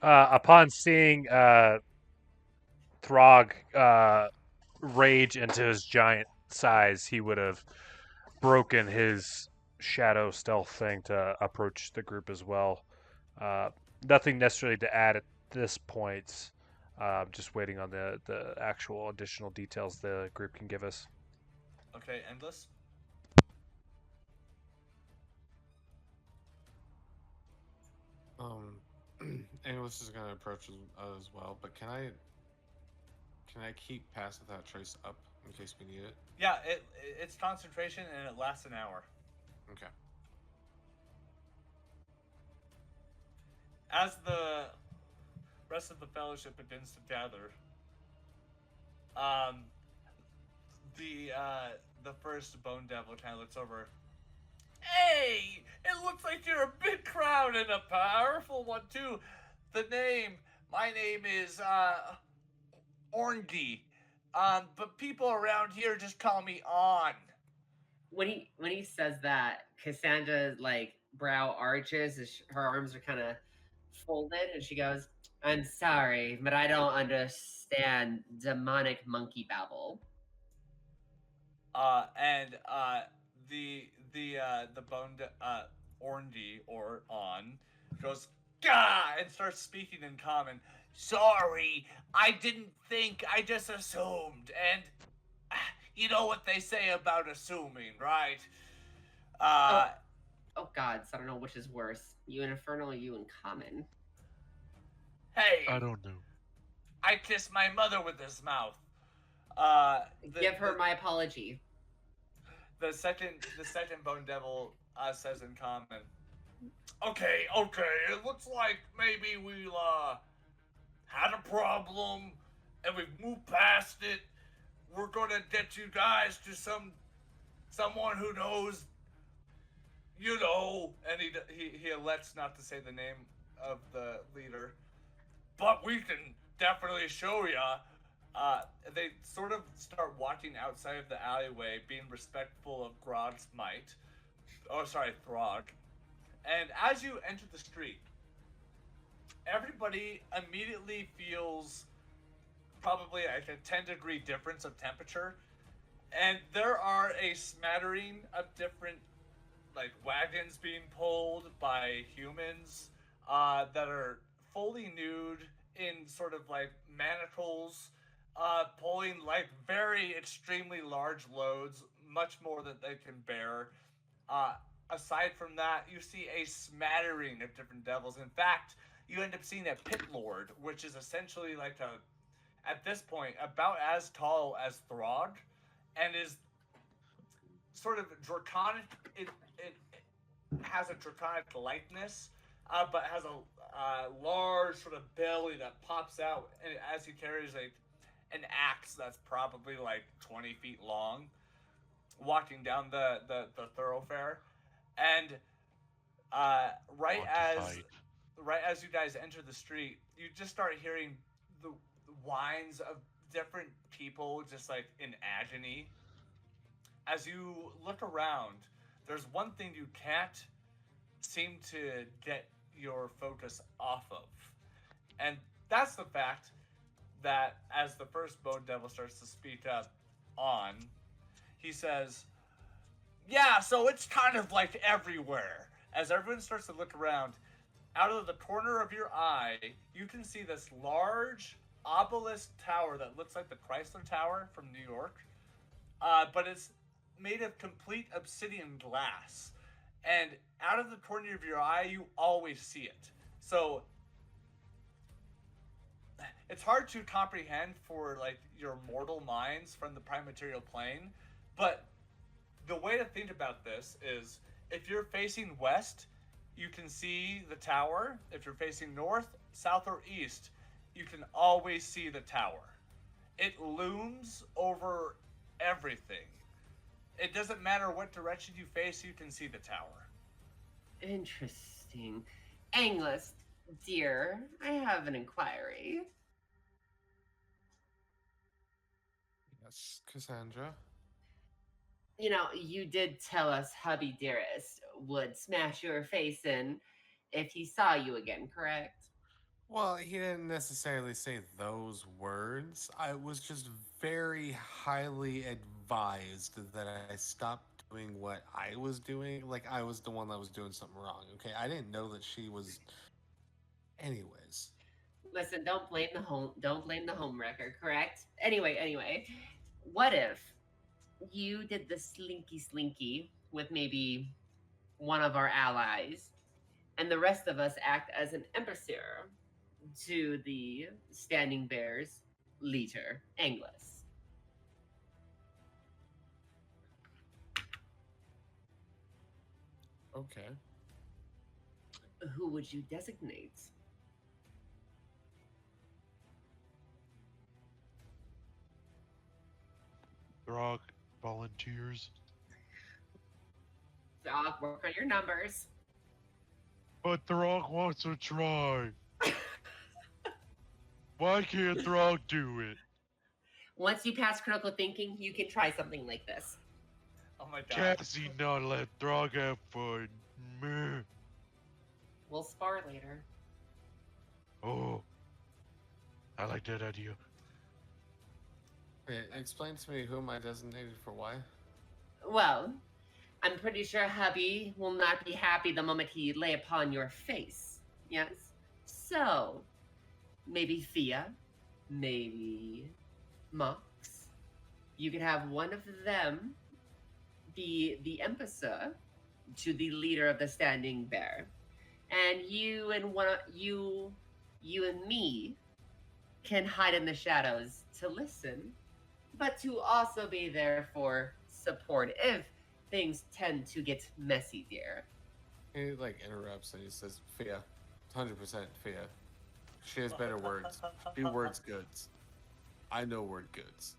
Upon seeing Throg rage into his giant size, he would have broken his shadow stealth thing to approach the group as well. Nothing necessarily to add at this point. Just waiting on the actual additional details the group can give us. Okay, Endless. English is gonna approach as well, but can I keep Pass Without Trace up in case we need it? Yeah, it's concentration and it lasts an hour. Okay. As the rest of the fellowship begins to gather, the first Bone Devil kind of looks over. Hey, it looks like you're a big crowd and a powerful one too. My name is Orndy. But people around here just call me On. When he says that, Cassandra's like brow arches, as her arms are kind of folded, and she goes, "I'm sorry, but I don't understand demonic monkey babble." And the Orndy or On goes gah and starts speaking in common. Sorry, I didn't think. I just assumed, and you know what they say about assuming, right? Oh God, so I don't know which is worse, you in Infernal or you in Common. Hey, I don't know. I kissed my mother with this mouth. Give her my apology. The second Bone Devil says in common. Okay. It looks like maybe we had a problem and we've moved past it. We're gonna get you guys to someone who knows, you know, and he elects not to say the name of the leader, but we can definitely show ya. They sort of start walking outside of the alleyway, being respectful of Throg's might. Oh, sorry, Throg. And as you enter the street, everybody immediately feels probably like a 10-degree difference of temperature. And there are a smattering of different like wagons being pulled by humans that are fully nude in sort of like manacles, pulling like very extremely large loads, much more than they can bear. Aside from that, you see a smattering of different devils. In fact, you end up seeing a pit lord, which is essentially like at this point, about as tall as Throg, and is sort of draconic. It has a draconic likeness, but has a large sort of belly that pops out, and as he carries an axe that's probably like 20 feet long, walking down the thoroughfare, and right as you guys enter the street, you just start hearing the whines of different people just like in agony. As you look around, there's one thing you can't seem to get your focus off of. And that's the fact that as the first Bone Devil starts to speak up on, he says, yeah, so it's kind of like everywhere. As everyone starts to look around, out of the corner of your eye, you can see this large obelisk tower that looks like the Chrysler Tower from New York, but it's made of complete obsidian glass. And out of the corner of your eye, you always see it. So it's hard to comprehend for like your mortal minds from the prime material plane, but the way to think about this is if you're facing west, you can see the tower. If you're facing north, south, or east, you can always see the tower. It looms over everything. It doesn't matter what direction you face, you can see the tower. Interesting. Engless, dear, I have an inquiry. Yes, Cassandra. You know, you did tell us hubby dearest would smash your face in if he saw you again, correct? Well, he didn't necessarily say those words. I was just very highly advised that I stop doing what I was doing. Like I was the one that was doing something wrong. Okay, I didn't know that she was. Anyways, Listen, don't blame the home wrecker, correct? Anyway, what if you did the slinky with maybe one of our allies, and the rest of us act as an embassy to the Standing Bears leader, Engless. okay. Who would you designate? Throg volunteers. Doc, work on your numbers. But Throg wants to try. Why can't Throg do it? Once you pass critical thinking, you can try something like this. Oh my god. Cassie not let Throg have fun. Meh. We'll spar later. Oh. I like that idea. Okay, explain to me who am I designated for why? Well, I'm pretty sure hubby will not be happy the moment he lay upon your face. Yes? So, maybe Thea, maybe Mhox. You could have one of them be the embassy to the leader of the Standing Bear. And you and you and me can hide in the shadows to listen, but to also be there for support if things tend to get messy, dear. He like interrupts and he says, "Fia, 100% Fia. She has better words. Few words goods. I know word goods."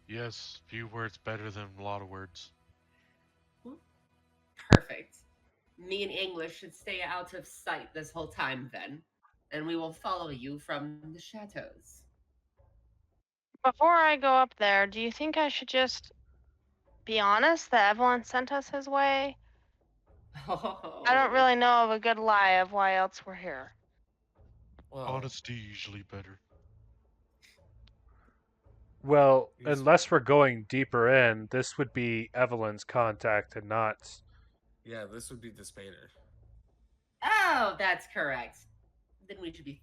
Yes, few words better than a lot of words. Perfect. Me and English should stay out of sight this whole time then, and we will follow you from the shadows. Before I go up there, do you think I should just be honest that Evelyn sent us his way? I don't really know of a good lie of why else we're here. Well, Honesty usually better. Well, Yes. unless we're going deeper in, this would be Evelyn's contact and not. yeah, this would be the Spader. Oh, that's correct. Then we should be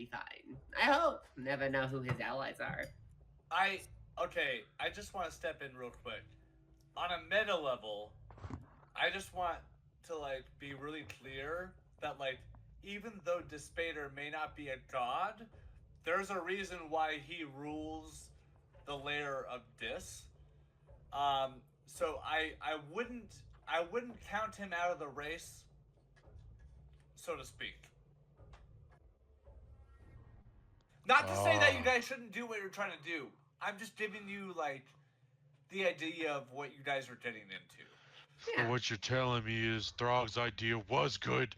fine. I hope. Never know who his allies are. I just want to step in real quick. On a meta level, I just want to like be really clear that like even though Despater may not be a god, there's a reason why he rules the layer of Dis. So I wouldn't count him out of the race, so to speak. Not to say that you guys shouldn't do what you're trying to do. I'm just giving you like the idea of what you guys are getting into. So what you're telling me is Throg's idea was good.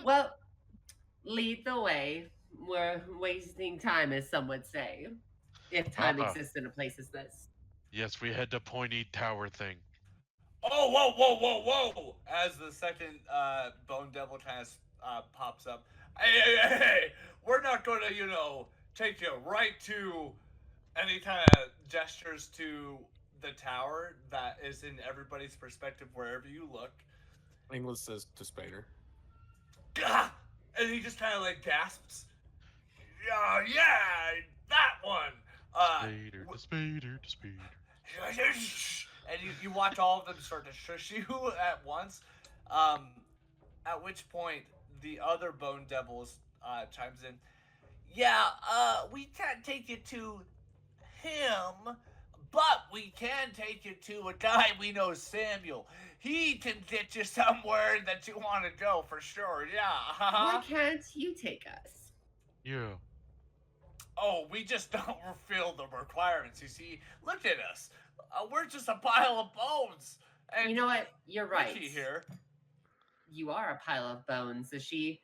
Well, lead the way. We're wasting time, as some would say, if time exists in a place as this. Yes, we had the pointy tower thing. Oh, whoa! As the second Bone Devil kind of pops up. Hey! We're not going to, take you right to any kind of gestures to the tower that is in everybody's perspective wherever you look. English says to Spader. Gah! And he just kind of like gasps. Yeah, that one. The Spader. And you you watch all of them start to shush you at once. At which point the other Bone Devils chimes in. Yeah, we can't take you to him, but we can take you to a guy we know, Samuel. He can get you somewhere that you want to go for sure. Yeah. Why can't you take us? Yeah. Oh, we just don't fulfill the requirements. You see, look at us. We're just a pile of bones. And You know what? You're right. Ricky here. You are a pile of bones. As she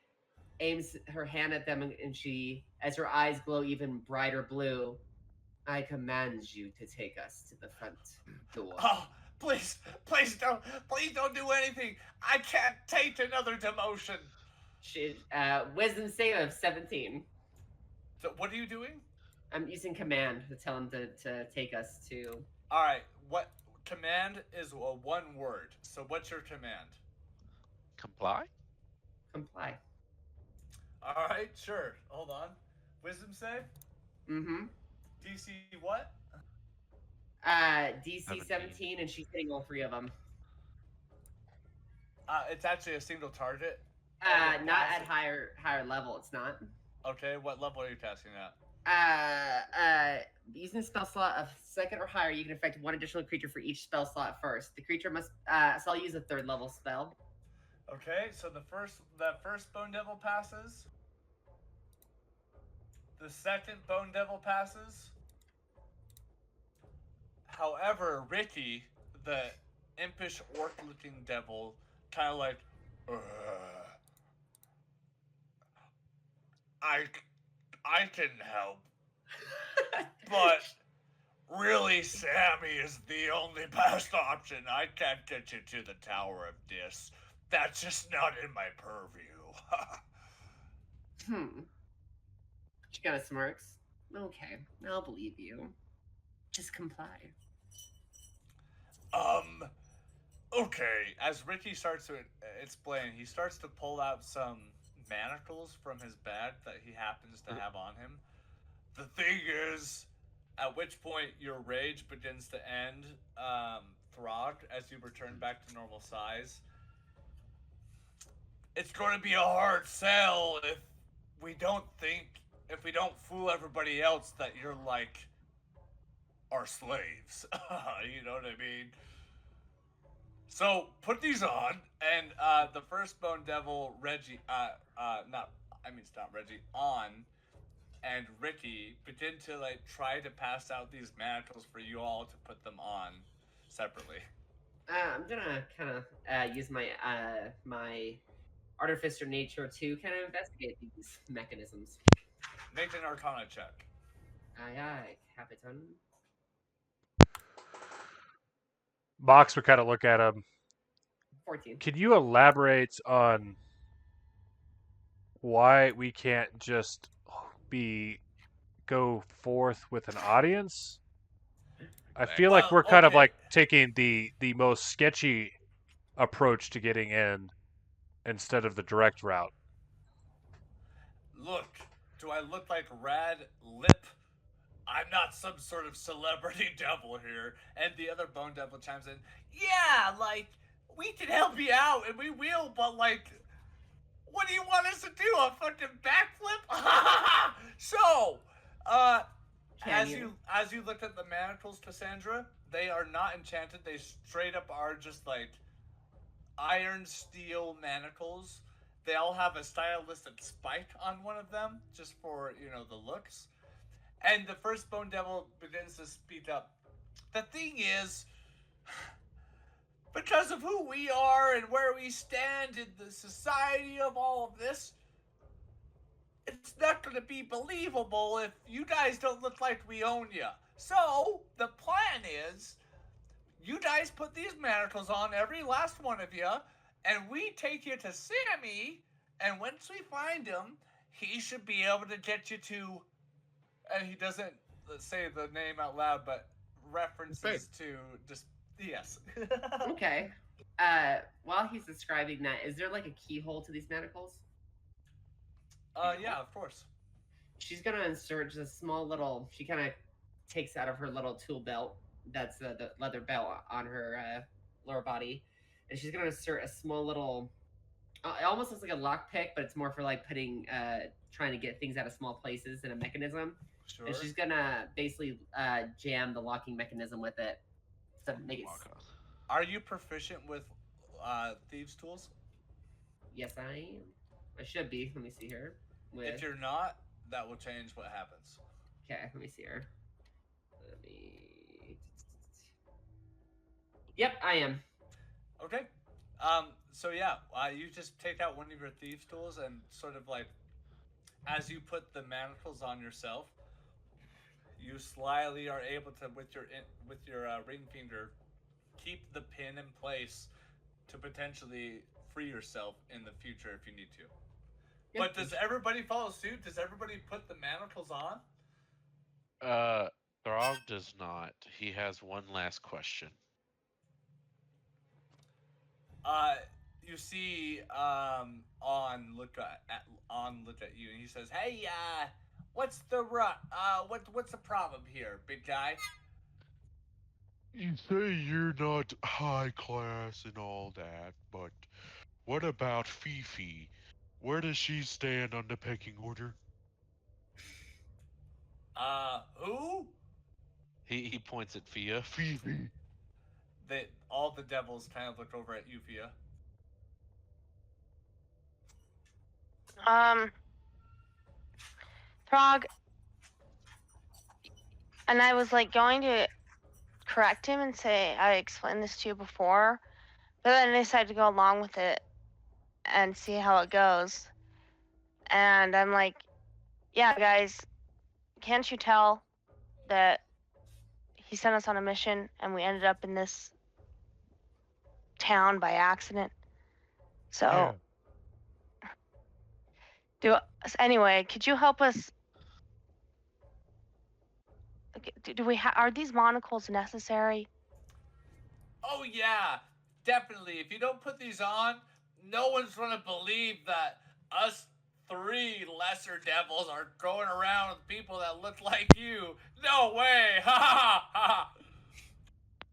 aims her hand at them, and she, as her eyes glow even brighter blue, I command you to take us to the front door. Oh, please don't do anything. I can't take another demotion. Wisdom save of 17. So what are you doing? I'm using command to tell him to take us to. All right. What command is one word? So what's your command? Comply? Comply. All right, sure. Hold on. Wisdom save. Mm-hmm. DC what? DC 17, and she's hitting all three of them. It's actually a single target. Not at higher level. It's not. Okay, what level are you casting at? Using a spell slot of second or higher, you can affect one additional creature for each spell slot first. The creature must. So I'll use a third level spell. Okay, so the first Bone Devil passes. The second Bone Devil passes. However, Ricky, the impish orc-looking devil, kind of like, I can help, but really, Sammy is the only best option. I can't get you to the Tower of Dis. That's just not in my purview. She kind of smirks. Okay, I'll believe you. Just comply. Okay. As Ricky starts to explain, he starts to pull out some manacles from his bag that he happens to have on him. The thing is, at which point your rage begins to end, Throg, as you return back to normal size. It's going to be a hard sell if we don't fool everybody else that you're like our slaves. You know what I mean? So put these on, and the first Bone Devil, Reggie, it's not Reggie, on, and Ricky begin to like try to pass out these manacles for you all to put them on separately. I'm gonna kind of use my my artificer nature to kind of investigate these mechanisms. Make an Arcana check. Aye, have it done. Mox would kind of look at him. 14. Can you elaborate on why we can't just go forth with an audience? I feel like we're kind of like taking the most sketchy approach to getting in instead of the direct route. Look, do I look like Rad Lip? I'm not some sort of celebrity devil here. And the other Bone Devil chimes in, yeah, like, we can help you out, and we will, but, like, what do you want us to do, a fucking backflip? So, as you look at the manacles, Cassandra, they are not enchanted. They straight up are just, like, iron steel manacles. They all have a stylistic spike on one of them, just for, the looks. And the first Bone Devil begins to speak up. The thing is, because of who we are and where we stand in the society of all of this, it's not going to be believable if you guys don't look like we own you. So, the plan is, you guys put these manacles on, every last one of you, and we take you to Sammy, and once we find him, he should be able to get you to... And he doesn't say the name out loud, but references to just... Yes. Okay. While he's describing that, is there like a keyhole to these manacles? Yeah, of course. She's gonna insert just a small little... She kind of takes out of her little tool belt that's the leather belt on her lower body, and she's gonna insert a small little. It almost looks like a lockpick, but it's more for like putting, trying to get things out of small places in a mechanism. Sure. And she's gonna basically jam the locking mechanism with it to make it. Are you proficient with thieves' tools? Yes, I am. I should be. Let me see here. If you're not, that will change what happens. Okay, let me see here. Let me. Yep, I am. Okay. So yeah, you just take out one of your thieves' tools and sort of like, as you put the manacles on yourself, you slyly are able to, with your ring finger, keep the pin in place to potentially free yourself in the future if you need to. Yeah. But does everybody follow suit? Does everybody put the manacles on? Throg does not. He has one last question. You see, on look at you, and he says, "Hey, what's the what's the problem here, big guy?" You say you're not high class and all that, but what about Fifi? Where does she stand on the pecking order? Who? He points at Fia. Fifi. All the devils kind of look over at you, Fia. Throg, and I was like going to correct him and say I explained this to you before, but then I decided to go along with it and see how it goes. And I'm like, yeah, guys, can't you tell that he sent us on a mission and we ended up in this town by accident? So, anyway, could you help us? Do we are these monocles necessary? Oh yeah, definitely. If you don't put these on, no one's gonna believe that us three lesser devils are going around with people that look like you. No way! Ha ha ha!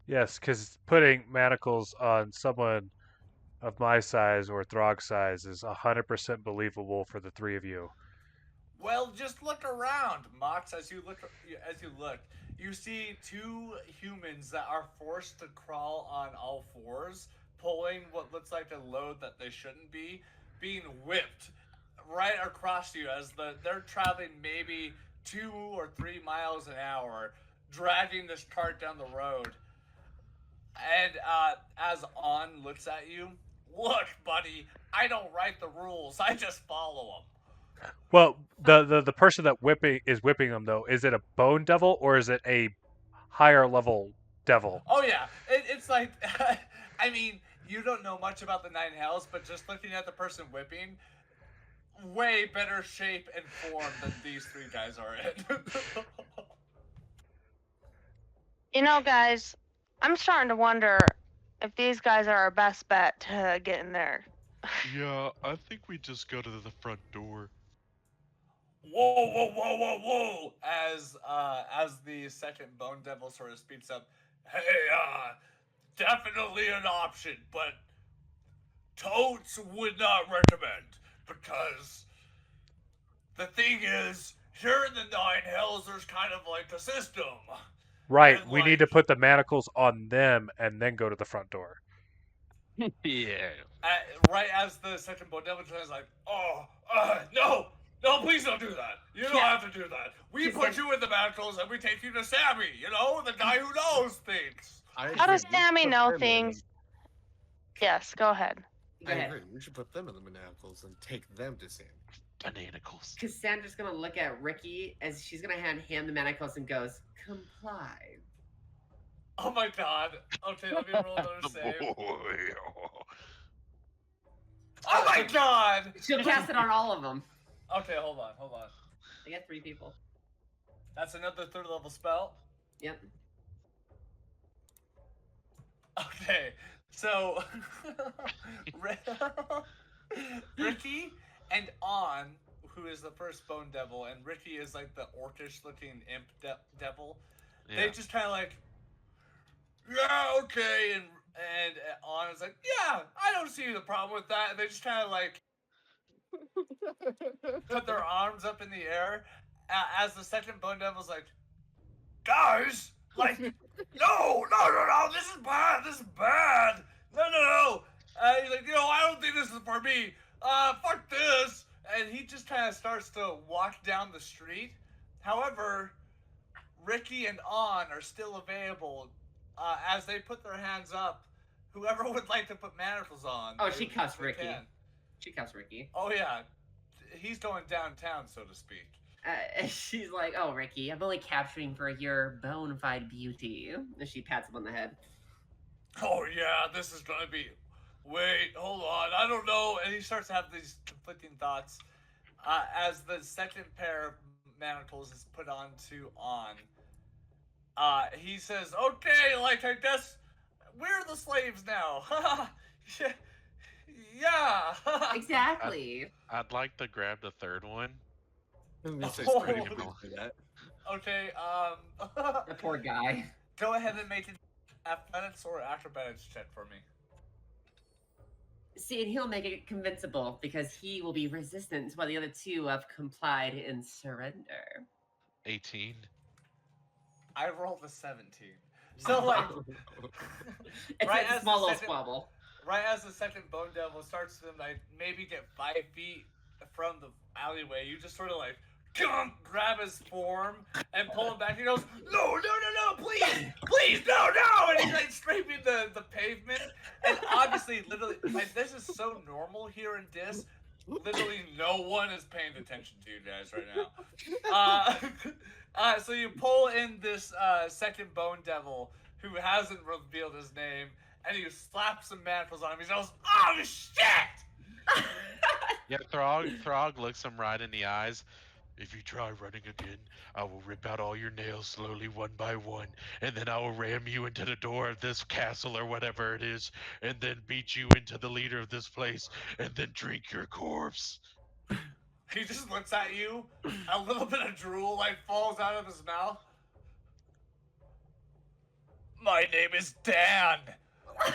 Yes, because putting manacles on someone of my size or Throg size is 100% believable for the three of you. Well, just look around, Mox. As you look, you see two humans that are forced to crawl on all fours, pulling what looks like a load that they shouldn't be, being whipped right across you as they're traveling maybe 2 or 3 miles an hour, dragging this cart down the road. And as On looks at you, look, buddy, I don't write the rules. I just follow them. Well, the person that whipping them though, is it a bone devil or is it a higher level devil? Oh yeah, it's like, I mean, you don't know much about the Nine Hells, but just looking at the person whipping, way better shape and form than these three guys are in. You know, guys, I'm starting to wonder if these guys are our best bet to get in there. Yeah, I think we just go to the front door. Whoa, whoa, whoa, whoa, whoa! As the second Bone Devil sort of speaks up, hey, definitely an option, but totes would not recommend, because the thing is, here in the Nine Hells, there's kind of like a system. Right, And, we need to put the manacles on them and then go to the front door. Yeah. Right as the second Bone Devil is like, no, please don't do that. You don't have to do that. We put you in the manacles and we take you to Sammy, the guy who knows things. How does Sammy know things? Yes, go ahead. I agree. We should put them in the manacles and take them to Sammy. Bananicles. Cassandra's gonna look at Ricky as she's gonna hand him the manacles and goes, comply. Oh my god. Okay, let me roll another save. Oh my god! She'll cast it on all of them. Okay, hold on. I got 3 people. That's another 3rd level spell? Yep. Okay, so Ricky and On, who is the first Bone Devil, and Ricky is like the orcish looking imp devil, Yeah. they just kind of like, yeah, okay, and Anna's like, yeah, I don't see the problem with that. And they just kind of like put their arms up in the air as the second Bone Devil's like, guys, like, no, this is bad, no. He's like, I don't think this is for me. Fuck this. And he just kind of starts to walk down the street. However, Ricky and On are still available as they put their hands up. Whoever would like to put manacles on. Oh, she cussed they Ricky. can. She cussed Ricky. Oh, yeah. He's going downtown, so to speak. She's like, "Oh, Ricky, I'm only capturing for your bona fide beauty." And she pats him on the head. Oh, yeah, this is going to be... Wait, hold on, I don't know. And he starts to have these conflicting thoughts as the second pair of manacles is put onto On. He says, okay, like, I guess we're the slaves now. Yeah. Exactly. I'd like to grab the third one. Okay, The poor guy. go ahead and make an athletics or acrobatics check for me. See, and he'll make it convincible because he will be resistant while the other two have complied in surrender. 18. I rolled a 17. So, like, It's right like a as small the little second- squabble. right as the second Bone Devil starts to, like, maybe get 5 feet from the alleyway, you just sort of, like, grab his form and pull him back. He goes, no, please, no. And he's, like, scraping the pavement. And obviously, literally, like, this is so normal here in Dis. Literally no one is paying attention to you guys right now. So you pull in this second Bone Devil who hasn't revealed his name, and you slap some manacles on him. He goes, oh, shit! Yeah, Throg looks him right in the eyes. If you try running again, I will rip out all your nails slowly one by one, and then I will ram you into the door of this castle or whatever it is, and then beat you into the leader of this place, and then drink your corpse. He just looks at you. A little bit of drool like falls out of his mouth. My name is Dan.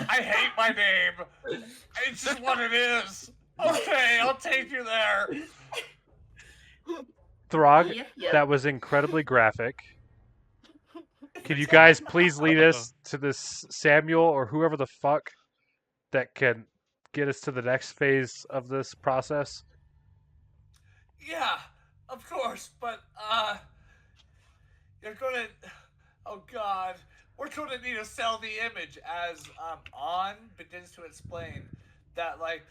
I hate my name. It's just what it is. Okay, I'll take you there. Throg, Yep. that was incredibly graphic. Can you guys please lead us to this Samuel or whoever the fuck that can get us to the next phase of this process? Yeah, of course, but you're gonna. Oh God, we're gonna need to sell the image as On begins to explain that like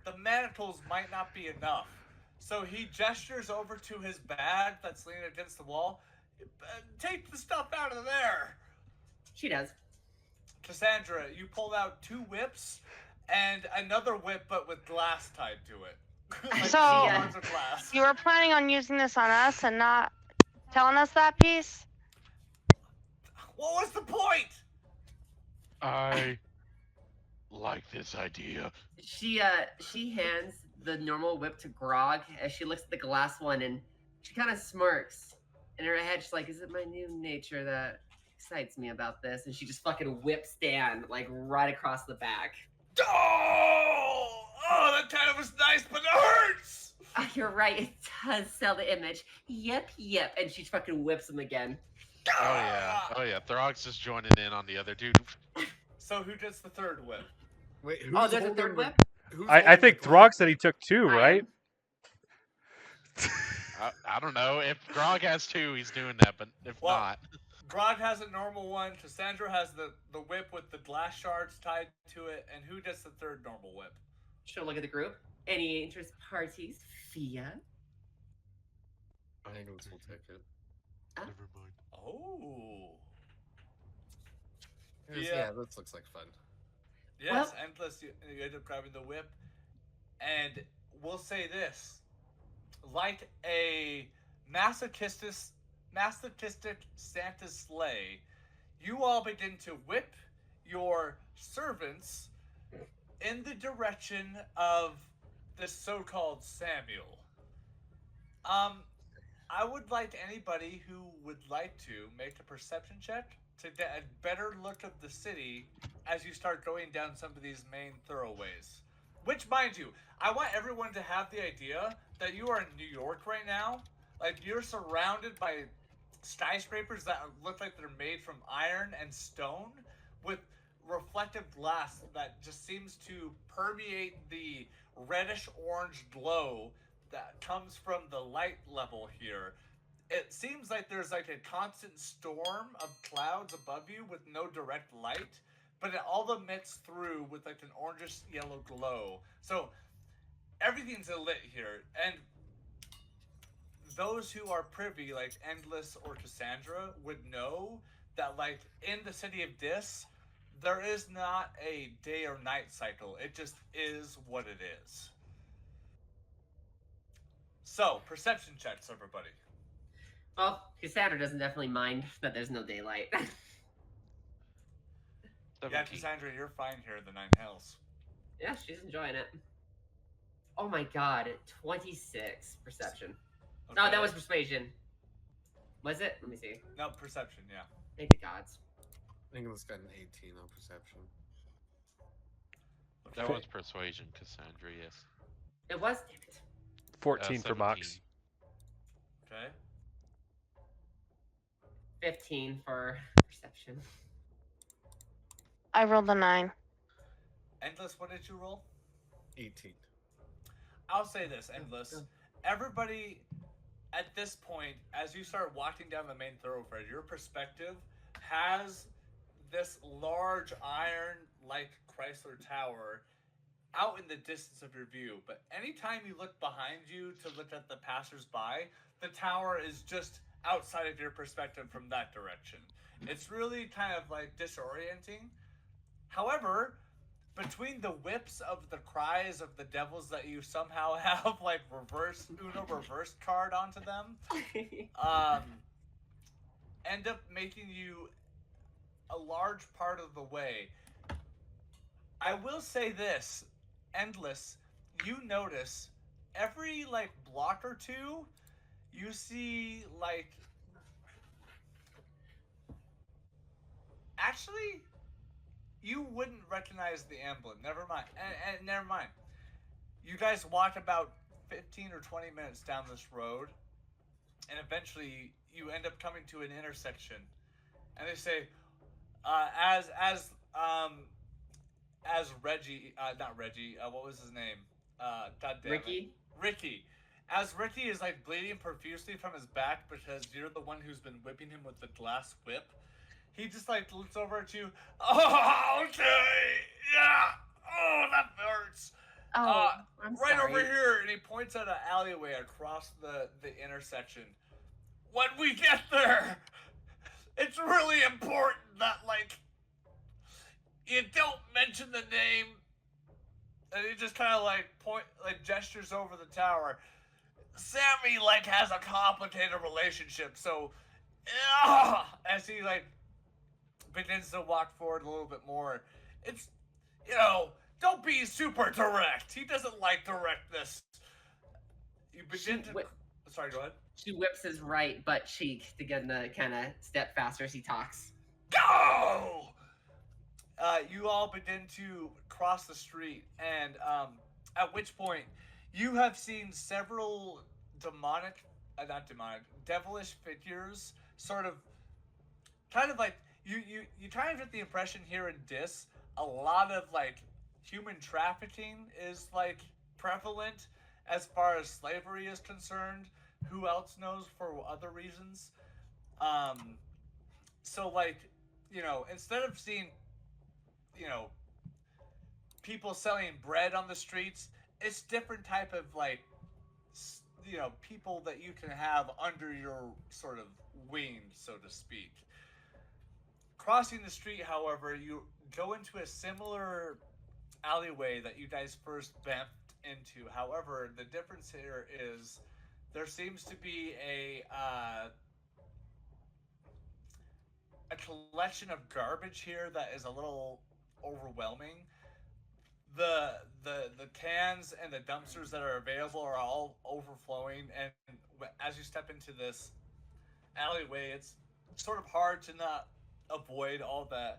the manacles might not be enough. So he gestures over to his bag that's leaning against the wall. Take the stuff out of there. She does. Cassandra, you pulled out 2 whips and another whip, but with glass tied to it. Like So- 2 rods of glass. You were planning on using this on us and not telling us that piece? What was the point? I like this idea. She hands the normal whip to Grog as she looks at the glass one and she kind of smirks. In her head, she's like, "Is it my new nature that excites me about this?" And she just fucking whips Dan like right across the back. Oh, that kind of was nice, but it hurts. You're right. It does sell the image. Yep. And she fucking whips him again. Oh yeah. Throg's just joining in on the other dude. So who gets the third whip? Wait, Oh, there's a third whip. I think Throg said he took 2, I right? I don't know. If Grog has 2, he's doing that, but if Well- not, Grog has a normal one. Cassandra has the whip with the glass shards tied to it. And who gets the third normal whip? She'll look at the group. Any interest parties? Fia. Angles will take it. never mind. Oh. Yeah, this looks like fun. Yes, Well- and plus you end up grabbing the whip. And we'll say this. Like a masochistic Santa's sleigh, you all begin to whip your servants in the direction of this so-called Samuel. I would like anybody who would like to make a perception check to get a better look of the city as you start going down some of these main thoroughways. Which, mind you, I want everyone to have the idea that you are in New York right now. Like, you're surrounded by skyscrapers that look like they're made from iron and stone with reflective glass that just seems to permeate the reddish orange glow that comes from the light level here. It seems like there's like a constant storm of clouds above you with no direct light, but it all emits through with like an orangish yellow glow. So everything's lit here, and those who are privy, like Endless or Cassandra, would know that like in the city of Dis, there is not a day or night cycle. It just is what it is. So, perception checks, everybody. Well, Cassandra doesn't definitely mind that there's no daylight. Yeah, 17. Cassandra, you're fine here in the Nine Hells. Yeah, she's enjoying it. Oh my god, 26 perception. Okay. Oh, that was persuasion. Was it? Let me see. No, perception, yeah. Thank the gods. England's got an 18 on perception. That was persuasion, Cassandra. Yes. It was, damn it. 14 for 17. Mox. Okay. 15 for perception. I rolled a 9. Endless, what did you roll? 18. I'll say this, Endless. Everybody, at this point, as you start walking down the main thoroughfare, your perspective has this large iron-like Chrysler Tower out in the distance of your view. But anytime you look behind you to look at the passers-by, the tower is just outside of your perspective from that direction. It's really kind of like disorienting. However, between the whips of the cries of the devils that you somehow have like Uno reverse card onto them, end up making you a large part of the way. I will say this, Endless, you notice every like block or two, you see like, actually, you wouldn't recognize the emblem. Never mind. And never mind. You guys walk about 15 or 20 minutes down this road, and eventually you end up coming to an intersection. And they say, as Reggie, not Reggie, what was his name? God damn Ricky? it. Ricky. As Ricky is like bleeding profusely from his back because you're the one who's been whipping him with the glass whip, he just like looks over at you. Oh, okay, yeah. Oh, that hurts. Oh, I'm Right sorry. over here, and he points at an alleyway across the intersection. When we get there, it's really important that like you don't mention the name. And he just kind of like gestures over the tower. Sammy like has a complicated relationship, so as he like begins to walk forward a little bit more, it's, don't be super direct. He doesn't like directness. You begin to. Sorry, go ahead. She whips his right butt cheek to get him to kind of step faster as he talks. Go! You all begin to cross the street, and at which point you have seen several devilish figures sort of, kind of like, you kind of get the impression here in Dis, a lot of like human trafficking is like prevalent as far as slavery is concerned. Who else knows for other reasons? So like, instead of seeing, people selling bread on the streets, it's different type of like, people that you can have under your sort of wing, so to speak. Crossing the street, however, you go into a similar alleyway that you guys first vamped into. However, the difference here is there seems to be a collection of garbage here that is a little overwhelming. The cans and the dumpsters that are available are all overflowing, and as you step into this alleyway, it's sort of hard to not avoid all the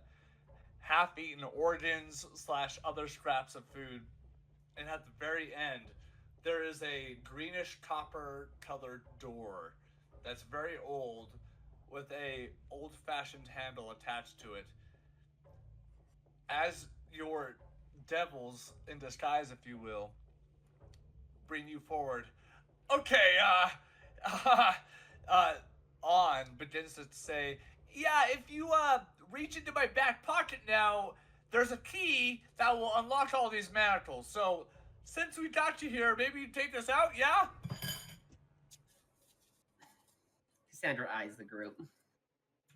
half-eaten organs / other scraps of food. And at the very end, there is a greenish copper colored door that's very old with a old-fashioned handle attached to it. As your devils in disguise, if you will, bring you forward. Okay, On begins to say, yeah, if you, reach into my back pocket now, there's a key that will unlock all these manacles. So, since we got you here, maybe you take this out, yeah? Cassandra eyes the group.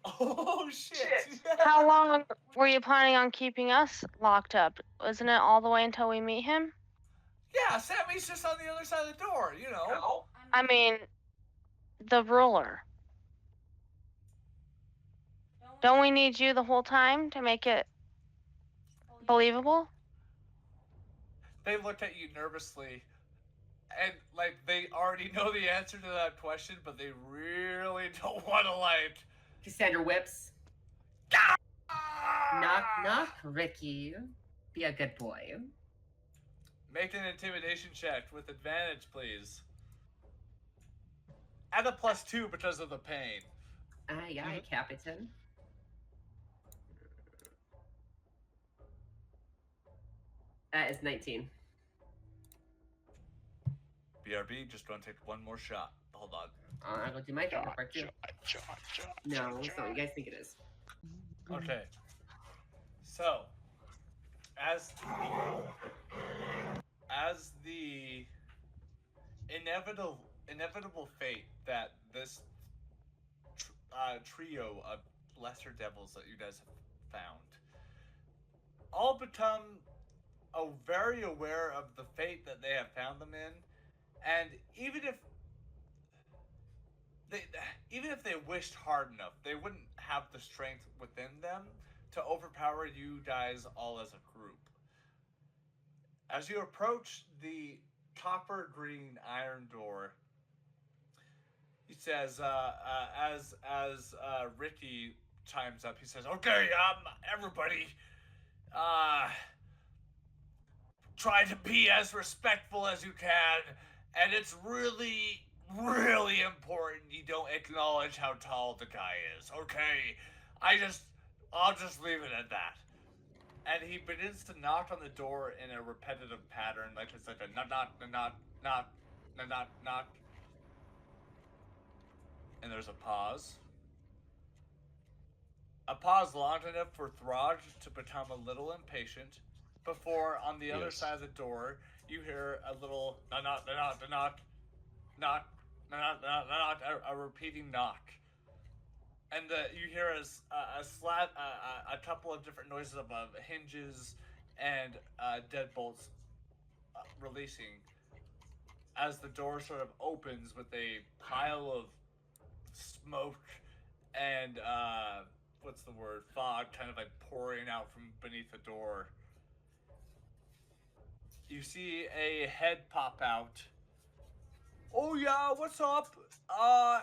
Oh, shit. How long were you planning on keeping us locked up? Wasn't it all the way until we meet him? Yeah, Sammy's just on the other side of the door, you know. I mean, the ruler. Don't we need you the whole time to make it believable? They looked at you nervously, and like they already know the answer to that question, but they really don't want to like. Cassandra whips. Knock, knock, Ricky. Be a good boy. Make an intimidation check with advantage, please. Add a +2 because of the pain. Aye, aye, Captain. That is 19. BRB, just gonna take one more shot. Hold on. I'll go do my thing. Part two. No, it's not what you guys think it is. Okay. So, as the inevitable fate that this trio of lesser devils that you guys have found all become very aware of the fate that they have found them in, and even if they wished hard enough, they wouldn't have the strength within them to overpower you guys all as a group. As you approach the copper green iron door, he says, as Ricky chimes up, he says, "Okay, everybody, try to be as respectful as you can, and it's really, really important you don't acknowledge how tall the guy is, okay? I'll just leave it at that." And he begins to knock on the door in a repetitive pattern, like it's like a knock, knock, knock, knock, knock, knock, knock. And there's a pause. A pause long enough for Throg to become a little impatient, before on the other side of the door, you hear a little knock, knock, knock, knock, knock, knock, knock, knock, a repeating knock. And you hear a couple of different noises of hinges and deadbolts releasing as the door sort of opens with a pile of smoke and fog kind of like pouring out from beneath the door. You see a head pop out. "Oh yeah, what's up?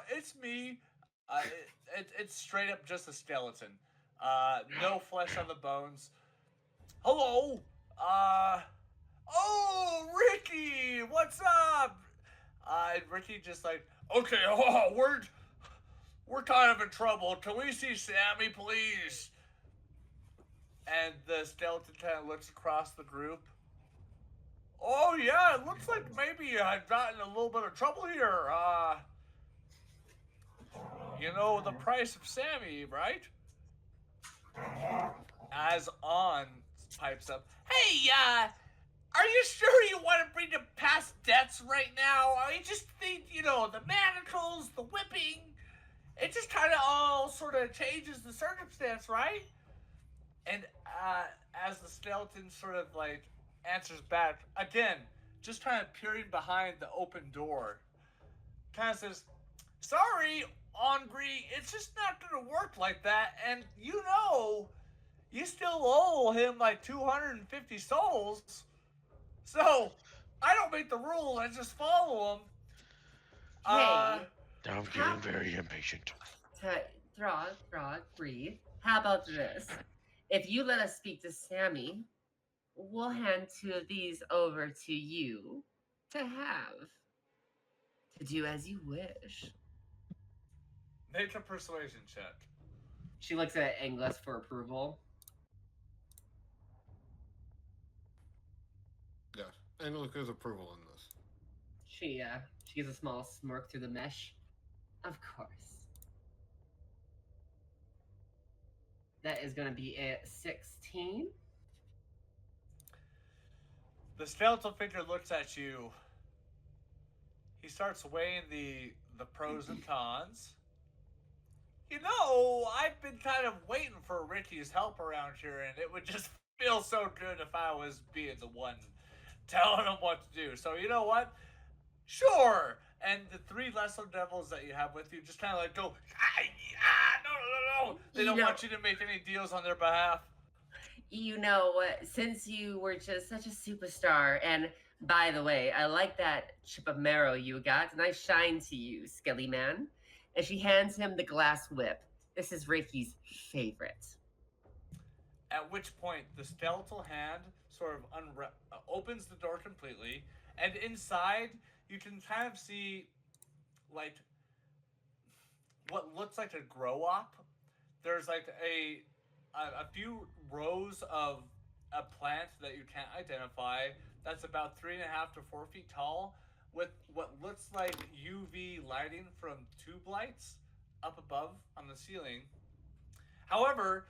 It's me." It's straight up just a skeleton. No flesh on the bones. "Hello. Oh, Ricky, what's up?" And Ricky just like, "Okay, we're kind of in trouble. Can we see Sammy, please?" And the skeleton kind of looks across the group. "Oh yeah, it looks like maybe I've gotten a little bit of trouble here. You know the price of Sammy, right?" As On pipes up, "Hey, are you sure you want to bring the past debts right now? I just think, the manacles, the whipping, it just kind of all sort of changes the circumstance, right?" And as the skeleton sort of like answers back, again, just kind of peering behind the open door, kind of says, "Sorry, Angry, it's just not gonna work like that, and you still owe him like 250 souls. So, I don't make the rules, I just follow them." Hey, I'm getting very impatient. Throg, breathe. How about this? If you let us speak to Sammy, we'll hand two of these over to you to have. To do as you wish. Make a persuasion check. She looks at Engless for approval. Yeah, and look, there's approval in this. She gives a small smirk through the mesh. Of course. That is going to be a 16. The skeletal figure looks at you. He starts weighing the pros and cons. You know, I've been kind of waiting for Ricky's help around here, and it would just feel so good if I was being the one telling him what to do. So you know what? Sure. And the three lesser devils that you have with you just kind of like go, no. They don't want you to make any deals on their behalf. You know, since you were just such a superstar, and by the way, I like that chip of marrow you got. Nice shine to you, Skelly Man. And she hands him the glass whip. This is Ricky's favorite. At which point, the skeletal hand sort of opens the door completely, and inside you can kind of see, like, what looks like a grow op. There's like a few rows of a plant that you can't identify. That's about 3.5 to 4 feet tall, with what looks like UV lighting from tube lights up above on the ceiling. However,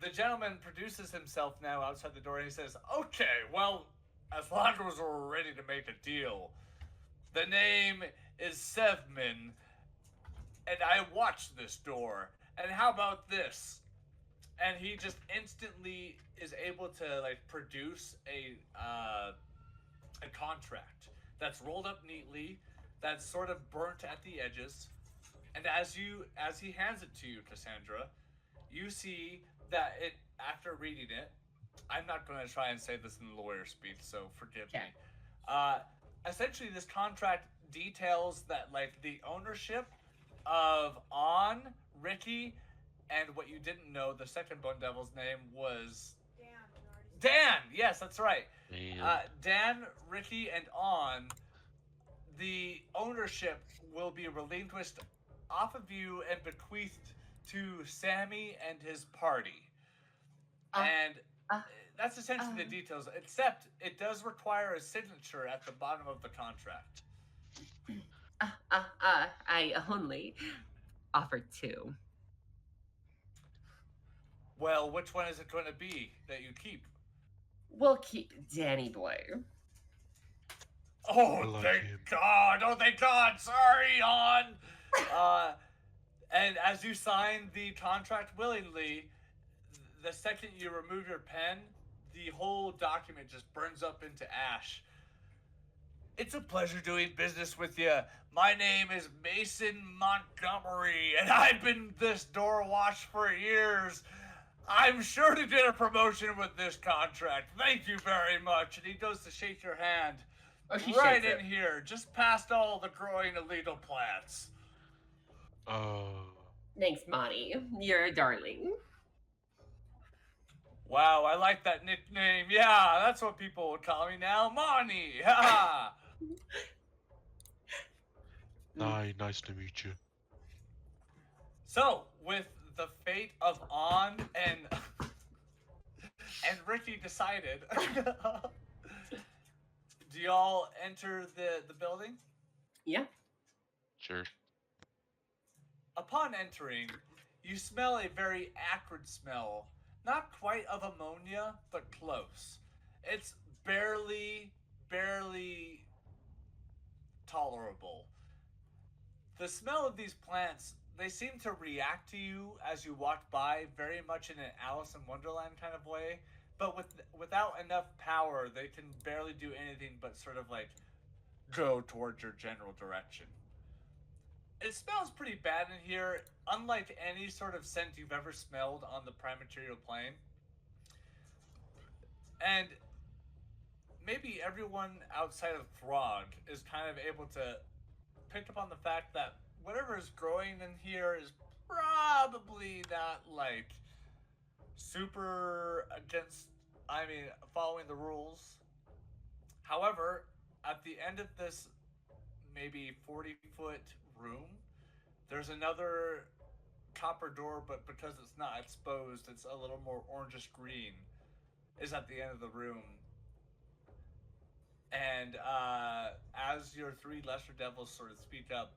the gentleman produces himself now outside the door and he says, "Okay, well, as long as we're ready to make a deal, the name is Sevman, and I watched this door. And how about this?" And he just instantly is able to like produce a contract that's rolled up neatly, that's sort of burnt at the edges. And as he hands it to you, Cassandra, you see that it, after reading it, I'm not going to try and say this in the lawyer speak, so forgive me. Essentially, this contract details that like the ownership of On, Ricky, and what you didn't know, the second Bone Devil's name was Dan. Yes, that's right. Dan, Ricky, and On. The ownership will be relinquished off of you and bequeathed to Sammy and his party. And that's essentially the details, except it does require a signature at the bottom of the contract. I only offered two. Well, which one is it going to be that you keep? We'll keep Danny Boy. Oh, like thank him. God! Oh, thank God! Sorry, On! And as you sign the contract willingly, the second you remove your pen, the whole document just burns up into ash. It's a pleasure doing business with you. My name is Mason Montgomery, and I've been this door watch for years. I'm sure to get a promotion with this contract. Thank you very much. And he goes to shake your hand. Right in here, just past all the growing illegal plants. Thanks, Monty. You're a darling. Wow, I like that nickname. Yeah, that's what people would call me now. Monty. Ha! Nice to meet you. So, with the fate of On and Ricky decided, do y'all enter the building? Yeah. Sure. Upon entering, you smell a very acrid smell. Not quite of ammonia, but close. It's barely tolerable. The smell of these plants, they seem to react to you as you walk by, very much in an Alice in Wonderland kind of way. But without enough power, they can barely do anything but sort of like go towards your general direction. It smells pretty bad in here, unlike any sort of scent you've ever smelled on the prime material plane. And maybe everyone outside of Throg is kind of able to pick up on the fact that whatever is growing in here is probably not like super against. I mean, following the rules. However, at the end of this maybe 40-foot room, there's another copper door, but because it's not exposed, it's a little more orangish green. Is at the end of the room, and as your three lesser devils sort of speak up,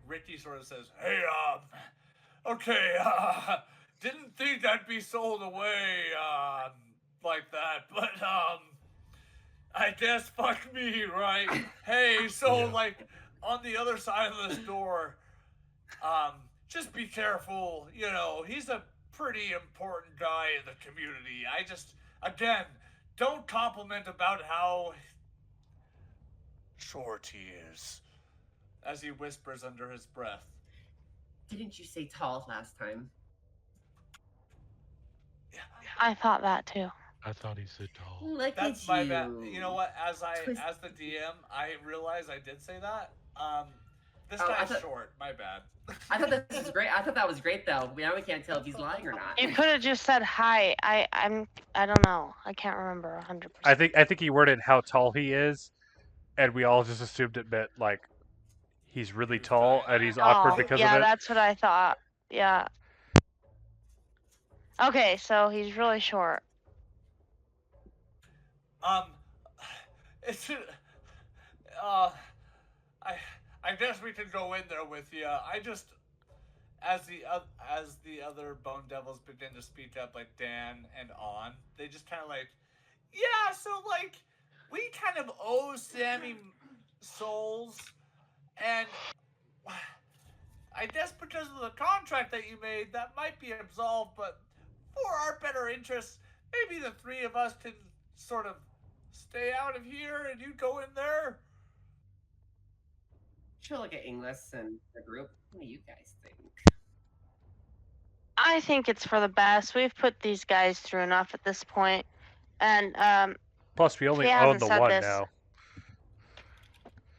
Ricky sort of says, "Hey, okay, didn't think I'd be sold away, like that, but, I guess fuck me, right? Hey, so, Yeah. like, on the other side of this door, just be careful, he's a pretty important guy in the community. I just, again, don't compliment about how short he is," as he whispers under his breath. Didn't you say tall last time? I thought that too. I thought he said tall. Look That's at my you. bad. You know what? As Twist- the DM, I realized I did say that. This Oh, I guy's thought- short. My bad. I thought this was great. I thought that was great, though. Now we can't tell if he's lying or not. You could have just said hi. I don't know. I can't remember 100%. I think he worded how tall he is, and we all just assumed it meant like he's really He was tall tiny. and he's awkward Oh, because yeah, of it. that's what I thought. Yeah. Okay, so he's really short. It's I guess we can go in there with you. I just as the other bone devils begin to speak up, like Dan and On, they just kind of like, yeah. So like, we kind of owe Sammy souls, and I guess because of the contract that you made, that might be absolved. But for our better interests, maybe the three of us can sort of stay out of here, and you go in there. She'll look at English and the group. What do you guys think? I think it's for the best. We've put these guys through enough at this point. And Plus, we only Fia own hasn't the said one this. now.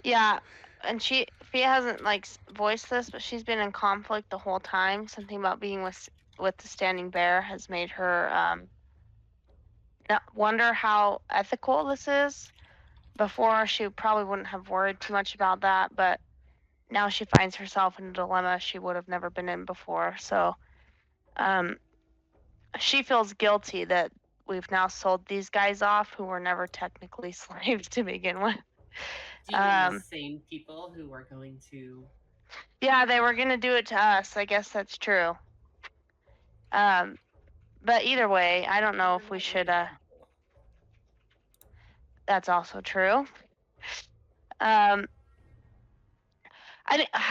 Yeah, and Fia hasn't like voiced this, but she's been in conflict the whole time. Something about being with the standing bear has made her wonder how ethical this is. Before, she probably wouldn't have worried too much about that, but now she finds herself in a dilemma she would have never been in before. So she feels guilty that we've now sold these guys off who were never technically slaves to begin with. Do you mean the same people who are going to? Yeah, they were gonna do it to us. I guess that's true. But either way, I don't know if we should. That's also true. How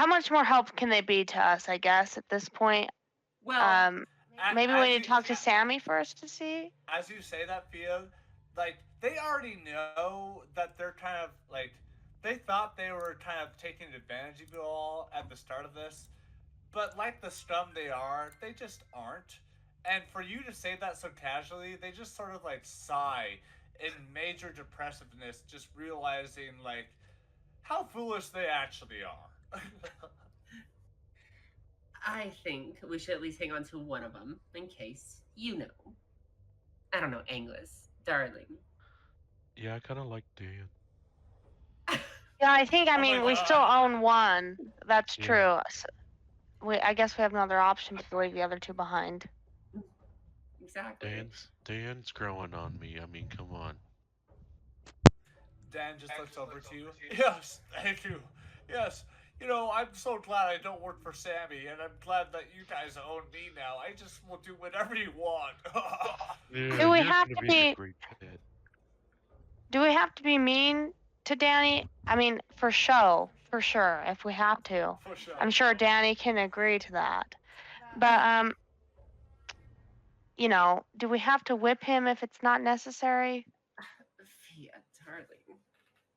much more help can they be to us? I guess at this point. Well, Maybe we need to talk to Sammy first to see. As you say that, Fia, like, they already know that they're kind of, like, they thought they were kind of taking advantage of you all at the start of this, but like the scum they are, they just aren't. And for you to say that so casually, they just sort of, like, sigh in major depressiveness, just realizing, like, how foolish they actually are. I think we should at least hang on to one of them in case, I don't know, Angless, darling. Yeah, I kind of like Dan. Yeah, I think. I Oh my mean, we God. still own one. That's Yeah. true. So I guess we have another option to leave the other two behind. Exactly. Dan's growing on me. I mean, come on. Dan just looks over to you. Yes, thank you. Yes, I'm so glad I don't work for Sammy, and I'm glad that you guys own me now. I just will do whatever you want. Yeah, Do we you're have gonna to be a be- great pet. Do we have to be mean to Danny? I mean, for show, for sure, if we have to. For sure. I'm sure Danny can agree to that. But do we have to whip him if it's not necessary? Fia, darling.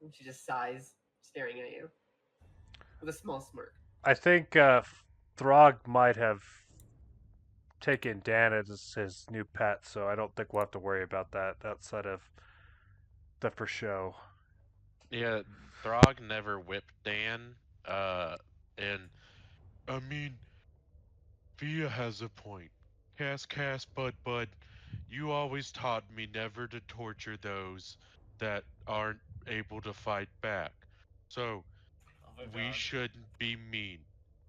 And she just sighs, staring at you with a small smirk. I think Throg might have taken Dan as his new pet, so I don't think we'll have to worry about that outside of the for show. Yeah, Throg never whipped Dan. And I mean, Fia has a point. Cass, Bud. You always taught me never to torture those that aren't able to fight back. So, Oh my we god. shouldn't be mean.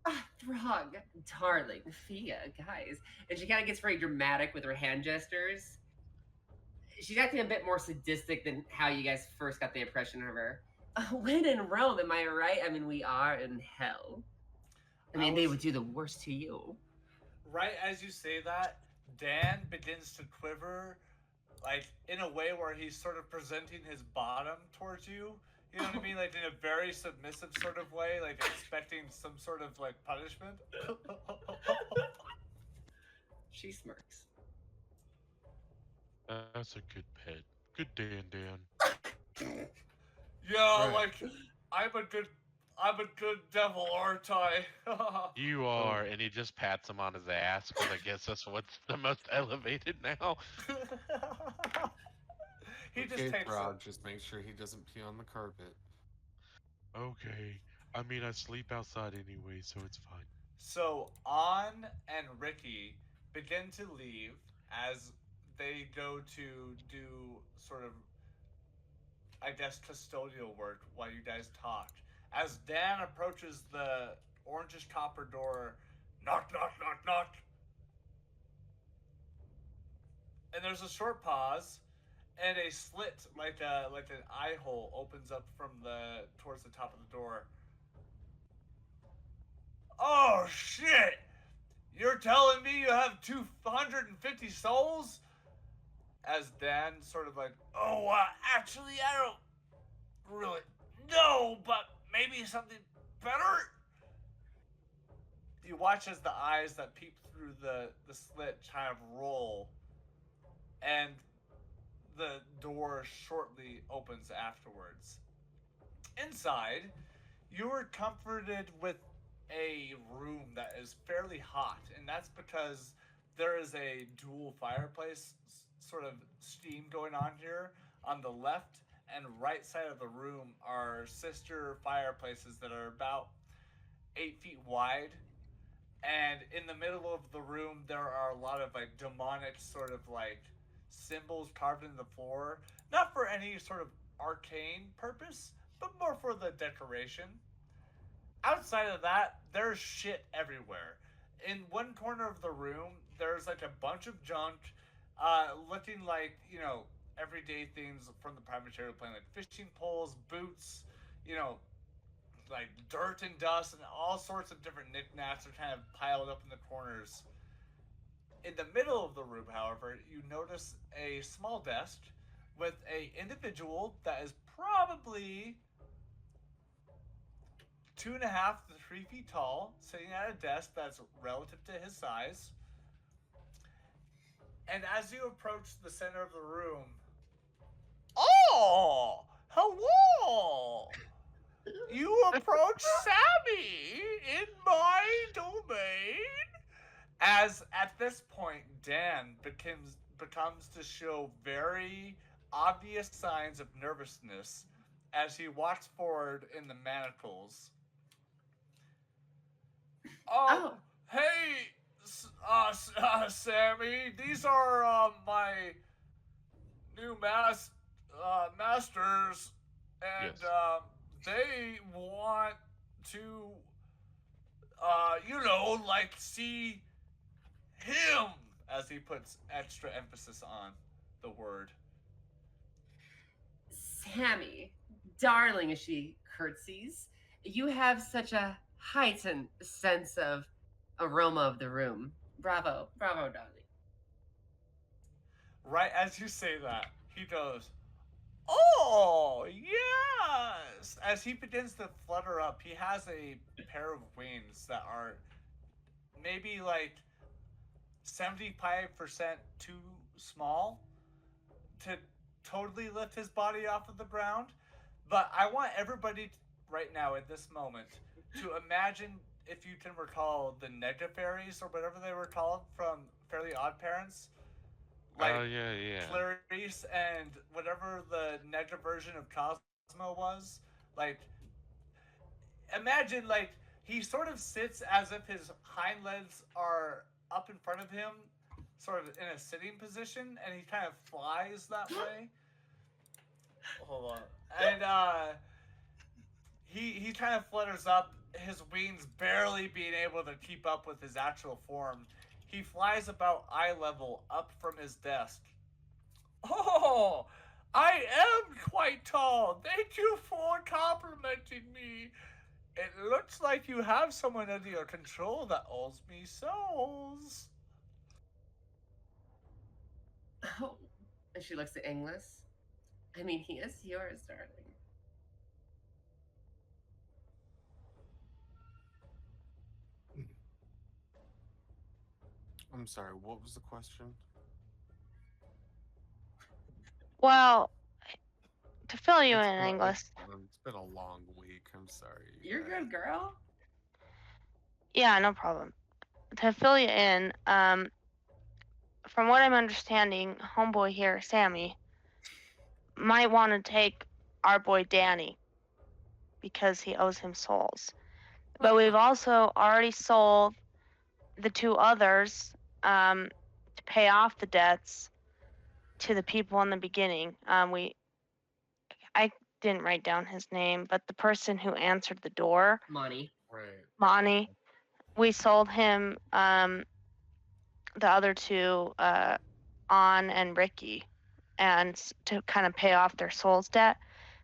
Ah, Throg, darling, Fia, guys. And she kind of gets very dramatic with her hand gestures. She's acting a bit more sadistic than how you guys first got the impression of her. When in Rome, am I right? I mean, we are in hell. I mean, they would do the worst to you. Right as you say that, Dan begins to quiver, like in a way where he's sort of presenting his bottom towards you. You know what I mean? Like in a very submissive sort of way, like expecting some sort of like punishment. She smirks. That's a good pet. Good Dan. Yeah, Right. like I'm a good devil, aren't I? You are, and he just pats him on his ass because I guess that's what's the most elevated now. He Okay, just takes Throg, it. just make sure he doesn't pee on the carpet. Okay. I mean, I sleep outside anyway, so it's fine. So On and Ricky begin to leave as they go to do sort of, I guess, custodial work while you guys talk. As Dan approaches the orangish copper door, knock, knock, knock, knock. And there's a short pause, and a slit, like an eye hole, opens up from the towards the top of the door. Oh shit! You're telling me you have 250 souls? As Dan sort of like, oh, actually, I don't really know, but maybe something better? You watch as the eyes that peep through the slit kind of roll, and the door shortly opens afterwards. Inside, you are comforted with a room that is fairly hot, and that's because there is a dual fireplace sort of steam going on here. On the left and right side of the room are sister fireplaces that are about 8 feet wide, and in the middle of the room there are a lot of like demonic sort of like symbols carved in the floor, not for any sort of arcane purpose, but more for the decoration. Outside of that, there's shit everywhere. In one corner of the room, there's like a bunch of junk, looking like, everyday things from the prime material plane, like fishing poles, boots, you know, like dirt and dust, and all sorts of different knickknacks are kind of piled up in the corners. In the middle of the room, however, you notice a small desk with a individual that is probably 2.5 to 3 feet tall, sitting at a desk that's relative to his size. And as you approach the center of the room, oh, hello! You approach Sammy in my domain. As at this point, Dan becomes to show very obvious signs of nervousness as he walks forward in the manacles. Oh, Hey, Sammy, these are my new masters, and Yes. they want to, like see him, as he puts extra emphasis on the word. Sammy, darling, as she curtsies, you have such a heightened sense of aroma of the room. Bravo, bravo, darling. Right as you say that, he goes, "Oh, yes!" As he begins to flutter up, he has a pair of wings that are maybe like 75% too small to totally lift his body off of the ground. But I want everybody right now at this moment to imagine, if you can recall, the Nega fairies or whatever they were called from Fairly Odd Parents. Like Yeah. Clarice and whatever the Nega version of Cosmo was. Like, imagine like he sort of sits as if his hind legs are up in front of him, sort of in a sitting position, and he kind of flies that way. Hold on. And he kind of flutters up, his wings barely being able to keep up with his actual form. He flies about eye level up from his desk. Oh, I am quite tall. Thank you for complimenting me. It looks like you have someone under your control that owes me souls. Oh, and she looks at English. I mean, he is yours, darling. I'm sorry, what was the question? Well, to fill you It's in, been- English. It's been a long week. I'm sorry. you You're guys. good, girl. Yeah, no problem. To fill you in, from what I'm understanding, homeboy here, Sammy, might want to take our boy Danny because he owes him souls. But we've also already sold the two others to pay off the debts to the people in the beginning. I didn't write down his name, but the person who answered the door, Monty. Right. Monty, we sold him the other two, On and Ricky, and to kind of pay off their souls debt.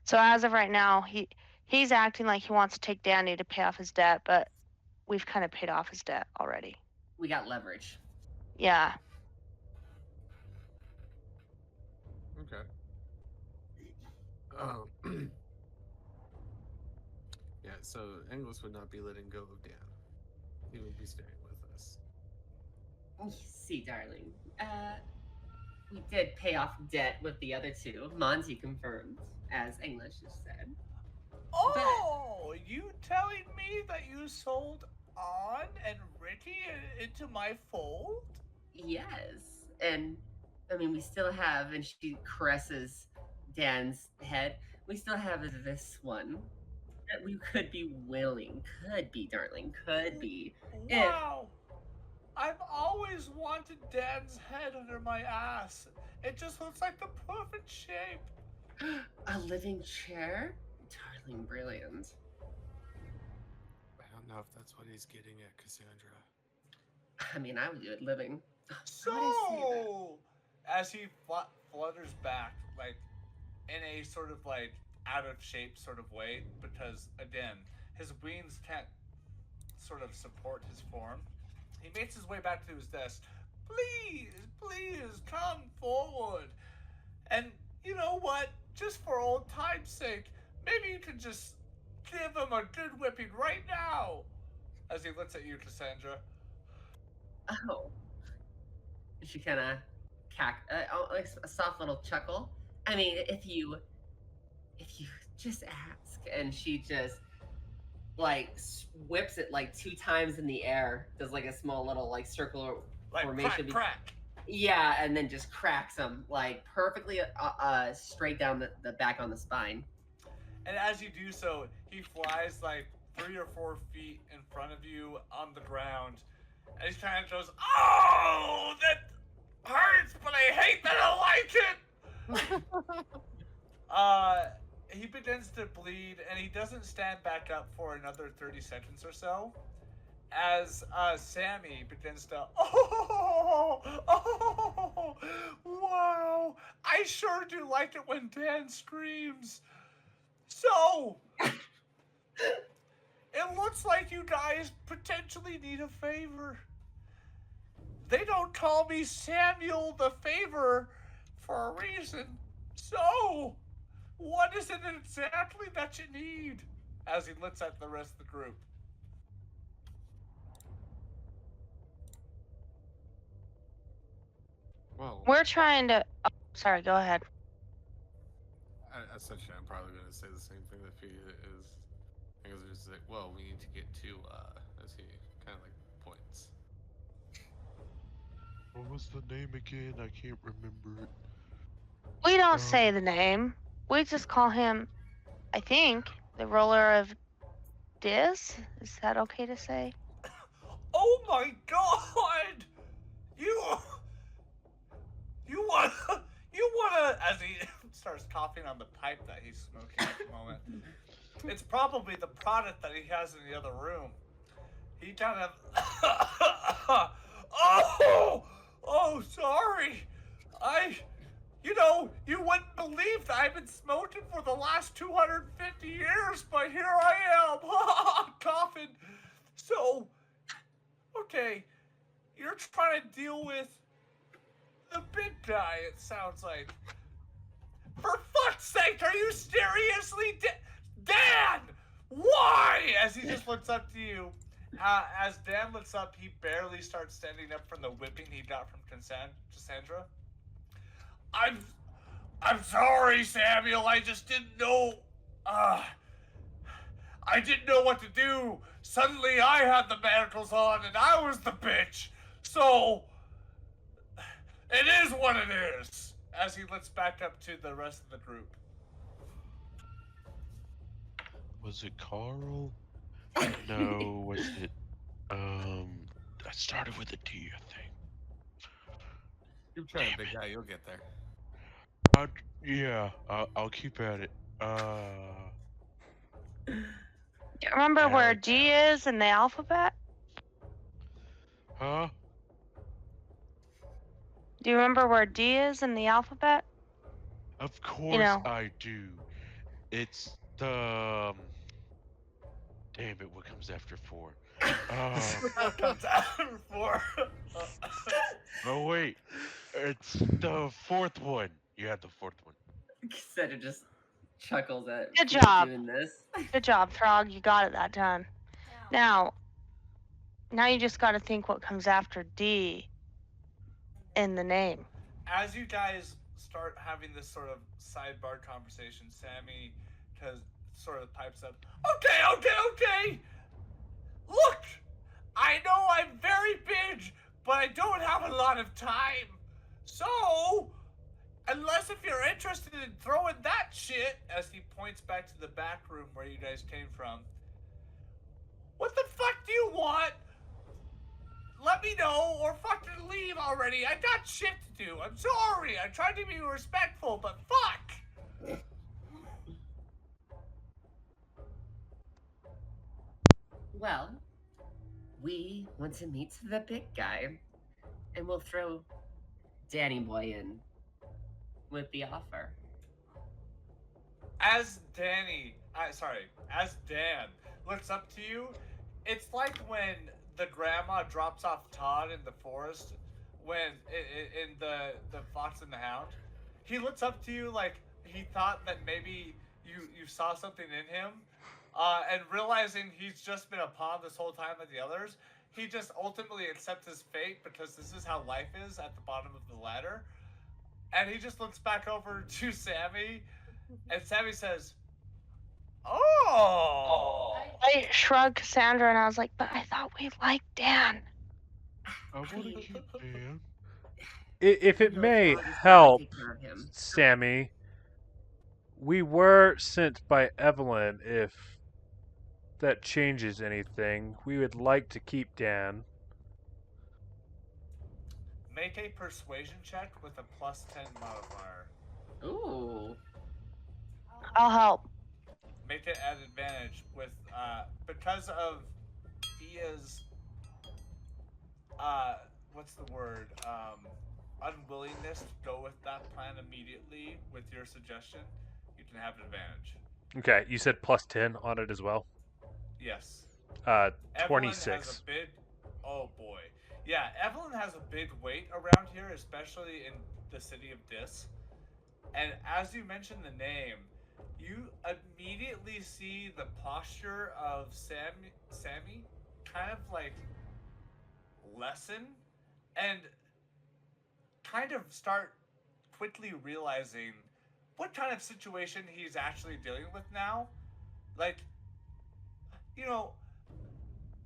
So as of right now, he's acting like he wants to take Danny to pay off his debt, but we've kind of paid off his debt already. We got leverage. Yeah. Okay. Yeah, so English would not be letting go of Dan. He would be staying with us. See, darling, we did pay off debt with the other two. Monty confirmed, as English has said. Oh, you telling me that you sold On and Ricky into my fold? Yes, and I mean, we still have, and she caresses Dan's head. We still have this one that we could be willing, darling, could be. Wow. I've always wanted Dan's head under my ass. It just looks like the perfect shape. A living chair? Darling, brilliant. I don't know if that's what he's getting at, Cassandra. I mean, I would do it living. Why would I say that? So, as he flutters back, like, in a sort of, like, out of shape sort of way, because, again, his wings can't sort of support his form, he makes his way back to his desk. Please, come forward. And you know what? Just for old time's sake, maybe you could just give him a good whipping right now. As he looks at you, Cassandra. Oh. She kind of like a soft little chuckle. I mean, if you just ask, and she just like whips it like 2 times in the air, does like a small little like circular Like formation. crack. Yeah, and then just cracks him like perfectly straight down the back on the spine. And as you do so, he flies like 3 or 4 feet in front of you on the ground. And he kind of goes, "Oh, that hurts, but I hate that I like it." He begins to bleed, and he doesn't stand back up for another 30 seconds or so. As Sammy begins to, oh, wow, I sure do like it when Dan screams. So, it looks like you guys potentially need a favor. They don't call me Samuel the Favor for a reason. So, what is it exactly that you need? As he looks at the rest of the group. Well, We're trying to. Oh, sorry, go ahead. essentially, I'm probably going to say the same thing that he is. I was just like, well, we need to get to, as he kind of like points. What was the name again? I can't remember it. We don't say the name. We just call him, I think, the ruler of Diz? Is that okay to say? Oh my god! You wanna, as he starts coughing on the pipe that he's smoking at the moment. It's probably the product that he has in the other room. He kind of, oh, sorry. You wouldn't believe that I've been smoking for the last 250 years, but here I am, coughing. So, okay, you're trying to deal with the big guy, it sounds like. For fuck's sake, are you seriously Dan? Why? As he just looks up to you. As Dan looks up, he barely starts standing up from the whipping he got from Cassandra. I'm sorry, Samuel. I just didn't know. I didn't know what to do. Suddenly, I had the manacles on, and I was the bitch. So, it is what it is. As he looks back up to the rest of the group. Was it Carl? No, was it? I started with a D, I think. Keep trying, big guy. You'll get there. Yeah, I'll keep at it. Do you remember where Alex. G is in the alphabet? Huh? Do you remember where D is in the alphabet? Of course know. I do. It's the. Damn it! What comes after 4? What comes after 4? Oh wait, it's the 4th one. You had the 4th one. Cassandra just chuckles at Good people job. doing this. Good job, Throg. You got it that time. Now you just got to think what comes after D in the name. As you guys start having this sort of sidebar conversation, Sammy sort of pipes up. Okay. Look, I know I'm very big, but I don't have a lot of time. So, unless if you're interested in throwing that shit, as he points back to the back room where you guys came from. What the fuck do you want? Let me know or fucking leave already. I got shit to do. I'm sorry. I tried to be respectful, but fuck. Well, we want to meet the big guy, and we'll throw Danny Boy in with the offer. As Dan looks up to you, it's like when the grandma drops off Todd in the forest when in the Fox and the Hound. He looks up to you like he thought that maybe you saw something in him, and realizing he's just been a pawn this whole time like the others, he just ultimately accepts his fate because this is how life is at the bottom of the ladder. And he just looks back over to Sammy, and Sammy says, "Oh." I shrugged Cassandra and I was like, but I thought we liked Dan. I want to keep Dan. If it No, may Frog is gonna help, take care of him. Sammy, we were sent by Evelyn. If that changes anything, we would like to keep Dan. Make a persuasion check with a +10 modifier. Ooh. I'll help. Make it at advantage with because of Dia's what's the word? Unwillingness to go with that plan immediately with your suggestion, you can have an advantage. Okay, you said +10 on it as well. Yes. 26. Evelyn has a big. Oh boy. Yeah, Evelyn has a big weight around here, especially in the city of Dis. And as you mentioned the name, you immediately see the posture of Sammy kind of like lessen and kind of start quickly realizing what kind of situation he's actually dealing with now. Like,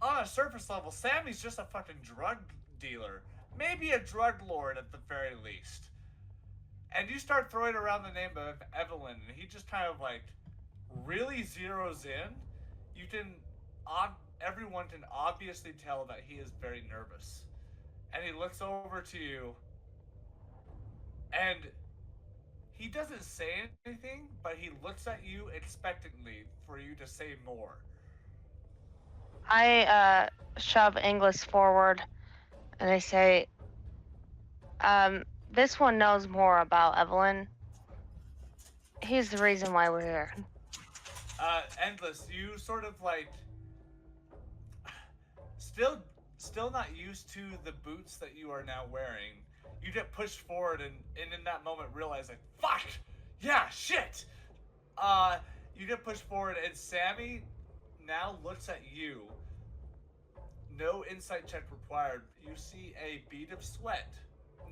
on a surface level, Sammy's just a fucking drug dealer. Maybe a drug lord at the very least. And you start throwing around the name of Evelyn, and he just kind of like really zeroes in. You can everyone can obviously tell that he is very nervous. And he looks over to you, and he doesn't say anything, but he looks at you expectantly for you to say more. I shove English forward and I say, this one knows more about Evelyn. He's the reason why we're here. Endless, you sort of like still not used to the boots that you are now wearing. You get pushed forward and in that moment realize like, fuck! Yeah, shit! You get pushed forward and Sammy now looks at you. No insight check required. You see a bead of sweat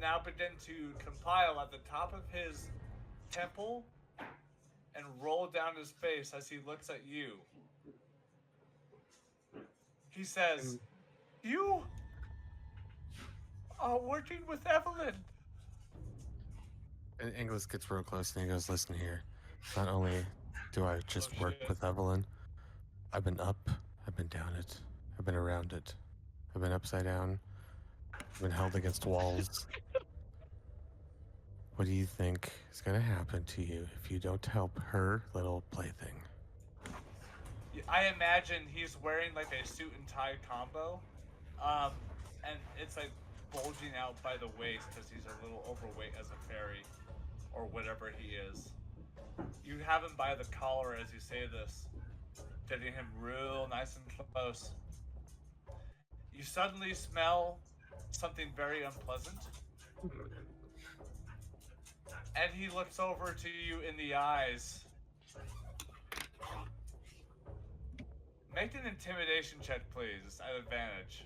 now begin to compile at the top of his temple and roll down his face as he looks at you. He says, "You are working with Evelyn." And Inglis gets real close and he goes, "Listen here. Not only do I just work shit. with Evelyn, I've been up, I've been down it, I've been around it, I've been upside down, I've been held against walls. What do you think is gonna happen to you if you don't help her little plaything?" I imagine he's wearing like a suit and tie combo, and it's like bulging out by the waist because he's a little overweight as a fairy, or whatever he is. You have him by the collar as you say this, getting him real nice and close. You suddenly smell something very unpleasant, and he looks over to you in the eyes. Make an intimidation check, please, at advantage.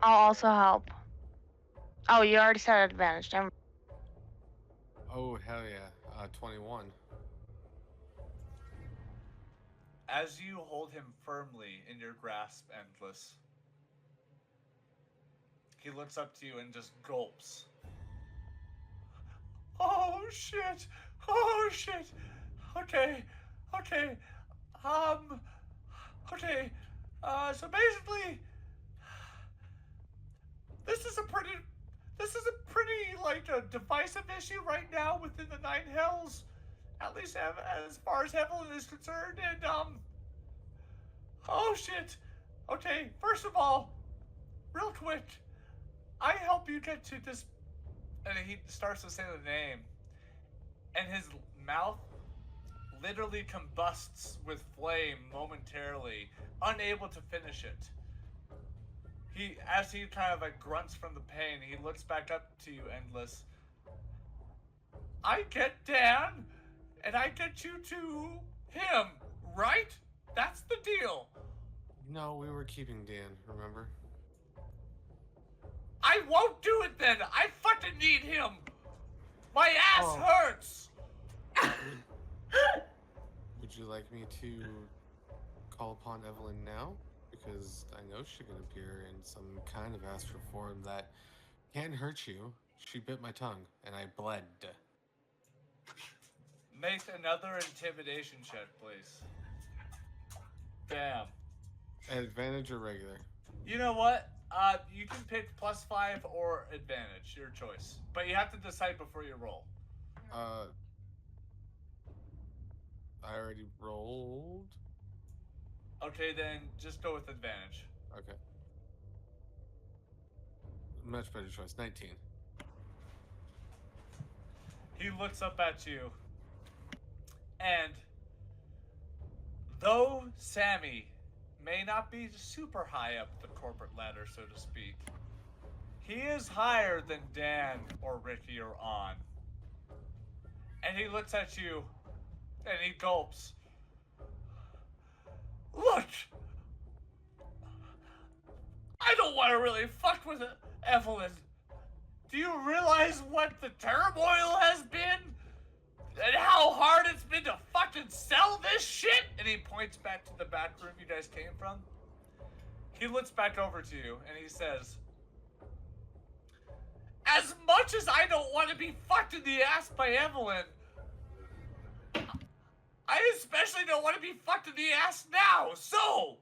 I'll also help. Oh, you already said advantage. Oh, hell yeah. 21. As you hold him firmly in your grasp, Endless, he looks up to you and just gulps. Oh shit! Oh shit! Okay, okay, okay, so basically, this is a pretty, like, a divisive issue right now within the Nine Hells, at least as far as Evelyn is concerned, and, oh shit, okay, first of all, real quick, I help you get to this, and he starts to say the name, and his mouth literally combusts with flame momentarily, unable to finish it. As he kind of like grunts from the pain, he looks back up to you, Endless. I get Dan, and I get you to him, right? That's the deal. No, we were keeping Dan, remember? I won't do it then. I fucking need him. My ass hurts. Would you like me to call upon Evelyn now? Because I know she can appear in some kind of astral form that can hurt you. She bit my tongue, and I bled. Make another intimidation check, please. Damn. Advantage or regular? You know what? You can pick +5 or advantage, your choice. But you have to decide before you roll. I already rolled. Okay, then just go with advantage. Okay. Much better choice. 19. He looks up at you, and though Sammy may not be super high up the corporate ladder, so to speak, he is higher than Dan or Ricky or On. And he looks at you, and he gulps. Look! I don't want to really fuck with Evelyn. Do you realize what the turmoil has been? And how hard it's been to fucking sell this shit? And he points back to the back room you guys came from. He looks back over to you and he says, as much as I don't want to be fucked in the ass by Evelyn, I especially don't want to be fucked in the ass now, so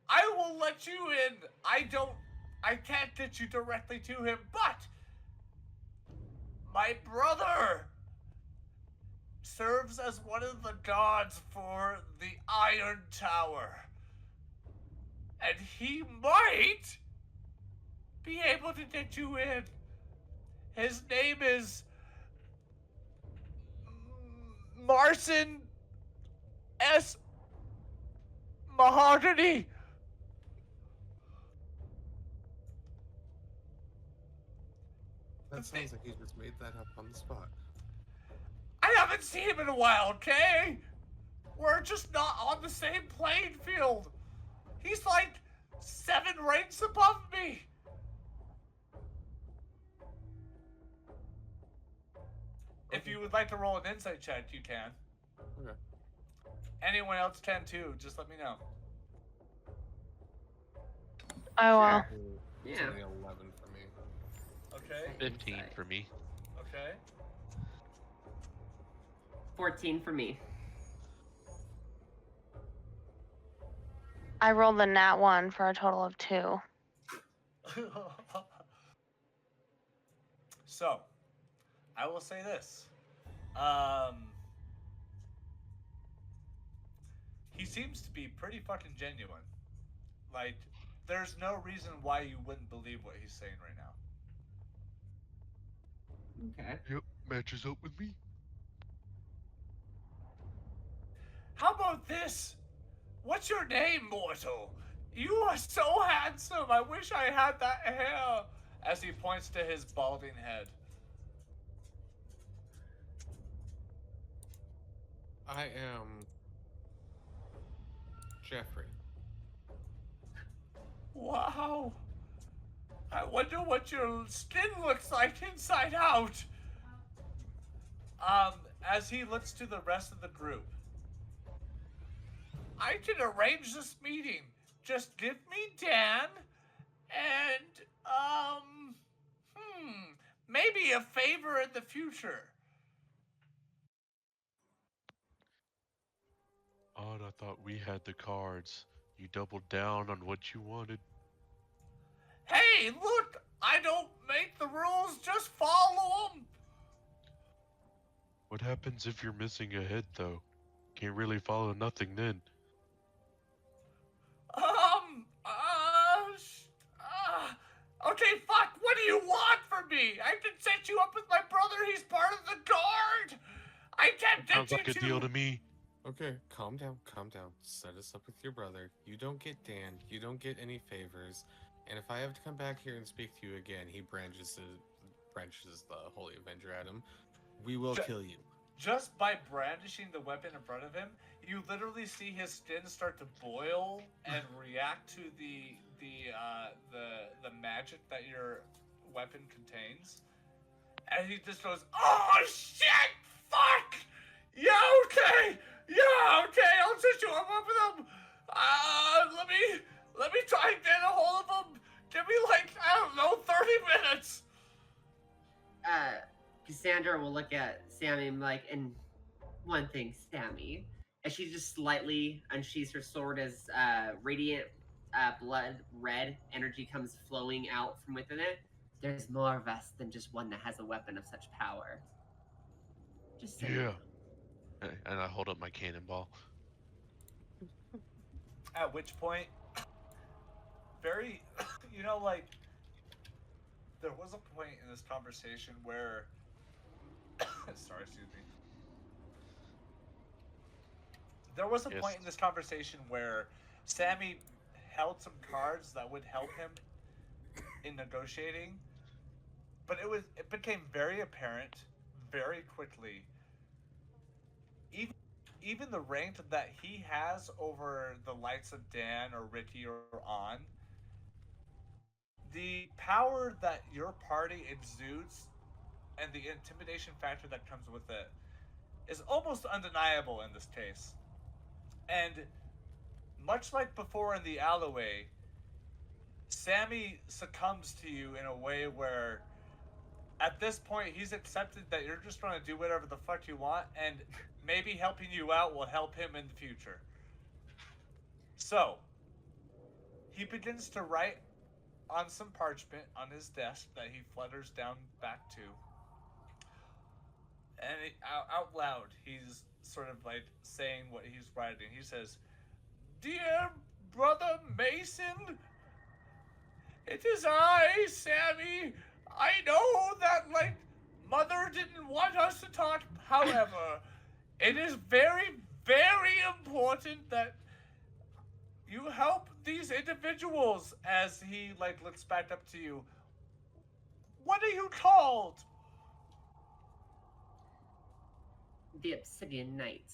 I will let you in. I can't get you directly to him, but my brother serves as one of the guards for the Iron Tower. And he might be able to get you in. His name is Marcin S. Mahogany. That sounds like he just made that up on the spot. I haven't seen him in a while, okay? We're just not on the same playing field. He's like 7 ranks above me. If you would like to roll an insight check, you can. Okay. Anyone else can too, just let me know. I will. It's Yeah. only 11 for me. Okay, 15 Insight. for me. okay. 14 for me. I rolled the nat 1 for a total of 2. So, I will say this. He seems to be pretty fucking genuine. Like, there's no reason why you wouldn't believe what he's saying right now. Okay. Yep, matches up with me. How about this? What's your name, mortal? You are so handsome. I wish I had that hair. As he points to his balding head. I am Jeffrey. Wow. I wonder what your skin looks like inside out. As he looks to the rest of the group. I can arrange this meeting. Just give me Dan and, maybe a favor in the future. Odd, I thought we had the cards. You doubled down on what you wanted. Hey, look! I don't make the rules, just follow them! What happens if you're missing a head, though? Can't really follow nothing then. Okay, fuck, what do you want from me? I can set you up with my brother, he's part of the guard! I can't get Sounds you like a deal to me. Okay, calm down, calm down. Set us up with your brother. You don't get Dan. You don't get any favors. And if I have to come back here and speak to you again, he branches the Holy Avenger at him. We will kill you. Just by brandishing the weapon in front of him, you literally see his skin start to boil and react to the magic that your weapon contains. And he just goes, "Oh shit! Fuck! Yeah, okay! Yeah, okay! I'll set you up with him! Let me try and get a hold of him! Give me like, I don't know, 30 minutes!" Cassandra will look at Sammy and be like, and one thing, Sammy. And she just slightly unsheathes her sword as radiant blood red energy comes flowing out from within it. There's more of us than just one that has a weapon of such power. Just saying. Yeah. And I hold up my cannonball. At which point, very, there was a point in this conversation where, sorry, excuse me. There was a point in this conversation where Sammy held some cards that would help him in negotiating, but it became very apparent very quickly. Even the rank that he has over the likes of Dan or Ricky or On, the power that your party exudes and the intimidation factor that comes with it is almost undeniable in this case. And much like before in the alleyway, Sammy succumbs to you in a way where at this point, he's accepted that you're just going to do whatever the fuck you want, and maybe helping you out will help him in the future. So, he begins to write on some parchment on his desk that he flutters down back to. And out loud, he's sort of like saying what he's writing. He says, "Dear brother Mason, it is I, Sammy. I know that, like, Mother didn't want us to talk. However, it is very, very important that you help these individuals." As he, like, looks back up to you. "What are you called?" The Obsidian Knight.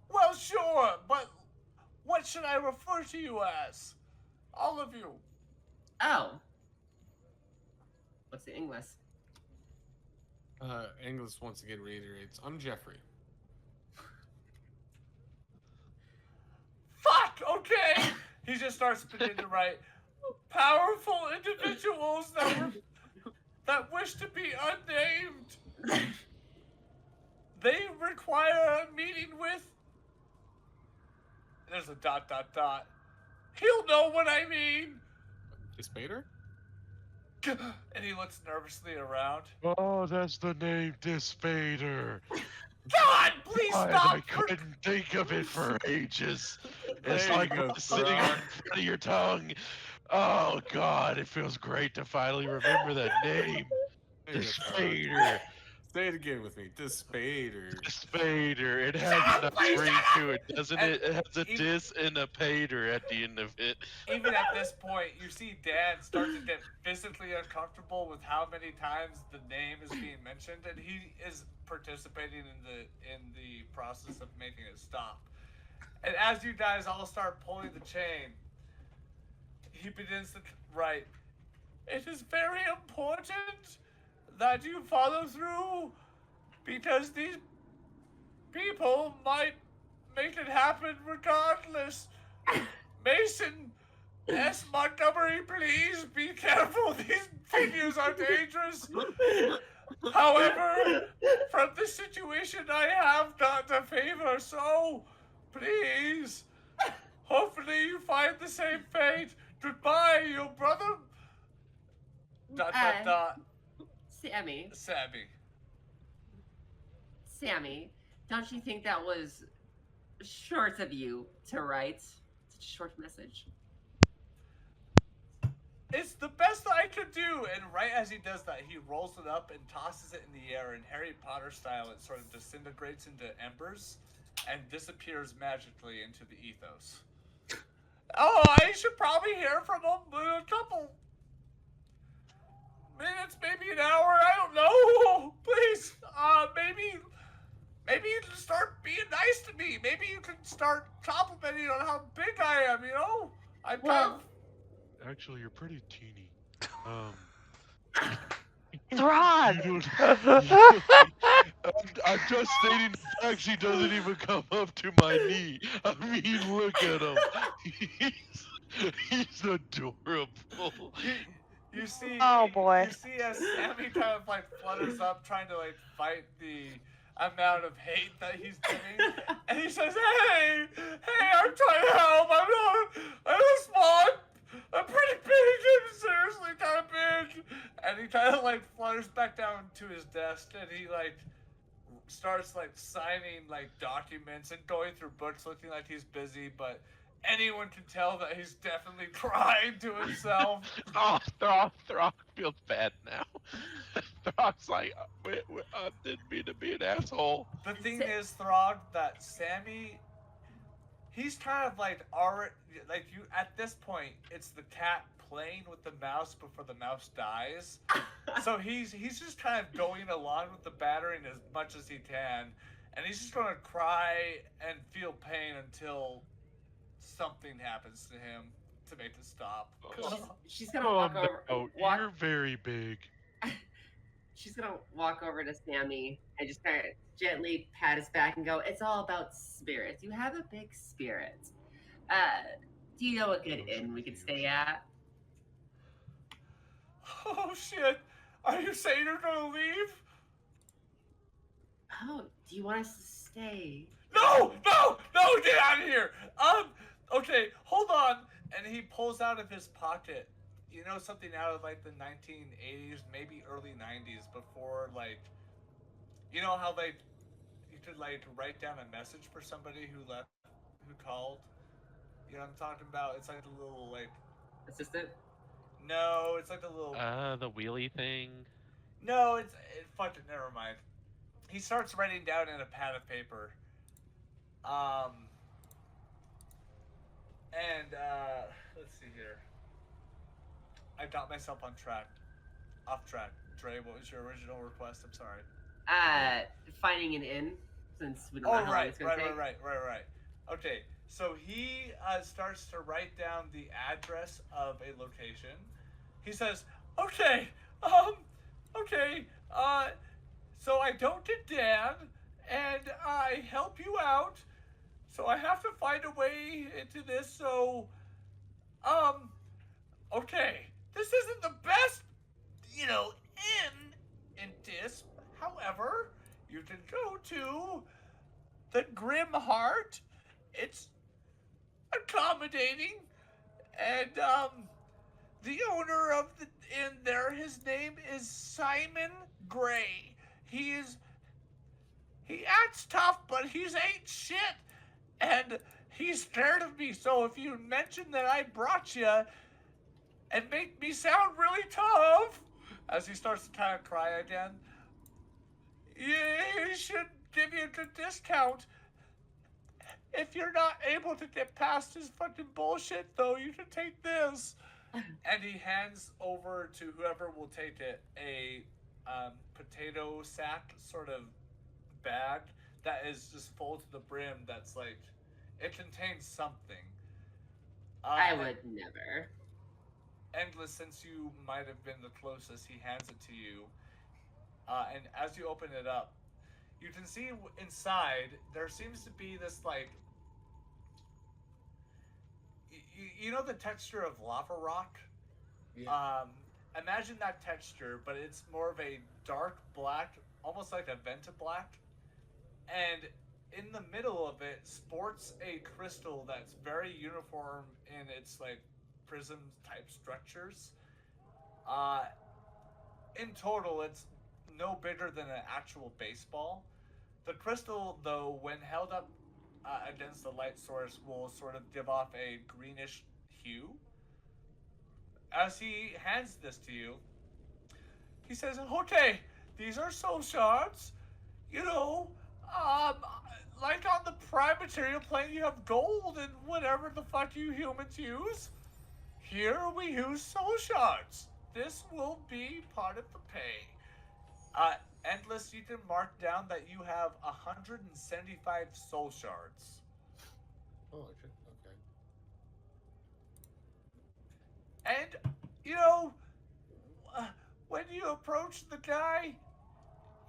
"Well, sure, but what should I refer to you as? All of you." Oh. What's the English? English once again reiterates, I'm Jeffrey. "Fuck, okay." He just starts beginning to write, "Powerful individuals that wish to be unnamed. They require a meeting with..." There's a ... "He'll know what I mean." Dispater? And he looks nervously around. Oh, that's the name, Dispater. "God, please God, stop!" I couldn't think of it for ages. It's There you like go, it's sitting Throg. on front of your tongue. Oh God, it feels great to finally remember that name. There you go, Throg. Dispater. Say it again with me. Dispater. Dispater. It has God, a nice please ring stop! to it, doesn't And it? It has a even- dis and a pater at the end of it. Even at this point, you see Dan start to get physically uncomfortable with how many times the name is being mentioned, and he is participating in the process of making it stop. And as you guys all start pulling the chain, he begins to write, "It is very important that you follow through, because these people might make it happen regardless. Mason S. Montgomery, please be careful. These figures are dangerous. However, from this situation, I have gotten a favor, so please, hopefully you find the same fate. Goodbye, your brother." ... Sammy. Sammy. Don't you think that was short of you to write such a short message? "It's the best I could do." And right as he does that, he rolls it up and tosses it in the air, and Harry Potter style, it sort of disintegrates into embers and disappears magically into the ethos. "Oh, I should probably hear from him in a couple minutes, maybe an hour, I don't know. Please, maybe you can start being nice to me. Maybe you can start complimenting on how big I am, you know? I'm kind of..." Actually, you're pretty teeny. Throg! You I'm just stating the fact she doesn't even come up to my knee. I mean, look at him. He's adorable. You see, Oh, boy. You see as Sammy kind of like flutters up, trying to like fight the amount of hate that he's getting, and he says, "Hey, I'm trying to help. I'm small. I'm pretty big, and seriously kind of big." And he kind of like flutters back down to his desk, and he like starts like signing like documents and going through books, looking like he's busy, but anyone can tell that he's definitely crying to himself. Oh, Throg feels bad now. Throg's like, I didn't mean to be an asshole. The thing is, Throg, that Sammy, he's kind of like already, like you, at this point, it's the cat playing with the mouse before the mouse dies. So he's just kind of going along with the battering as much as he can, and he's just going to cry and feel pain until something happens to him to make it stop. She's gonna walk over. No, Walk, you're very big. she's gonna walk over to Sammy and just kind of gently pat his back and go, "It's all about spirits. You have a big spirit. Do you know a good inn we could stay at?" Oh shit! Are you saying you're gonna leave? Oh, do you want us to stay? No! No! No! Get out of here! Okay, hold on. And he pulls out of his pocket, you know, something out of like the 1980s, maybe early 90s, before like, you know how like you could like write down a message for somebody who left, who called. You know what I'm talking about? It's like the little like. Assistant? No, it's like the little. The wheelie thing. No, it fucking never mind. He starts writing down in a pad of paper. Um. And let's see here. I got myself on track. Off track. Dre, what was your original request? I'm sorry. Finding an inn, since we don't know how long it's gonna take. Right. Okay, so he starts to write down the address of a location. He says, okay, so I don't get Dan, and I help you out, so I have to find a way into this, so, okay, this isn't the best, in Disp. However, you can go to the Grim Heart. It's accommodating, and the owner of the inn there, his name is Simon Gray. He acts tough, but he's ain't shit, and he's scared of me. So if you mention that I brought you and make me sound really tough, as he starts to kind of cry again, he should give you a good discount. If you're not able to get past his fucking bullshit, though, you can take this. And he hands over to whoever will take it a potato sack sort of bag that is just full to the brim. That's like, it contains something. I would never. Endless, since you might have been the closest, he hands it to you. And as you open it up, you can see inside there seems to be this like, you know the texture of lava rock? Yeah. Imagine that texture, but it's more of a dark black, almost like a venta black. And in the middle of it sports a crystal that's very uniform in its like prism type structures. In total, it's no bigger than an actual baseball. The crystal, though, when held up against the light source, will sort of give off a greenish hue. As he hands this to you, he says, okay, these are soul shards. You know, like on the prime material plane, you have gold and whatever the fuck you humans use. Here we use soul shards. This will be part of the pay. Endless, you can mark down that you have 175 soul shards. Oh, okay. And, you know, when you approach the guy,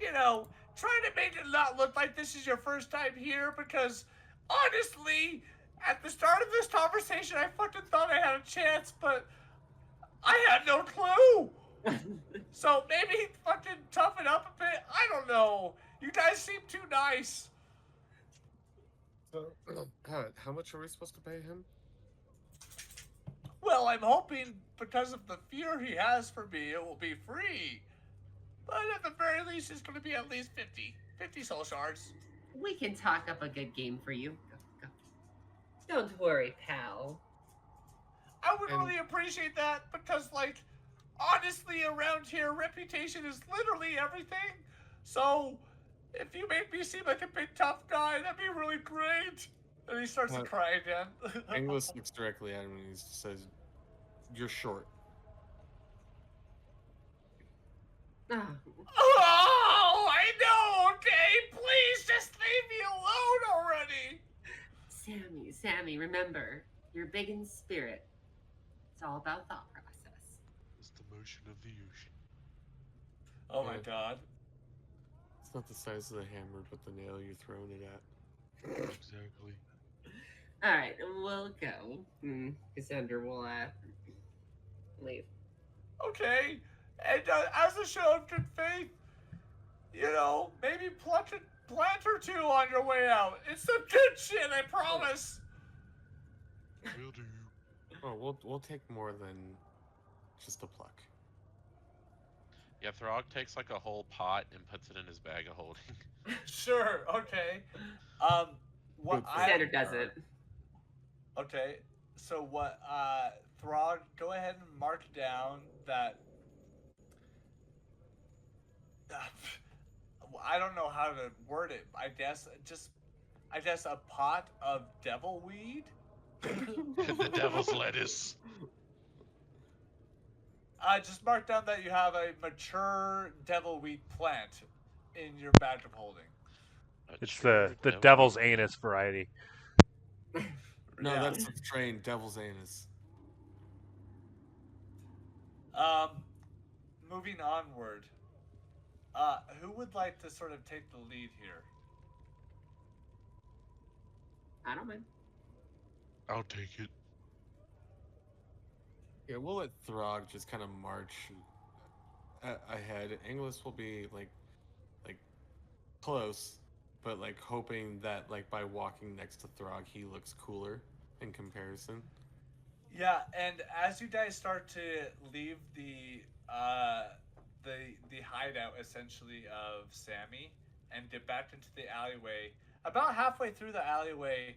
you know, try to make it not look like this is your first time here, because honestly, at the start of this conversation, I fucking thought I had a chance, but I had no clue. So maybe fucking toughen up a bit. I don't know. You guys seem too nice. So, how much are we supposed to pay him? Well, I'm hoping because of the fear he has for me, it will be free. But at the very least, it's going to be at least 50 soul shards. We can talk up a good game for you. Go. Don't worry, pal. I would really appreciate that because, like, honestly, around here, reputation is literally everything. So, if you make me seem like a big tough guy, that'd be really great. And he starts to cry again. English looks directly at him and he says, "You're short." Oh, I know, okay? Please just leave me alone already. Sammy, remember, you're big in spirit. It's all about thought process. It's the motion of the ocean. Oh my god. It's not the size of the hammer, but the nail you're throwing it at. Exactly. All right, we'll go. Cassandra will leave. Okay, And as a show of good faith, you know, maybe plant or two on your way out. It's some good shit, I promise. Will do. Oh, we'll take more than just a pluck. Yeah, Throg takes like a whole pot and puts it in his bag of holding. Sure, okay. What Good thing. Xander does it. Okay, so what, Throg, go ahead and mark down that. I don't know how to word it. I guess a pot of devil weed. The devil's lettuce. Just mark down that you have a mature devil weed plant in your bag of holding. It's Sure, the devil devil's weed. anus variety. No, Yeah. that's the strain, devil's anus. Moving onward. Who would like to sort of take the lead here? I don't mind. I'll take it. Yeah, we'll let Throg just kind of march ahead. English will be like close, but like hoping that like by walking next to Throg, he looks cooler in comparison. Yeah, and as you guys start to leave the hideout essentially of Sammy and get back into the alleyway, about halfway through the alleyway,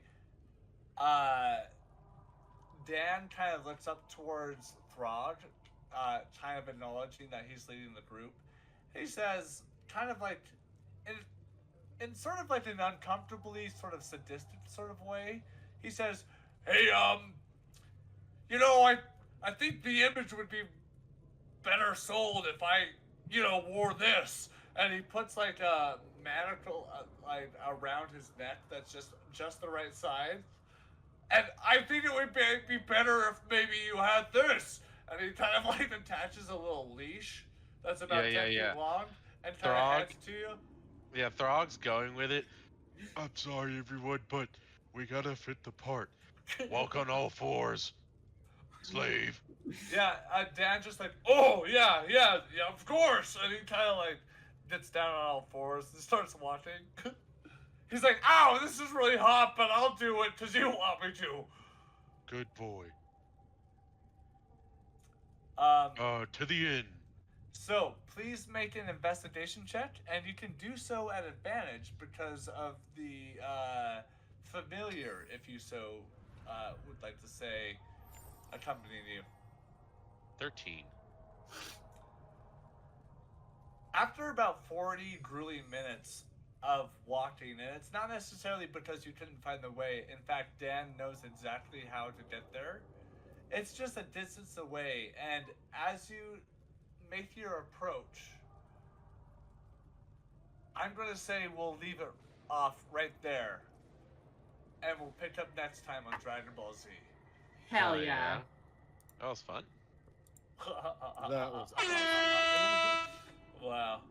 Dan kind of looks up towards Throg, kind of acknowledging that he's leading the group. He says, kind of like, in sort of like an uncomfortably sort of sadistic sort of way, he says, "Hey, you know, I think the image would be better sold if I, you know, wore this." And he puts like a manacle like around his neck that's just the right size. And I think it would be better if maybe you had this. And he kind of like attaches a little leash that's about 10 feet long and kind of hands it to you. Yeah, Throg's going with it. I'm sorry, everyone, but we gotta fit the part. Walk on all fours, slave. Yeah, Dan just like, "Oh, yeah, of course." And he kind of like gets down on all fours and starts walking. He's like, "Ow, this is really hot, but I'll do it because you want me to." Good boy. To the inn. So please make an investigation check, and you can do so at advantage because of the familiar, if you so would like to say, accompanying you. 13. After about 40 grueling minutes of walking, and it's not necessarily because you couldn't find the way. In fact, Dan knows exactly how to get there. It's just a distance away, and as you make your approach, I'm going to say we'll leave it off right there, and we'll pick up next time on Dragon Ball Z. Hell Oh, yeah. That was fun. That was Wow.